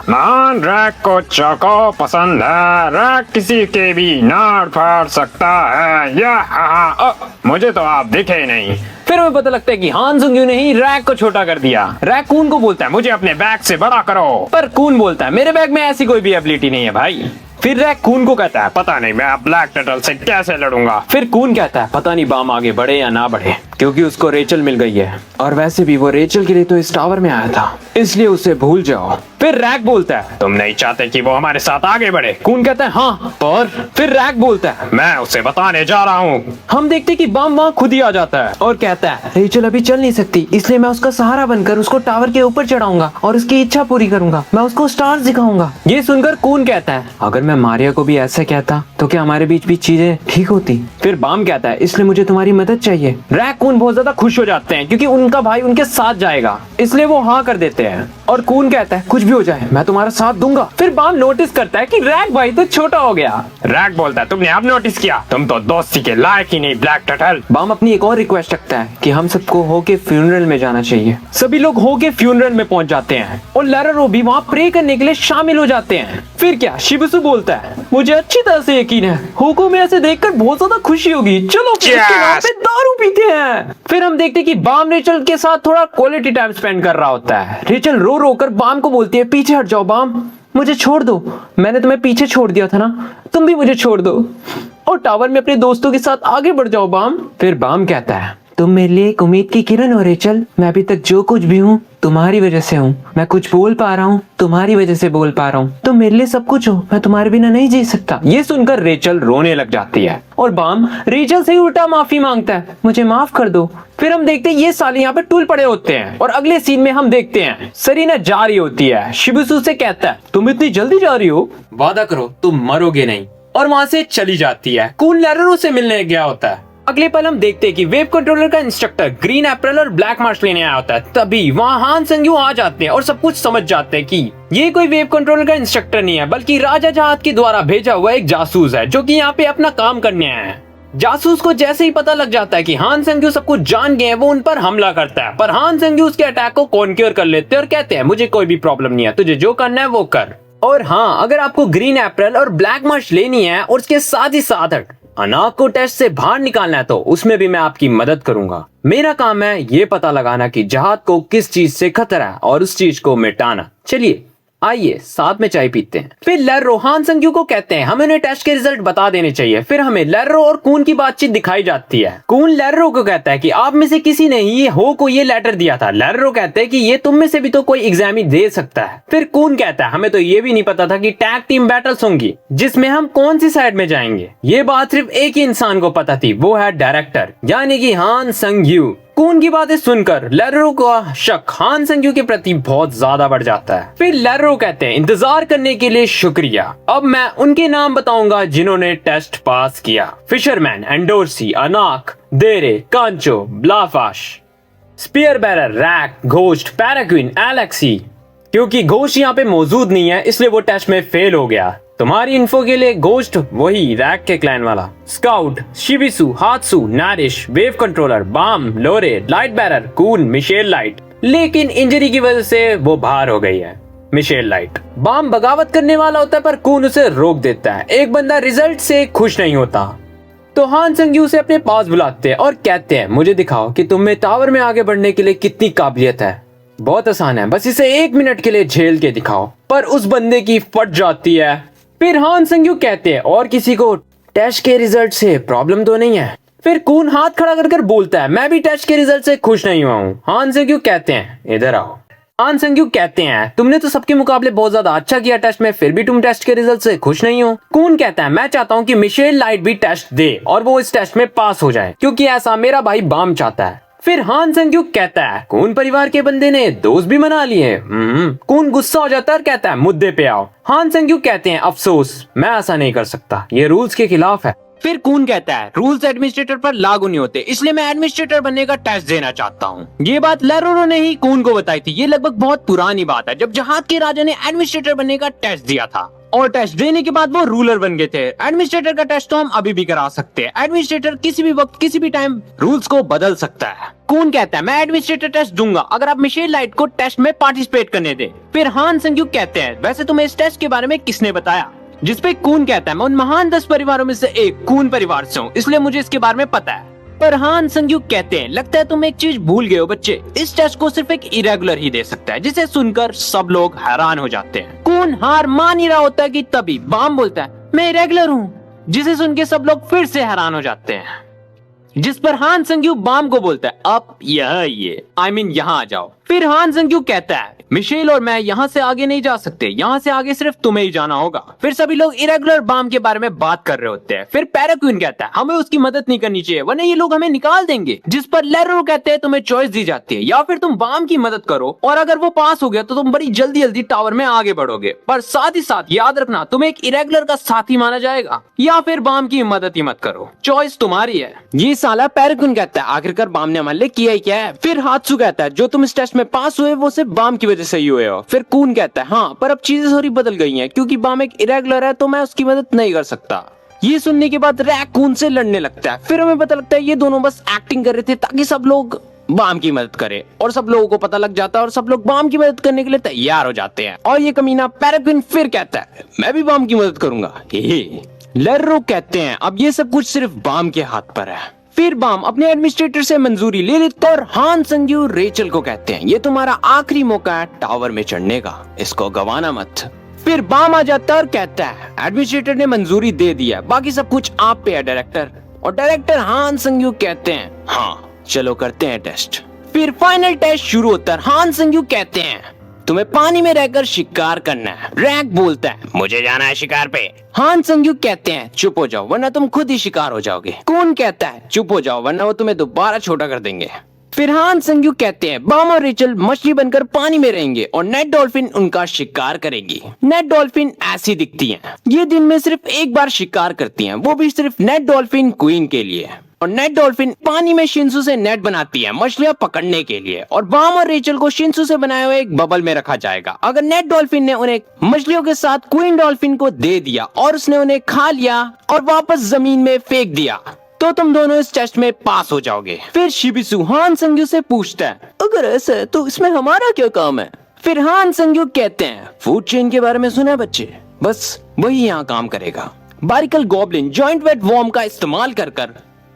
मान रैक को चौको पसंद है, रैक किसी के भी नाड़ फाड़ सकता है। या मुझे तो आप दिखे नहीं। फिर हमें पता लगता है कि हान सुंग्यू ने ही रैक को छोटा कर दिया। रैक कून को बोलता है मुझे अपने बैग से बड़ा करो, पर कून बोलता है मेरे बैग में ऐसी कोई भी एबिलिटी नहीं है भाई। फिर रैक कून को कहता है पता नहीं मैं ब्लैक टर्टल से कैसे लड़ूंगा। फिर कून कहता है पता नहीं बाम आगे बढ़े या ना बढ़े, क्योंकि उसको रेचल मिल गई है और वैसे भी वो रेचल के लिए तो इस टावर में आया था, इसलिए उसे भूल जाओ। फिर रैक बोलता है तुम नहीं चाहते कि वो हमारे साथ आगे बढ़े? कून कहता है हाँ, पर फिर रैक बोलता है मैं उसे बताने जा रहा हूँ। हम देखते कि बाम वहाँ खुद ही आ जाता है और कहता है रेचल अभी चल नहीं सकती, इसलिए मैं उसका सहारा बनकर उसको टावर के ऊपर चढ़ाऊंगा और उसकी इच्छा पूरी करूंगा, मैं उसको स्टार्स दिखाऊंगा। ये सुनकर कून कहता है अगर मैं मारिया को भी ऐसा कहता तो क्या हमारे बीच भी चीजें ठीक होती? फिर बाम कहता है इसलिए मुझे तुम्हारी मदद चाहिए। रैक कून बहुत ज्यादा खुश हो जाते हैं क्योंकि उनका भाई उनके साथ जाएगा, इसलिए वो हाँ कर देते हैं और कून कहता है कुछ भी हो जाए मैं तुम्हारा साथ दूंगा। फिर बाम नोटिस करता है कि रैक भाई तो छोटा हो गया। रैक बोलता है तुमने अब नोटिस किया, तुम तो दोस्ती के लायक ही नहीं ब्लैक टर्टल। बाम अपनी एक और रिक्वेस्ट रखता है कि हम सबको हो के फ्यूनरल में जाना चाहिए। सभी लोग हो के फ्यूनरल में पहुंच जाते हैं और लेरोरो भी वहाँ प्रे करने के लिए शामिल हो जाते हैं। फिर क्या शिबुसु बोलता है मुझे अच्छी तरह से यकीन है होको में ऐसे देखकर बहुत ज्यादा खुशी होगी, चलो फिर इसके नाम पे दारू पीते हैं। फिर हम देखते कि बाम रेचल के साथ थोड़ा क्वालिटी टाइम स्पेंड कर रहा होता है। रेचल रो रो कर बाम को बोलती है पीछे हट जाओ बाम, मुझे छोड़ दो, मैंने तुम्हें पीछे छोड़ दिया था ना, तुम भी मुझे छोड़ दो और टावर में अपने दोस्तों के साथ आगे बढ़ जाओ बाम। फिर बाम कहता है तुम मेरे लिए एक उम्मीद की किरण हो रेचल, मैं अभी तक जो कुछ भी हूँ तुम्हारी वजह से हूँ, मैं कुछ बोल पा रहा हूँ तुम्हारी वजह से बोल पा रहा हूँ, तुम मेरे लिए सब कुछ हो, मैं तुम्हारे बिना नहीं जी सकता। ये सुनकर रेचल रोने लग जाती है और बाम रेचल से उल्टा माफी मांगता है मुझे माफ कर दो। फिर हम देखते हैं ये साले यहाँ पे टूल पड़े होते हैं और अगले सीन में हम देखते हैं सरीना जा रही होती है। शिबुसु से कहता है तुम इतनी जल्दी जा रही हो, वादा करो तुम मरोगे नहीं, और वहाँ से चली जाती है। कून लेरोरो से मिलने गया होता है। अगले पल हम देखते हैं कि वेव कंट्रोलर का इंस्ट्रक्टर ग्रीन अप्रैल और ब्लैक मार्च लेने आया होता है। तभी वहाँ हान संग्यू आ जाते हैं और सब कुछ समझ जाते हैं कि ये कोई वेव कंट्रोलर का इंस्ट्रक्टर नहीं है बल्कि राजा जहाज के द्वारा भेजा हुआ एक जासूस है जो कि यहाँ पे अपना काम करने आया है। जासूस को जैसे ही पता लग जाता है कि हान संग्यू सब कुछ जान गए हैं, वो उन पर हमला करता है, पर हान संग्यू उसके अटैक को कॉन्क्योर कर लेते हैं और कहते हैं मुझे कोई भी प्रॉब्लम नहीं है, तुझे जो करना है वो कर। और हाँ, अगर आपको ग्रीन अप्रैल और ब्लैक मार्च लेनी है और उसके साथ ही साथ अनाक को टेस्ट से बाहर निकालना है तो उसमें भी मैं आपकी मदद करूंगा। मेरा काम है ये पता लगाना कि जहाज को किस चीज से खतरा है और उस चीज को मिटाना। चलिए आइए साथ में चाय पीते हैं। फिर लेरोरो हान संग्यू को कहते हैं हमें उन्हें टेस्ट के रिजल्ट बता देने चाहिए। फिर हमें लेरोरो और कून की बातचीत दिखाई जाती है। कून लेरोरो को कहता है कि आप में से किसी ने ये हो को ये लेटर दिया था। लेरोरो कहते हैं कि ये तुम में से भी तो कोई एग्जाम ही दे सकता है। फिर कून कहता है हमें तो ये भी नहीं पता था कि टैग टीम बैटल्स होंगी जिसमें हम कौन सी साइड में जाएंगे। ये बात सिर्फ एक ही इंसान को पता थी, वो है डायरेक्टर यानी कि हान संग्यू। कून की बातें सुनकर लेरोरो का शक हान संग्यू के प्रति बहुत ज्यादा बढ़ जाता है। फिर लेरोरो कहते हैं इंतजार करने के लिए शुक्रिया, अब मैं उनके नाम बताऊंगा जिन्होंने टेस्ट पास किया। फिशरमैन, एंडोर्सी, अनाक, देरे, कांचो, ब्लाफाश, स्पीयर बैरर, रैक, घोस्ट, पैराक्विन, एलेक्सी। क्योंकि घोस्ट यहाँ पे मौजूद नहीं है इसलिए वो टेस्ट में फेल हो गया। तुम्हारी इन्फो के लिए घोस्ट वही रैक के क्लैन वाला, स्काउट, शिबिसु, हात्सु, नारिश, वेव कंट्रोलर, बाम, लोरे, लाइट बैरर, कून, मिशेल लाइट। लेकिन इंजरी की वजह से वो बाहर हो गई है। मिशेल लाइट बाम बगावत करने वाला होता है पर कून उसे रोक देता है। एक बंदा रिजल्ट से खुश नहीं होता तो हान संग्यू से अपने पास बुलाते हैं और कहते हैं मुझे दिखाओ कि तुम में टावर में आगे बढ़ने के लिए कितनी काबिलियत है। बहुत आसान है, बस इसे 1 मिनट के लिए झेल के दिखाओ। पर उस बंदे की फट जाती है। फिर हान संग्यू कहते हैं और किसी को टेस्ट के रिजल्ट से प्रॉब्लम तो नहीं है। फिर कून हाथ खड़ा कर बोलता है मैं भी टेस्ट के रिजल्ट से खुश नहीं हुआ हूँ। हान संग्यू कहते हैं इधर आओ। हान संग्यू कहते हैं तुमने तो सबके मुकाबले बहुत ज्यादा अच्छा किया टेस्ट में, फिर भी तुम टेस्ट के रिजल्ट से खुश नहीं हो। कून कहता है मैं चाहता हूँ कि मिशेल लाइट भी टेस्ट दे और वो इस टेस्ट में पास हो जाए क्योंकि ऐसा मेरा भाई बाम चाहता है। फिर हान संग्यू कहता है कून परिवार के बंदे ने दोस्त भी बना लिए। कून गुस्सा हो जाता है और कहता है मुद्दे पे आओ। हान संग्यू कहते हैं अफसोस मैं ऐसा नहीं कर सकता, ये रूल्स के खिलाफ है। फिर कून कहता है रूल्स एडमिनिस्ट्रेटर पर लागू नहीं होते इसलिए मैं एडमिनिस्ट्रेटर बनने का टेस्ट देना चाहता हूँ। ये बात लेरोरो ने ही कून को बताई थी। ये लगभग बहुत पुरानी बात है जब जहाज के राजा ने एडमिनिस्ट्रेटर बनने का टेस्ट दिया था और टेस्ट देने के बाद वो रूलर बन गए थे। एडमिनिस्ट्रेटर का टेस्ट तो हम अभी भी करा सकते हैं। एडमिनिस्ट्रेटर किसी भी वक्त किसी भी टाइम रूल्स को बदल सकता है। कून कहता है मैं एडमिनिस्ट्रेटर टेस्ट दूंगा अगर आप मिशेल लाइट को टेस्ट में पार्टिसिपेट करने दे। फिर हान संग्यू कहते हैं वैसे तुम्हें इस टेस्ट के बारे में किसने बताया, जिसपे कून कहता है मैं उन महान 10 परिवारों में से एक कून परिवार से हूँ इसलिए मुझे इसके बारे में पता है। पर हान संग्यू कहते हैं लगता है तुम एक चीज भूल गए हो बच्चे, इस टेस्ट को सिर्फ एक इरेगुलर ही दे सकता है। जिसे सुनकर सब लोग हैरान हो जाते हैं। कून हार मान ही रहा होता है कि तभी बाम बोलता है मैं इरेगुलर हूँ, जिसे सुन के सब लोग फिर से हैरान हो जाते हैं। जिस पर हान संग्यू बाम को बोलता है, अब ये यहाँ आ जाओ। फिर हान संग्यू कहता है, मिशेल और मैं यहाँ से आगे नहीं जा सकते, यहाँ से आगे सिर्फ तुम्हें ही जाना होगा। फिर सभी लोग इरेगुलर बाम के बारे में बात कर रहे होते हैं। फिर पैराक्विन कहता है, हमें उसकी मदद नहीं करनी चाहिए वरना ये लोग हमें निकाल देंगे। जिस पर लेरोरो कहते हैं, तुम्हें चॉइस दी जाती है, या फिर तुम बाम की मदद करो और अगर वो पास हो गया तो तुम बड़ी जल्दी जल्दी टावर में आगे बढ़ोगे, पर साथ ही साथ याद रखना तुम्हें एक इरेगुलर का साथी माना जाएगा, या फिर बाम की मदद ही मत करो, चॉइस तुम्हारी है। ये साला पैराक्विन कहता है, आखिरकार बाम ने हमारे लिए किया ही क्या है। फिर हात्सु कहता है, जो तुम इस टेस्ट में पास हुए वो सिर्फ बाम की वजह से ही हुए हो। फिर कून कहता है, हाँ पर अब चीजें थोड़ी बदल गई हैं, क्योंकि बाम एक इरेगुलर है तो मैं उसकी मदद नहीं कर सकता। ये सुनने के बाद रैक कून से लड़ने लगता है। फिर हमें पता लगता है ये दोनों बस एक्टिंग कर रहे थे ताकि सब लोग बाम की मदद करें, और सब लोगों को पता लग जाता है और सब लोग बाम की मदद करने के लिए तैयार हो जाते हैं। और ये कमीना पैराक्विन फिर कहता है, मैं भी बाम की मदद करूंगा। लेरोरो कहते हैं, अब ये सब कुछ सिर्फ बाम के हाथ पर है। फिर बाम अपने एडमिनिस्ट्रेटर से मंजूरी ले लेते और हान संग्यू रेचल को कहते हैं, ये तुम्हारा आखिरी मौका है टावर में चढ़ने का, इसको गवाना मत। फिर बाम आ जाता है और कहता है, एडमिनिस्ट्रेटर ने मंजूरी दे दिया, बाकी सब कुछ आप पे है डायरेक्टर। और डायरेक्टर हान संग्यू कहते हैं, हाँ चलो करते हैं टेस्ट। फिर फाइनल टेस्ट शुरू होता है। हान संग्यू कहते हैं, तुम्हें पानी में रहकर शिकार करना है। रैक बोलता है, मुझे जाना है शिकार पे। हान संग्यू कहते हैं, चुप हो जाओ वरना तुम खुद ही शिकार हो जाओगे। कून कहता है, चुप हो जाओ वरना वो तुम्हें दोबारा छोटा कर देंगे। फिर हान संग्यू कहते हैं, बाम और रेचल मछली बनकर पानी में रहेंगे और नेट डॉल्फिन उनका शिकार करेगी। नेट डॉल्फिन ऐसी दिखती हैं, ये दिन में सिर्फ एक बार शिकार करती हैं, वो भी सिर्फ नेट डॉल्फिन क्वीन के लिए। और नेट डॉल्फिन पानी में शिंसू से नेट बनाती है मछलियां पकड़ने के लिए, और बाम और रेचल को शिंसू से बनाए हुए एक बबल में रखा जाएगा। अगर नेट डॉल्फिन ने उन्हें मछलियों के साथ क्वीन डॉल्फिन को दे दिया और उसने उन्हें खा लिया और वापस जमीन में फेंक दिया, तो तुम दोनों इस टेस्ट में पास हो जाओगे। फिर शिबिसु हान संग्यू से पूछता है, अगर ऐसा है तो इसमें हमारा क्या काम है? फिर हान संग्यू कहते हैं, फूड चेन के बारे में सुना है बच्चे, बस वही यहाँ काम करेगा। बारिकल गॉब्लिन जॉइंट वेट वॉर्म का इस्तेमाल कर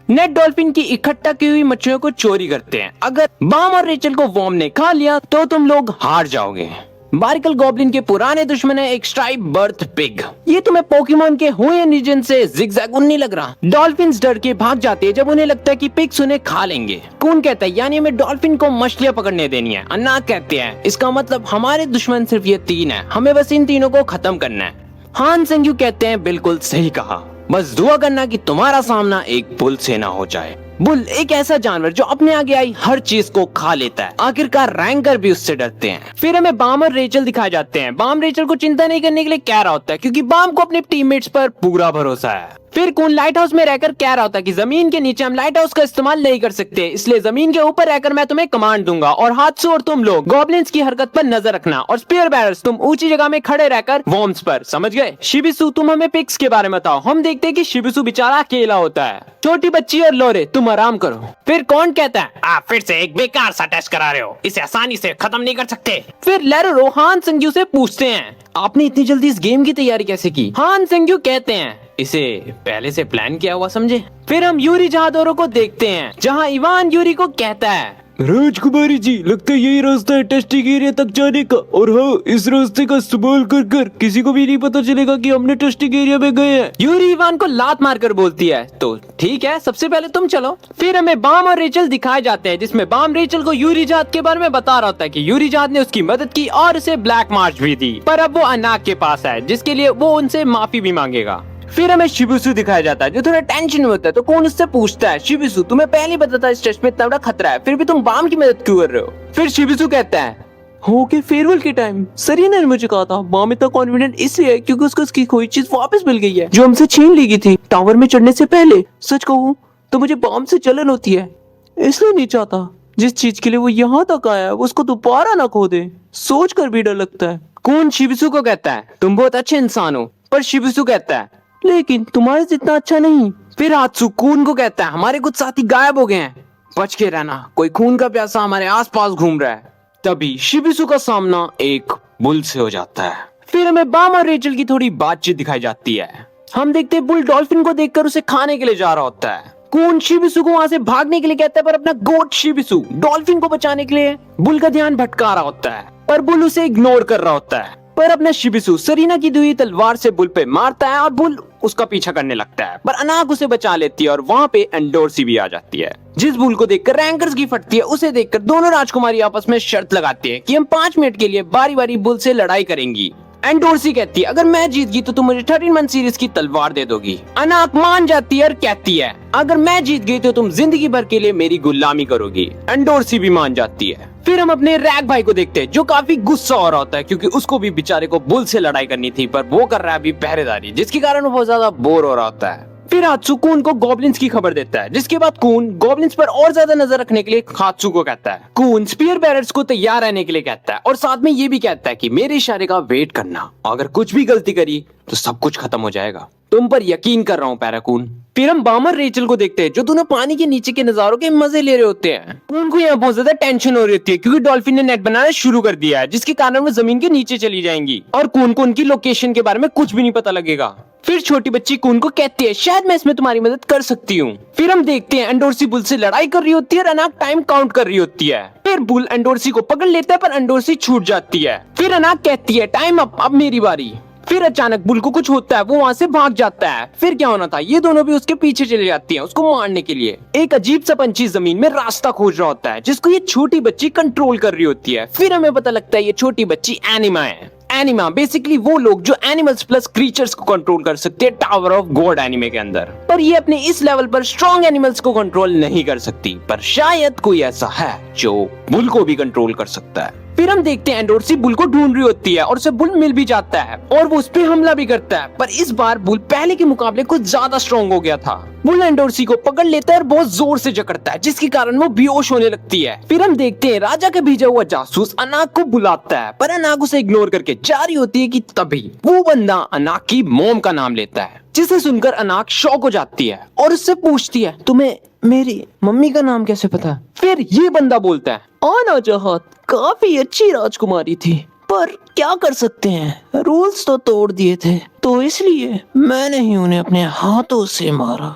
नेट डॉल्फिन की इकट्ठा की हुई मछलियों को चोरी करते हैं। अगर बाम और रेचल को वॉर्म ने खा लिया तो तुम लोग हार जाओगे। बारिकल गॉब्लिन के पुराने दुश्मन है एक स्ट्राइप बर्थ पिग। ये तुम्हें पोकेमोन के हुएन रीजन से जिगजैग नहीं लग रहा? डॉल्फिन्स डर के भाग जाते हैं जब उन्हें लगता है कि पिग्स उन्हें खा लेंगे। कून कहता है, यानी हमें डॉल्फिन को मछलियां पकड़ने देनी है। अन्ना कहते हैं, इसका मतलब हमारे दुश्मन सिर्फ ये 3 है, हमें बस इन तीनों को खत्म करना है। हान संग्यू कहते हैं, बिल्कुल सही कहा, बस दुआ करना कि तुम्हारा सामना एक बुल से ना हो जाए। बुल एक ऐसा जानवर जो अपने आगे आई हर चीज को खा लेता है। आखिरकार रैंकर भी उससे डरते हैं। फिर हमें बाम और रेचल दिखाए जाते हैं। बाम रेचल को चिंता नहीं करने के लिए कह रहा होता है, क्योंकि बाम को अपने टीममेट्स पर पूरा भरोसा है। फिर कून लाइट हाउस में रहकर कह रहा होता है कि जमीन के नीचे हम लाइट हाउस का इस्तेमाल नहीं कर सकते, इसलिए जमीन के ऊपर रहकर मैं तुम्हें कमांड दूंगा, और हात्सु और तुम लोग गॉब्लिन्स की हरकत पर नजर रखना, और स्पीयर बैरर्स तुम ऊंची जगह में खड़े रहकर वॉर्म्स पर, समझ गए? शिबिसु तुम हमें पिग्स के बारे में बताओ। हम देखते हैं कि शिबिसु बेचारा अकेला होता है। छोटी बच्ची और लोरे तुम आराम करो। फिर कौन कहता है, आप फिर से एक बेकार सा टेस्ट करा रहे हो, इसे आसानी से खत्म नहीं कर सकते। फिर लेरोरो हान संग्यू से पूछते हैं, आपने इतनी जल्दी इस गेम की तैयारी कैसे की? हान संग्यू कहते हैं, इसे पहले से प्लान किया हुआ समझे। फिर हम यूरी जहादोरो को देखते हैं, जहां इवान यूरी को कहता है, राजकुमारी जी, लगता है यही रास्ता है टेस्टिंग एरिया तक जाने का, और हाँ, इस रास्ते का इस्तेमाल कर किसी को भी नहीं पता चलेगा कि हमने टेस्टिंग एरिया में गए हैं। यूरी इवान को लात मारकर बोलती है, तो ठीक है सबसे पहले तुम चलो। फिर हमें बाम और रेचल दिखाए जाते हैं, जिसमें बाम रेचल को यूरी जहाद के बारे में बता रहा होता है कि यूरी जहाद ने उसकी मदद की और उसे ब्लैक मार्च भी दी, पर अब वो अनाक के पास है, जिसके लिए वो उनसे माफी भी मांगेगा। फिर हमें शिबिसु दिखाया जाता है, जो थोड़ा टेंशन में होता है, तो कौन उससे पूछता है, शिबिसु तुम्हें पहले ही पता था इस टेस्ट में इतना बड़ा खतरा है, फिर भी तुम बाम की मदद क्यों कर रहे हो? फिर शिबिसु कहता है, ओके फेयरवेल के टाइम सरीना ने मुझे कहा था बाम इतना कॉन्फिडेंट इसलिए है क्योंकि उसको उसकी खोई चीज वापस मिल गई है जो हमसे छीन ली गई थी टावर में चढ़ने से पहले। सच कहूँ तो मुझे बाम से जलन होती है, इसलिए नहीं चाहता जिस चीज के लिए वो यहाँ तक आया है वो उसको दोबारा ना खो दे। सोच कर भी डर लगता है। कौन शिबिसु को कहता है, तुम बहुत अच्छे इंसान हो, पर शिबिसु कहता है, लेकिन तुम्हारे से इतना अच्छा नहीं। फिर हात्सु खून को कहता है, हमारे कुछ साथी गायब हो गए हैं, बच के रहना, कोई खून का प्यासा हमारे आसपास घूम रहा है। तभी शिबिसु का सामना एक बुल से हो जाता है। फिर हमें बाम और रेचल की थोड़ी बातचीत दिखाई जाती है। हम देखते हैं बुल डॉल्फिन को देखकर उसे खाने के लिए जा रहा होता है। कून शिबिसु को वहां से भागने के लिए कहता है, पर अपना गोट शिबिसु डॉल्फिन को बचाने के लिए बुल का ध्यान भटका रहा होता है, पर बुल उसे इग्नोर कर रहा होता है। पर अपना शिबिसु सरीना की दी हुई तलवार से बुल पे मारता है और बुल उसका पीछा करने लगता है, पर अनाक उसे बचा लेती है और वहाँ पे एंडोर्सी भी आ जाती है। जिस बुल को देखकर रैंकर्स की फटती है, उसे देखकर दोनों राजकुमारी आपस में शर्त लगाती है कि हम 5 मिनट के लिए बारी बारी बुल से लड़ाई करेंगी। एंडोर्सी कहती है अगर मैं जीत गई तो तुम मुझे 13 मंथ सीरीज की तलवार दे दोगी। अनाक मान जाती है और कहती है अगर मैं जीत गई तो तुम जिंदगी भर के लिए मेरी गुलामी करोगी। एंडोर्सी भी मान जाती है। फिर हम अपने रैग भाई को देखते हैं जो काफी गुस्सा हो रहा होता है क्योंकि उसको भी बेचारे को बुल से लड़ाई करनी थी, पर वो कर रहा है अभी पहरेदारी, जिसके कारण वो बहुत ज्यादा बोर हो रहा होता है। फिर हात्सु कून को गॉब्लिन्स की खबर देता है, जिसके बाद कून गॉब्लिन्स पर और ज्यादा नजर रखने के लिए हात्सु को कहता है। कून स्पीयर बैरर्स को तैयार रहने के लिए कहता है और साथ में ये भी कहता है कि मेरे इशारे का वेट करना, अगर कुछ भी गलती करी तो सब कुछ खत्म हो जाएगा। तुम पर यकीन कर रहा हूँ पैराकून। फिर हम बाम और रेचल को देखते हैं जो दोनों पानी के नीचे के नजारों के मजे ले रहे होते हैं। उनको यहाँ बहुत ज्यादा टेंशन हो रही होती है क्योंकि डॉल्फिन ने नेट बनाना शुरू कर दिया है, जिसके कारण वो जमीन के नीचे चली जाएंगी और कून को उनकी लोकेशन के बारे में कुछ भी नहीं पता लगेगा। फिर छोटी बच्ची कून को कहती है शायद मैं इसमें तुम्हारी मदद कर सकती हूँ। फिर हम देखते हैं एंडोर्सी बुल से लड़ाई कर रही होती है और अनाक टाइम काउंट कर रही होती है। फिर बुल एंडोर्सी को पकड़ लेता है पर एंडोर्सी छूट जाती है। फिर अनाक कहती है टाइम अप, अब मेरी बारी। फिर अचानक बुल को कुछ होता है, वो वहाँ से भाग जाता है। फिर क्या होना था, ये दोनों भी उसके पीछे चले जाती हैं उसको मारने के लिए। एक अजीब सा पंछी जमीन में रास्ता खोज रहा होता है जिसको ये छोटी बच्ची कंट्रोल कर रही होती है। फिर हमें पता लगता है ये छोटी बच्ची एनिमा है। एनिमा बेसिकली वो लोग जो एनिमल्स प्लस क्रीचर्स को कंट्रोल कर सकते हैं टावर ऑफ गॉड एनिमे के अंदर, पर ये अपने इस लेवल पर स्ट्रॉन्ग एनिमल्स को कंट्रोल नहीं कर सकती, पर शायद कोई ऐसा है जो बुल को भी कंट्रोल कर सकता है। फिर हम देखते हैं एंडोर्सी बुल को ढूंढ रही होती है और उसे बुल मिल भी जाता है और वो उस पे हमला भी करता है, पर इस बार बुल पहले के मुकाबले कुछ ज्यादा स्ट्रॉन्ग हो गया था। बुल एंडोर्सी को पकड़ लेता है और बहुत जोर से जकड़ता है, जिसके कारण वो बेहोश होने लगती है। फिर हम देखते हैं राजा का भेजा हुआ जासूस अनाक को बुलाता है, पर अनाक उसे इग्नोर करके जा रही होती है कि तभी वो बंदा अनाक की मोम का नाम लेता है, जिसे सुनकर अनाक शॉक हो जाती है और उससे पूछती है तुम्हें मेरी मम्मी का नाम कैसे पता। फिर ये बंदा बोलता है आना चाहत काफी अच्छी राजकुमारी थी, पर क्या कर सकते हैं, रूल्स तो तोड़ दिए थे तो इसलिए मैंने ही उन्हें अपने हाथों से मारा।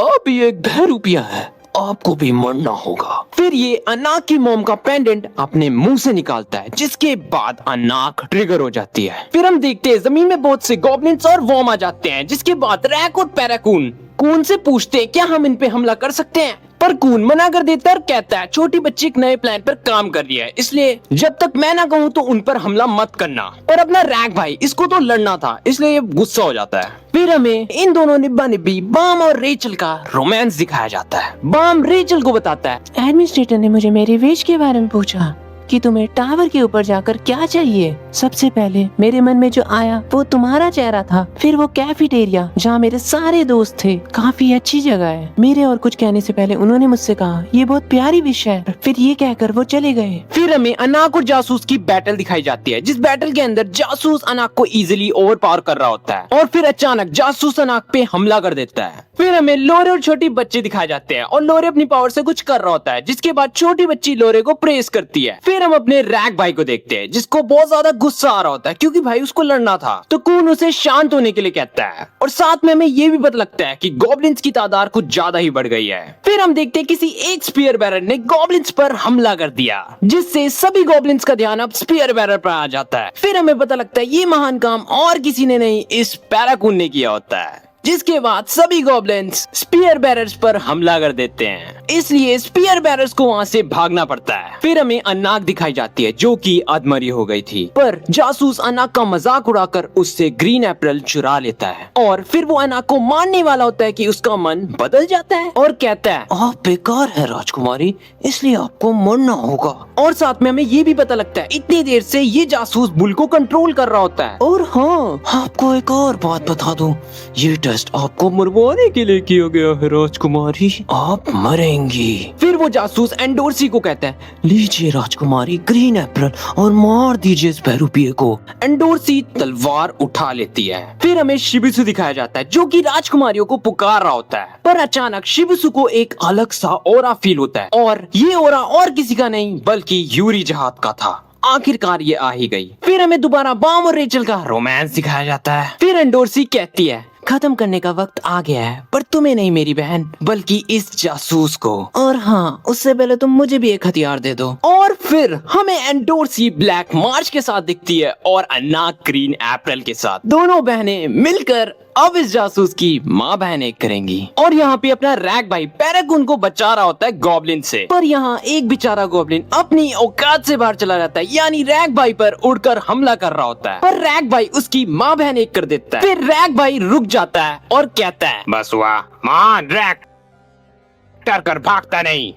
आप ये एक बहरूपिया है, आपको भी मरना होगा। फिर ये अनाक की मोम का पेंडेंट अपने मुंह से निकालता है, जिसके बाद अनाक ट्रिगर हो जाती है। फिर हम देखते हैं जमीन में बहुत से गॉब्लिन्स और वॉर्म आ जाते हैं, जिसके बाद रैक और पैराकून कून से पूछते हैं क्या हम इन पे हमला कर सकते हैं, पर कून मना कर देता है और कहता है छोटी बच्ची एक नए प्लान पर काम कर रही है, इसलिए जब तक मैं ना कहूँ तो उन पर हमला मत करना। पर अपना रैग भाई इसको तो लड़ना था, इसलिए ये गुस्सा हो जाता है। फिर हमें इन दोनों निब्बा निब्बी बाम और रेचल का रोमांस दिखाया जाता है। बाम रेचल को बताता है एडमिनिस्ट्रेटर ने मुझे मेरे विश के बारे में पूछा कि तुम्हें टावर के ऊपर जाकर क्या चाहिए। सबसे पहले मेरे मन में जो आया वो तुम्हारा चेहरा था, फिर वो कैफेटेरिया जहाँ मेरे सारे दोस्त थे, काफी अच्छी जगह है। मेरे और कुछ कहने से पहले उन्होंने मुझसे कहा ये बहुत प्यारी विश है, फिर ये कहकर वो चले गए। फिर हमें अनाक और जासूस की बैटल दिखाई जाती है, जिस बैटल के अंदर जासूस अनाक को इजीली ओवर पावर कर रहा होता है और फिर अचानक जासूस अनाक पे हमला कर देता है। फिर हमें लोरे और छोटी बच्चे दिखाए जाते हैं और लोरे अपनी पावर से कुछ कर रहा होता है, जिसके बाद छोटी बच्ची लोरे को प्रेस करती है। फिर हम अपने रैग भाई को देखते हैं जिसको बहुत ज्यादा गुस्सा आ रहा होता है क्योंकि भाई उसको लड़ना था, तो कून उसे शांत होने के लिए कहता है और साथ में हमें ये भी पता लगता है कि गॉब्लिन्स की तादाद कुछ ज्यादा ही बढ़ गई है। फिर हम देखते हैं किसी एक स्पीयर बैरर ने गॉब्लिन्स पर हमला कर दिया, जिससे सभी गॉब्लिन्स का ध्यान अब स्पीयर बैरर पर आ जाता है। फिर हमें पता लगता है ये महान काम और किसी ने नहीं इस पैराकून ने किया होता है, जिसके बाद सभी गॉब्लिन्स स्पीयर बैरर्स पर हमला कर देते हैं, इसलिए स्पीयर बैरर्स को वहाँ से भागना पड़ता है। फिर हमें अनाक दिखाई जाती है जो कि अधमरी हो गई थी, पर जासूस अनाक का मजाक उड़ाकर उससे ग्रीन एप्पल चुरा लेता है और फिर वो अनाक को मारने वाला होता है कि उसका मन बदल जाता है और कहता है आप बेकार है राजकुमारी, इसलिए आपको मरना होगा। और साथ में हमें ये भी पता लगता है इतनी देर से ये जासूस बुल को कंट्रोल कर रहा होता है। और हाँ, आपको एक और बात बता दूं, ये टेस्ट आपको मरवाने के लिए किया गया है राजकुमारी, आप मरेंगी। फिर वो जासूस एंडोर्सी को कहता है लीजिए राजकुमारी ग्रीन एप्पल और मार दीजिए इस बहरूपिये को। एंडोर्सी तलवार उठा लेती है। फिर हमें शिबिसु दिखाया जाता है जो कि राजकुमारियों को पुकार रहा होता है, पर अचानक शिबिसु को एक अलग सा ऑरा फील होता है और ये ऑरा और किसी का नहीं बल्कि यूरी जहाद का था। आखिरकार ये आ ही गई। फिर हमें दोबारा बाम और रेचल का रोमांस दिखाया जाता है। फिर एंडोर्सी कहती है खत्म करने का वक्त आ गया है, पर तुम्हें नहीं मेरी बहन, बल्कि इस जासूस को। और हाँ, उससे पहले तुम मुझे भी एक हथियार दे दो। और फिर हमें एंडोर्सी ब्लैक मार्च के साथ दिखती है और अनाक ग्रीन अप्रैल के साथ। दोनों बहनें मिलकर अब इस जासूस की माँ बहन एक करेंगी। और यहाँ पे अपना रैग भाई पैरागून को बचा रहा होता है गॉब्लिन से, पर यहाँ एक बेचारा गॉब्लिन अपनी औकात से बाहर चला जाता है, यानी रैग भाई पर उड़कर हमला कर रहा होता है, पर रैग भाई उसकी माँ बहन एक कर देता है। फिर रैग भाई रुक जाता है और कहता है, बस हुआ मान रैक डर कर भागता नहीं।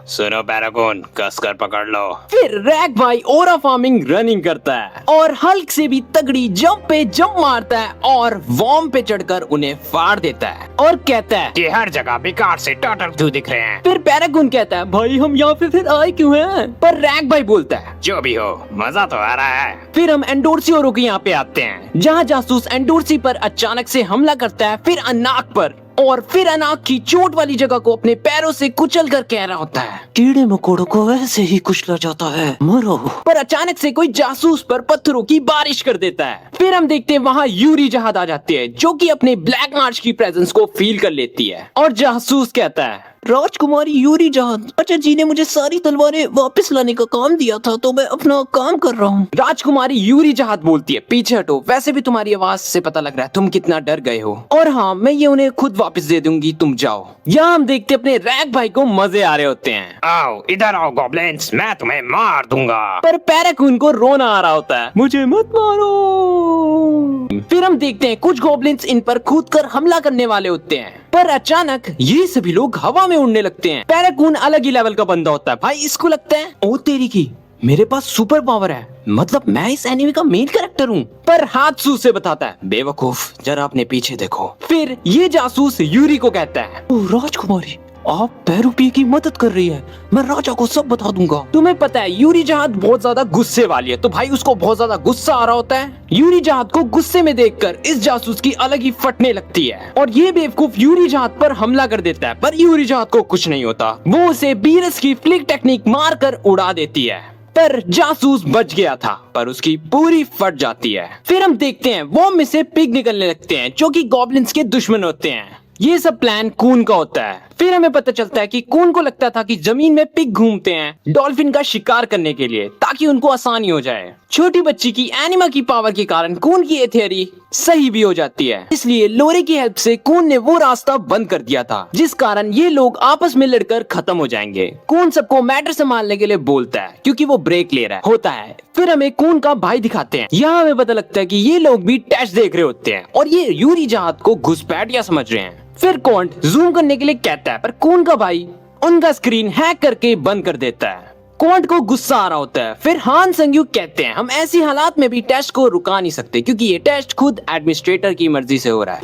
सुनो पैरागोन, कस कर पकड़ लो। फिर रैग भाई ओरा फार्मिंग रनिंग करता है और हल्क से भी तगड़ी जंप पे जंप मारता है और वॉर्म पे चढ़कर उन्हें फाड़ देता है और कहता है कि हर जगह बेकार से टर्टल क्यों दिख रहे हैं। फिर पैरागून कहता है, भाई हम यहाँ पे फिर आए क्यों हैं? पर रैग भाई बोलता है, जो भी हो मजा तो आ रहा है। फिर हम एंडोर्सी और के यहाँ पे आते हैं, जहाँ जासूस एंडोर्सी पर अचानक से हमला करता है, फिर अनाक पर, और फिर अनाक की चोट वाली जगह को अपने पैरों से कुचल कर कह रहा होता है, कीड़े मकोड़ों को वैसे ही कुचला जाता है, मरो। पर अचानक से कोई जासूस पर पत्थरों की बारिश कर देता है। फिर हम देखते हैं वहाँ यूरी जहाज आ जाती है, जो कि अपने ब्लैक मार्च की प्रेजेंस को फील कर लेती है और जासूस कहता है, राजकुमारी यूरी जहाज, अच्छा जी ने मुझे सारी तलवारें वापस लाने का काम दिया था, तो मैं अपना काम कर रहा हूँ। राजकुमारी यूरी जहाज बोलती है, पीछे हटो, वैसे भी तुम्हारी आवाज से पता लग रहा है तुम कितना डर गए हो, और हाँ मैं ये उन्हें खुद वापस दे दूंगी, तुम जाओ। यहाँ हम देखते अपने रैग भाई को मजे आ रहे होते हैं। आओ इधर आओ गॉब्लिन्स, मैं तुम्हें मार दूंगा। पर पैराकून को रोना आ रहा होता है, मुझे मत मारो। फिर हम देखते हैं कुछ गॉब्लिन्स इन पर कूदकर हमला करने वाले होते हैं, पर अचानक ये सभी लोग हवा में उड़ने लगते हैं। पैराकून अलग ही लेवल का बंदा होता है भाई, इसको लगता है ओ तेरी की मेरे पास सुपर पावर है, मतलब मैं इस एनिमे का मेन कैरेक्टर हूँ। पर हाथसू से बताता है, बेवकूफ जरा अपने पीछे देखो। फिर ये जासूस यूरी को कहता है, ओ राजकुमारी, आप पैरूपी की मदद कर रही है, मैं राजा को सब बता दूंगा। तुम्हें पता है यूरी जहाज बहुत ज्यादा गुस्से वाली है, तो भाई उसको बहुत ज्यादा गुस्सा आ रहा होता है। यूरी जहाज को गुस्से में देखकर इस जासूस की अलग ही फटने लगती है और ये बेवकूफ यूरी जहाज पर हमला कर देता है, पर यूरी जहाज को कुछ नहीं होता, वो उसे बीरस की फ्लिक टेक्निक मारकर उड़ा देती है। पर जासूस बच गया था, पर उसकी पूरी फट जाती है। फिर हम देखते हैं वो में से पिग निकलने लगते हैं, जो कि गॉब्लिन्स के दुश्मन होते हैं। ये सब प्लान कून का होता है। फिर हमें पता चलता है कि कून को लगता था कि जमीन में पिग घूमते हैं डॉल्फिन का शिकार करने के लिए, ताकि उनको आसानी हो जाए। छोटी बच्ची की एनिमा की पावर के कारण कून की ये थियरी सही भी हो जाती है, इसलिए लोरी की हेल्प से कून ने वो रास्ता बंद कर दिया था, जिस कारण ये लोग आपस में लड़कर खत्म हो जाएंगे। कून सबको मैटर संभालने के लिए बोलता है, क्योंकि वो ब्रेक ले रहा होता है। फिर हमें कून का भाई दिखाते हैं, यहाँ हमें पता लगता है कि ये लोग भी टेस्ट देख रहे होते हैं और ये यूरी जहाज को घुसपैठिया समझ रहे हैं। फिर कॉन्ट जूम करने के लिए कहता है, पर कून का भाई उनका स्क्रीन हैक करके बंद कर देता है। कॉन्ट को गुस्सा आ रहा होता है। फिर हान संग्यू कहते हैं, हम ऐसी हालात में भी टेस्ट को रुका नहीं सकते, क्योंकि ये टेस्ट खुद एडमिनिस्ट्रेटर की मर्जी से हो रहा है।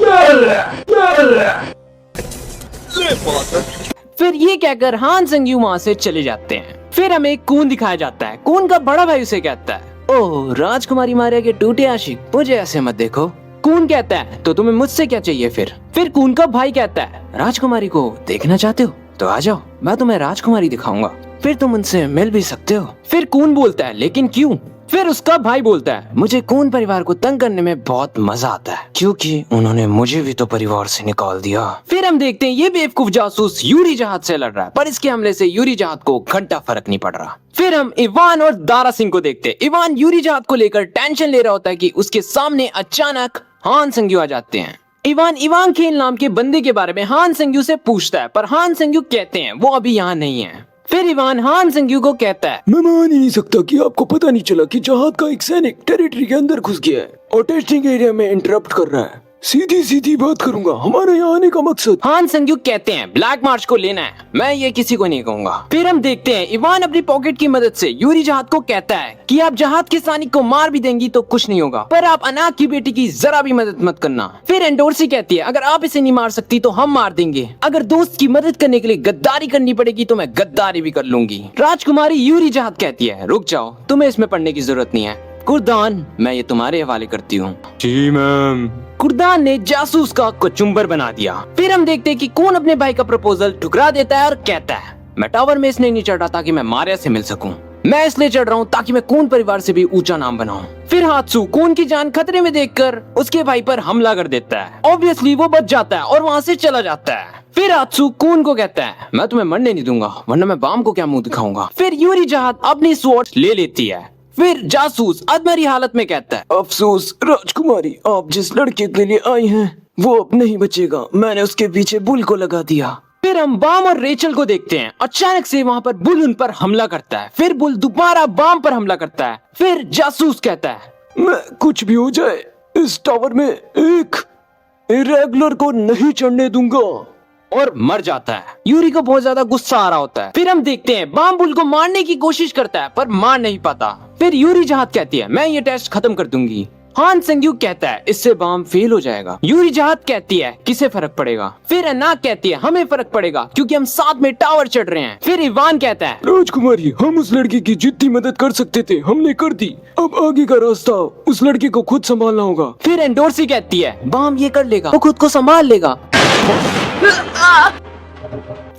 फिर ये कहकर हान संग्यू वहाँ से चले जाते हैं। फिर हमें कून दिखाया जाता है। कून का बड़ा भाई उसे कहता है, ओह राजकुमारी मारिया के टूटे आशिक, मुझे ऐसे मत देखो। कून कहता है, तो तुम्हें मुझसे क्या चाहिए? फिर कून का भाई कहता है, राजकुमारी को देखना चाहते हो तो आ जाओ, मैं तुम्हें राजकुमारी दिखाऊंगा, फिर तुम उनसे मिल भी सकते हो। फिर कून बोलता है, लेकिन क्यों? फिर उसका भाई बोलता है, मुझे कून परिवार को तंग करने में बहुत मजा आता है, क्योंकि उन्होंने मुझे भी तो परिवार से निकाल दिया। फिर हम देखते हैं ये बेवकूफ जासूस यूरी जहाज से लड़ रहा है, पर इसके हमले से यूरी जहाज को घंटा फर्क नहीं पड़ रहा। फिर हम इवान और दारा सिंह को देखते हैं। इवान यूरी जहाज को लेकर टेंशन ले रहा होता है कि उसके सामने अचानक हान संग्यू आ जाते हैं। इवान खेल नाम के बंदे के बारे में हान संग्यू से पूछता है, पर हान संग्यू कहते हैं वो अभी यहाँ नहीं है। फिर इवान हान संग्यू को कहता है, मैं मान ही नहीं सकता कि आपको पता नहीं चला कि जहाज का एक सैनिक टेरिटरी के अंदर घुस गया है और टेस्टिंग एरिया में इंटरप्ट कर रहा है। सीधी बात करूंगा, हमारे यहाँ आने का मकसद। हान संग्यू कहते हैं ब्लैक मार्च को लेना है, मैं ये किसी को नहीं कहूंगा। फिर हम देखते हैं इवान अपनी पॉकेट की मदद से यूरी जहाज को कहता है कि आप जहाज के सैनिक को मार भी देंगी तो कुछ नहीं होगा, पर आप अनाक की बेटी की जरा भी मदद मत करना। फिर एंडोर्सी कहती है, अगर आप इसे नहीं मार सकती तो हम मार देंगे, अगर दोस्त की मदद करने के लिए गद्दारी करनी पड़ेगी तो मैं गद्दारी भी कर लूंगी। राजकुमारी यूरी जहाज कहती है, रुक जाओ, तुम्हें इसमें पढ़ने की जरूरत नहीं है। कुर्दान, मैं ये तुम्हारे हवाले करती हूँ। जी मैम। कुर्दान ने जासूस का कचुम्बर बना दिया। फिर हम देखते हैं कि कौन अपने भाई का प्रपोजल ठुकरा देता है और कहता है, मैं टावर में इसलिए नहीं चढ़ रहा ताकि मैं मारिया से मिल सकूं। मैं इसलिए चढ़ रहा हूँ ताकि मैं कून परिवार से भी ऊंचा नाम बनाऊं। फिर हात्सु कून की जान खतरे में देखकर उसके भाई पर हमला कर देता है। ऑब्वियसली वो बच जाता है और वहाँ से चला जाता है। फिर हात्सु कून को कहता है मैं तुम्हें मरने नहीं दूंगा, वरना मैं बाम को क्या मुंह दिखाऊंगा। फिर यूरी जहाज अपनी स्वॉर्ड ले लेती है। फिर जासूस अधमरी हालत में कहता है अफसोस राजकुमारी, आप जिस लड़के के लिए आई हैं वो अब नहीं बचेगा। मैंने उसके पीछे बुल को लगा दिया। फिर हम बाम और रेचल को देखते हैं। अचानक से वहाँ पर बुल उन पर हमला करता है। फिर बुल दोबारा बाम पर हमला करता है। फिर जासूस कहता है मैं कुछ भी हो जाए इस टावर में एक इरेगुलर को नहीं चढ़ने दूंगा, और मर जाता है। यूरी को बहुत ज्यादा गुस्सा आ रहा होता है। फिर हम देखते हैं बाम बुल को मारने की कोशिश करता है पर मार नहीं पाता। फिर यूरी जहाज कहती है मैं ये टेस्ट खत्म कर दूंगी। हान संग्यूक कहता है इससे बाम फेल हो जाएगा। यूरी जहाज कहती है किसे फर्क पड़ेगा। फिर अनाक कहती है हमें फर्क पड़ेगा क्योंकि हम साथ में टावर चढ़ रहे हैं। फिर इवान कहता है राजकुमारी, हम उस लड़की की जितनी मदद कर सकते थे हमने कर दी। अब आगे का रास्ता उस लड़की को खुद संभालना होगा। फिर एंडोर्सी कहती है बाम ये कर लेगा, वो खुद को संभाल लेगा।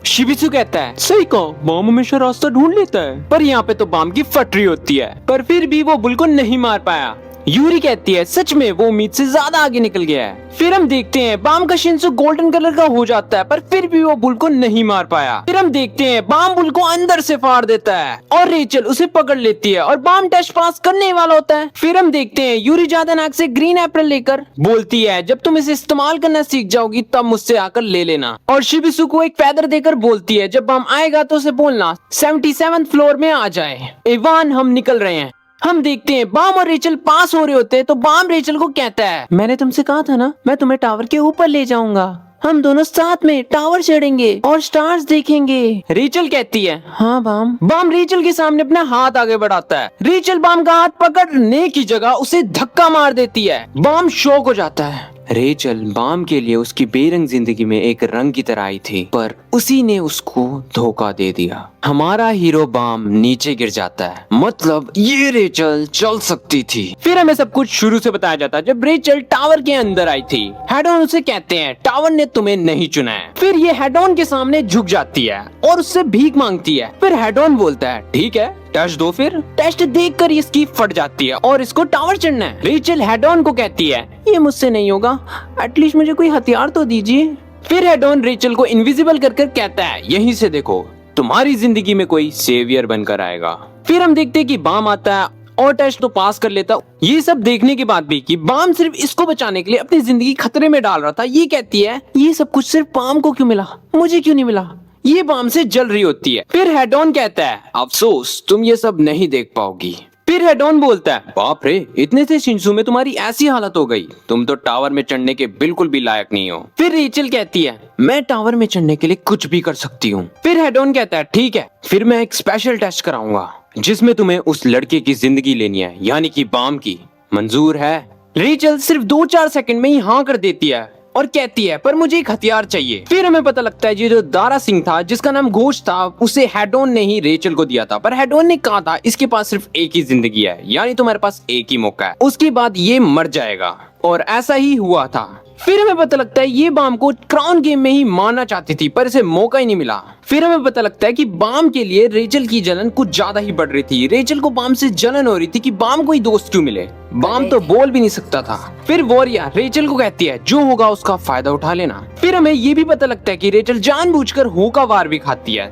शिबिसु कहता है सही कहो, बाम हमेशा रास्ता ढूंढ लेता है। पर यहाँ पे तो बाम की फटरी होती है, पर फिर भी वो बुल को नहीं मार पाया। यूरी कहती है सच में वो उम्मीद से ज्यादा आगे निकल गया है। फिर हम देखते हैं बाम का शिन्सु गोल्डन कलर का हो जाता है पर फिर भी वो बुल को नहीं मार पाया। फिर हम देखते हैं बाम बुल को अंदर से फाड़ देता है और रेचल उसे पकड़ लेती है और बाम टेस्ट पास करने वाला होता है। फिर हम देखते हैं यूरी जादानाक से ग्रीन एप्पल लेकर बोलती है जब तुम इसे इस्तेमाल करना सीख जाओगी तब मुझसे आकर ले लेना। और शिबिसु को एक फेदर देकर बोलती है जब बाम आएगा तो उसे बोलना 77th फ्लोर में आ जाए। इवान हम निकल रहे हैं। हम देखते हैं बाम और रेचल पास हो रहे होते हैं तो बाम रेचल को कहता है मैंने तुमसे कहा था ना मैं तुम्हें टावर के ऊपर ले जाऊंगा, हम दोनों साथ में टावर चढ़ेंगे और स्टार्स देखेंगे। रेचल कहती है हाँ बाम। बाम रेचल के सामने अपना हाथ आगे बढ़ाता है। रेचल बाम का हाथ पकड़ने की जगह उसे धक्का मार देती है। बाम शॉक हो जाता है। रेचल बाम के लिए उसकी बेरंग जिंदगी में एक रंग की तरह आई थी पर उसी ने उसको धोखा दे दिया। हमारा हीरो बाम नीचे गिर जाता है, मतलब ये रेचल चल सकती थी। फिर हमें सब कुछ शुरू से बताया जाता है जब रेचल टावर के अंदर आई थी। हेडॉन उसे कहते हैं टावर ने तुम्हें नहीं चुना है। फिर ये हेडॉन के सामने झुक जाती है और उससे भीख मांगती है। फिर हेडॉन बोलता है ठीक है टेस्ट दो। फिर टेस्ट देखकर इसकी फट जाती है और इसको टावर चढ़ना है। रेचल हेडॉन को कहती है ये मुझसे नहीं होगा, एटलीस्ट मुझे कोई हथियार तो दीजिए। फिर हेडॉन रेचल को इनविजिबल कर कहता है यहीं से देखो तुम्हारी जिंदगी में कोई सेवियर बनकर आएगा। फिर हम देखते हैं कि बाम आता है और टेस्ट तो पास कर लेता। ये सब देखने के बाद भी कि बाम सिर्फ इसको बचाने के लिए अपनी जिंदगी खतरे में डाल रहा था। ये कहती है ये सब कुछ सिर्फ बाम को क्यों मिला, मुझे क्यों नहीं मिला। ये बाम से जल रही होती है। फिर हेडॉन कहता है अफसोस तुम ये सब नहीं देख पाओगी। फिर हेडॉन बोलता है बाप रे इतने से शिन्सु में तुम्हारी ऐसी हालत हो गई, तुम तो टावर में चढ़ने के बिल्कुल भी लायक नहीं हो। फिर रेचल कहती है मैं टावर में चढ़ने के लिए कुछ भी कर सकती हूँ। फिर हेडॉन कहता है ठीक है फिर मैं एक स्पेशल टेस्ट कराऊंगा जिसमें तुम्हें उस लड़के की जिंदगी लेनी है, यानी कि बाम की। मंजूर है? रेचल सिर्फ 2-4 सेकंड में ही हाँ कर देती है और कहती है पर मुझे एक हथियार चाहिए। फिर हमें पता लगता है ये जो दारा सिंह था जिसका नाम घोष था उसे हेडॉन ने ही रेचल को दिया था, पर हेडॉन ने कहा था इसके पास सिर्फ एक ही जिंदगी है, यानी तुम्हारे पास एक ही मौका है, उसके बाद ये मर जाएगा। और ऐसा ही हुआ था। फिर हमें पता लगता है ये बाम को क्राउन गेम में ही मारना चाहती थी पर इसे मौका ही नहीं मिला। फिर हमें पता लगता है कि बाम के लिए रेचल की जलन कुछ ज्यादा ही बढ़ रही थी। रेचल को बाम से जलन हो रही थी कि बाम को ही दोस्त क्यों मिले, बाम तो बोल भी नहीं सकता था। फिर वॉरिया रेचल को कहती है जो होगा उसका फायदा उठा लेना। फिर हमें ये भी पता लगता है कि रेचल जानबूझकर होका वार भी खाती है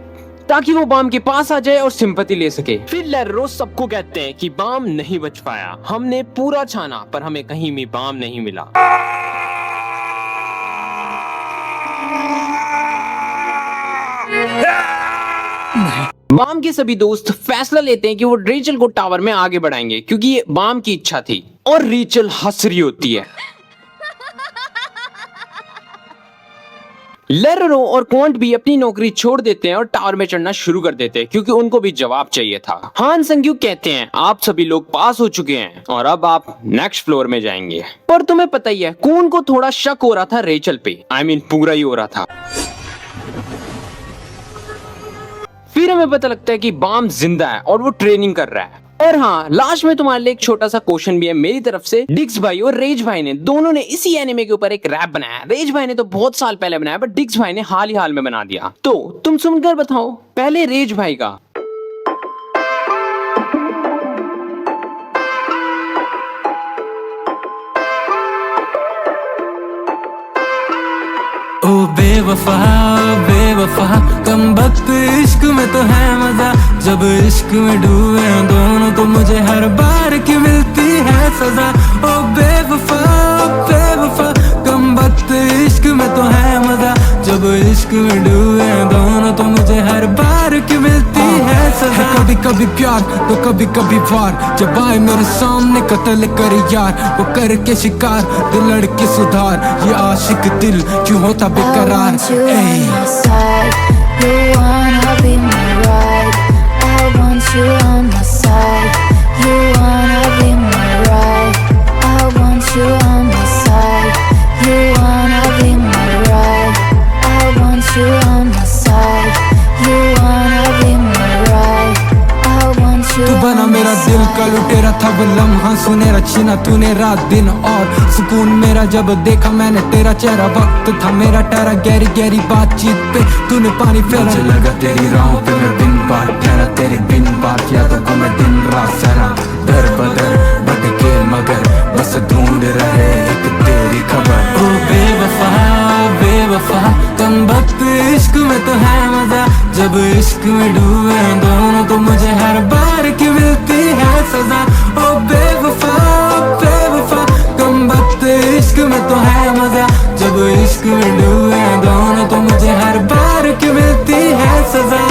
ताकि वो बाम के पास आ जाए और सिंपैथी ले सके। फिर लेरो सबको कहते हैं कि बाम नहीं बच पाया, हमने पूरा छाना पर हमें कहीं भी बाम नहीं मिला। बाम के सभी दोस्त फैसला लेते हैं कि वो रेचल को टावर में आगे बढ़ाएंगे क्योंकि ये बाम की इच्छा थी। और रेचल हंस रही होती है। लेरो और क्वांट भी अपनी नौकरी छोड़ देते हैं और टावर में चढ़ना शुरू कर देते हैं क्योंकि उनको भी जवाब चाहिए था। हान संग्यूक कहते हैं आप सभी लोग पास हो चुके हैं और अब आप नेक्स्ट फ्लोर में जाएंगे। पर तुम्हें पता ही है कून को थोड़ा शक हो रहा था रेचल पे, पूरा ही हो रहा था। फिर हमें पता लगता है कि बाम जिंदा है और वो ट्रेनिंग कर रहा है। और हाँ लास्ट में तुम्हारे लिए एक छोटा सा क्वेश्चन भी है मेरी तरफ से। डिक्स भाई और रेज भाई ने दोनों ने इसी एनिमे के ऊपर एक रैप बनाया। रेज भाई ने तो बहुत साल पहले बनाया बट डिक्स भाई ने हाल ही में बना दिया। तो तुम सुनकर बताओ पहले रेज भाई का। ओ बेवफा कम वक्त इश्क में तो है मजा, जब इश्क में डूबे हैं दोनों तो मुझे हर बार की मिलती है सजा। ओ बेवफा कम वक्त इश्क में तो है मजा, जब इश्क में डूबे हैं दोनों तो मुझे हर बार की मिलती है सजा। कभी कभी प्यार तो कभी कभी वार, जब आए मेरे सामने कत्ल करे यार, वो करके शिकार दिल लड़के सुधार, ये आशिक दिल क्यों होता बेकरार। You wanna be my ride, I want you on my side. You wanna be my ride, I want you on my side. You wanna be my ride, I want you on my side. You wanna be my ride, I want you तू बना मेरा दिल का लुटेरा था वो लम्हा सुनेरा, छीना तूने रात दिन और सुकून मेरा जब देखा मैंने तेरा चेहरा। वक्त था मेरा ठहरा गहरी गहरी बातचीत पे तूने पानी फेरा। मुझे लगा तेरी राहों पे मैं बिन बात ठहरा, तेरे बिन बात यादों को मैं दिन रात सहरा। दर बदर भटके मगर बस ढूंढ रहे एक तेरी खबर। ओ बेवफा कम वक्त इश्क में तो है मजा, जब इश्क में डूबे हैं दोनों तो मुझे हर बार की मिलती है सजा। ओ बेवफा कम वक्त इश्क में तो है मजा, जब इश्क में डूबे हैं दोनों तो मुझे हर बार की मिलती है सजा।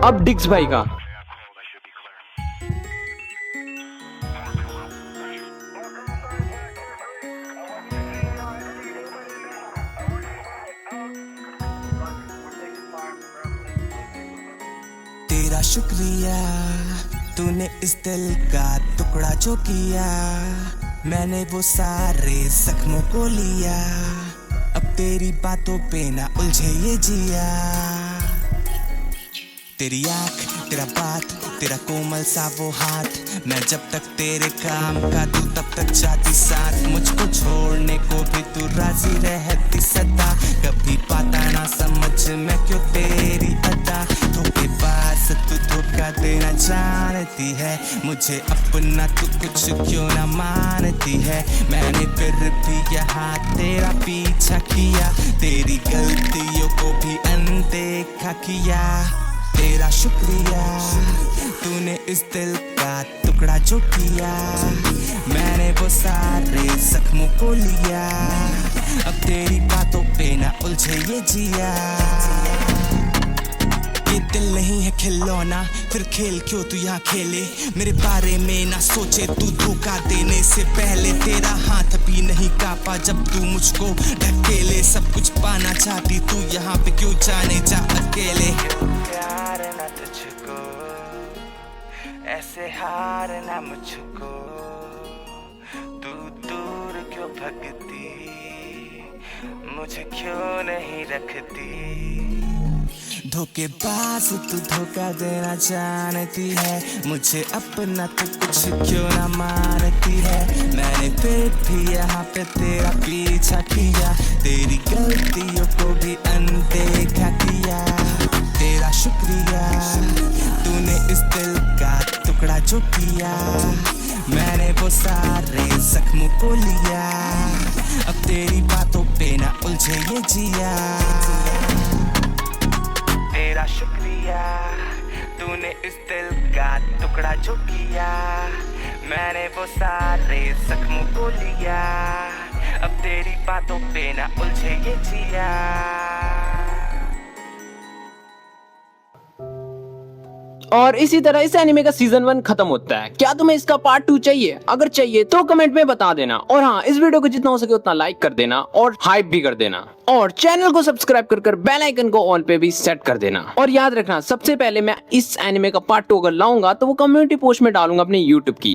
अब डिक्स भाई का तेरा शुक्रिया तूने इस दिल का टुकड़ा जो किया, मैंने वो सारे जख्मों को लिया, अब तेरी बातों पे ना उलझे ये जिया। तेरी आँख तेरा बात तेरा कोमल सा वो हाथ, मैं जब तक तेरे काम का तू तब तक जाती साथ, मुझको छोड़ने को भी तू राजी रहती सदा, कभी पाता ना समझ मैं क्यों तेरी अदा। धोखेबाज तू धोखा देना जानती है, मुझे अपना तू कुछ क्यों ना मानती है, मैंने फिर भी यहाँ तेरा पीछा किया, तेरी गलतियों को भी अनदेखा किया। तेरा शुक्रिया तूने इस दिल का टुकड़ा जो किया, मैंने वो सारे जख्मों को लिया, अब तेरी बातों पे ना उलझे ये जिया। ये दिल नहीं है खिलौना फिर खेल क्यों तू यहाँ खेले, मेरे बारे में ना सोचे तू धोखा देने से पहले, तेरा हाथ भी नहीं कांपा जब तू मुझको ढकेले, सब कुछ पाना चाहती तू यहाँ पे क्यों जाने जा अकेले। प्यार ना तुझको ऐसे हार ना मुझको, तू दूर क्यों भगती मुझे क्यों नहीं रखती। धोखेबाज तू धोखा देना जानती है, मुझे अपना तो कुछ क्यों ना मानती है, मैंने फिर भी यहाँ पे तेरा पीछा किया, तेरी गलतियों को भी अनदेखा किया। तेरा शुक्रिया तूने इस दिल का टुकड़ा जो किया, मैंने वो सारे जख्मों को लिया, अब तेरी बातों पे ना उलझे ये जिया। तेरा शुक्रिया तूने इस दिल का टुकड़ा जो किया, मैंने वो सारे जख्मों को लिया, अब तेरी बातों पे ना उलझे ये जिया। और इसी तरह इस एनिमे का सीजन 1 खत्म होता है। क्या तुम्हें इसका पार्ट 2 चाहिए? अगर चाहिए तो कमेंट में बता देना, और हाँ, इस वीडियो को जितना हो सके उतना लाइक कर देना और हाइप भी कर देना, और चैनल को सब्सक्राइब कर बेल आइकन को ऑल पे भी सेट कर देना। और याद रखना, सबसे पहले मैं इस एनिमे का पार्ट 2 अगर लाऊंगा तो वो कम्युनिटी पोस्ट में डालूंगा अपने यूट्यूब की।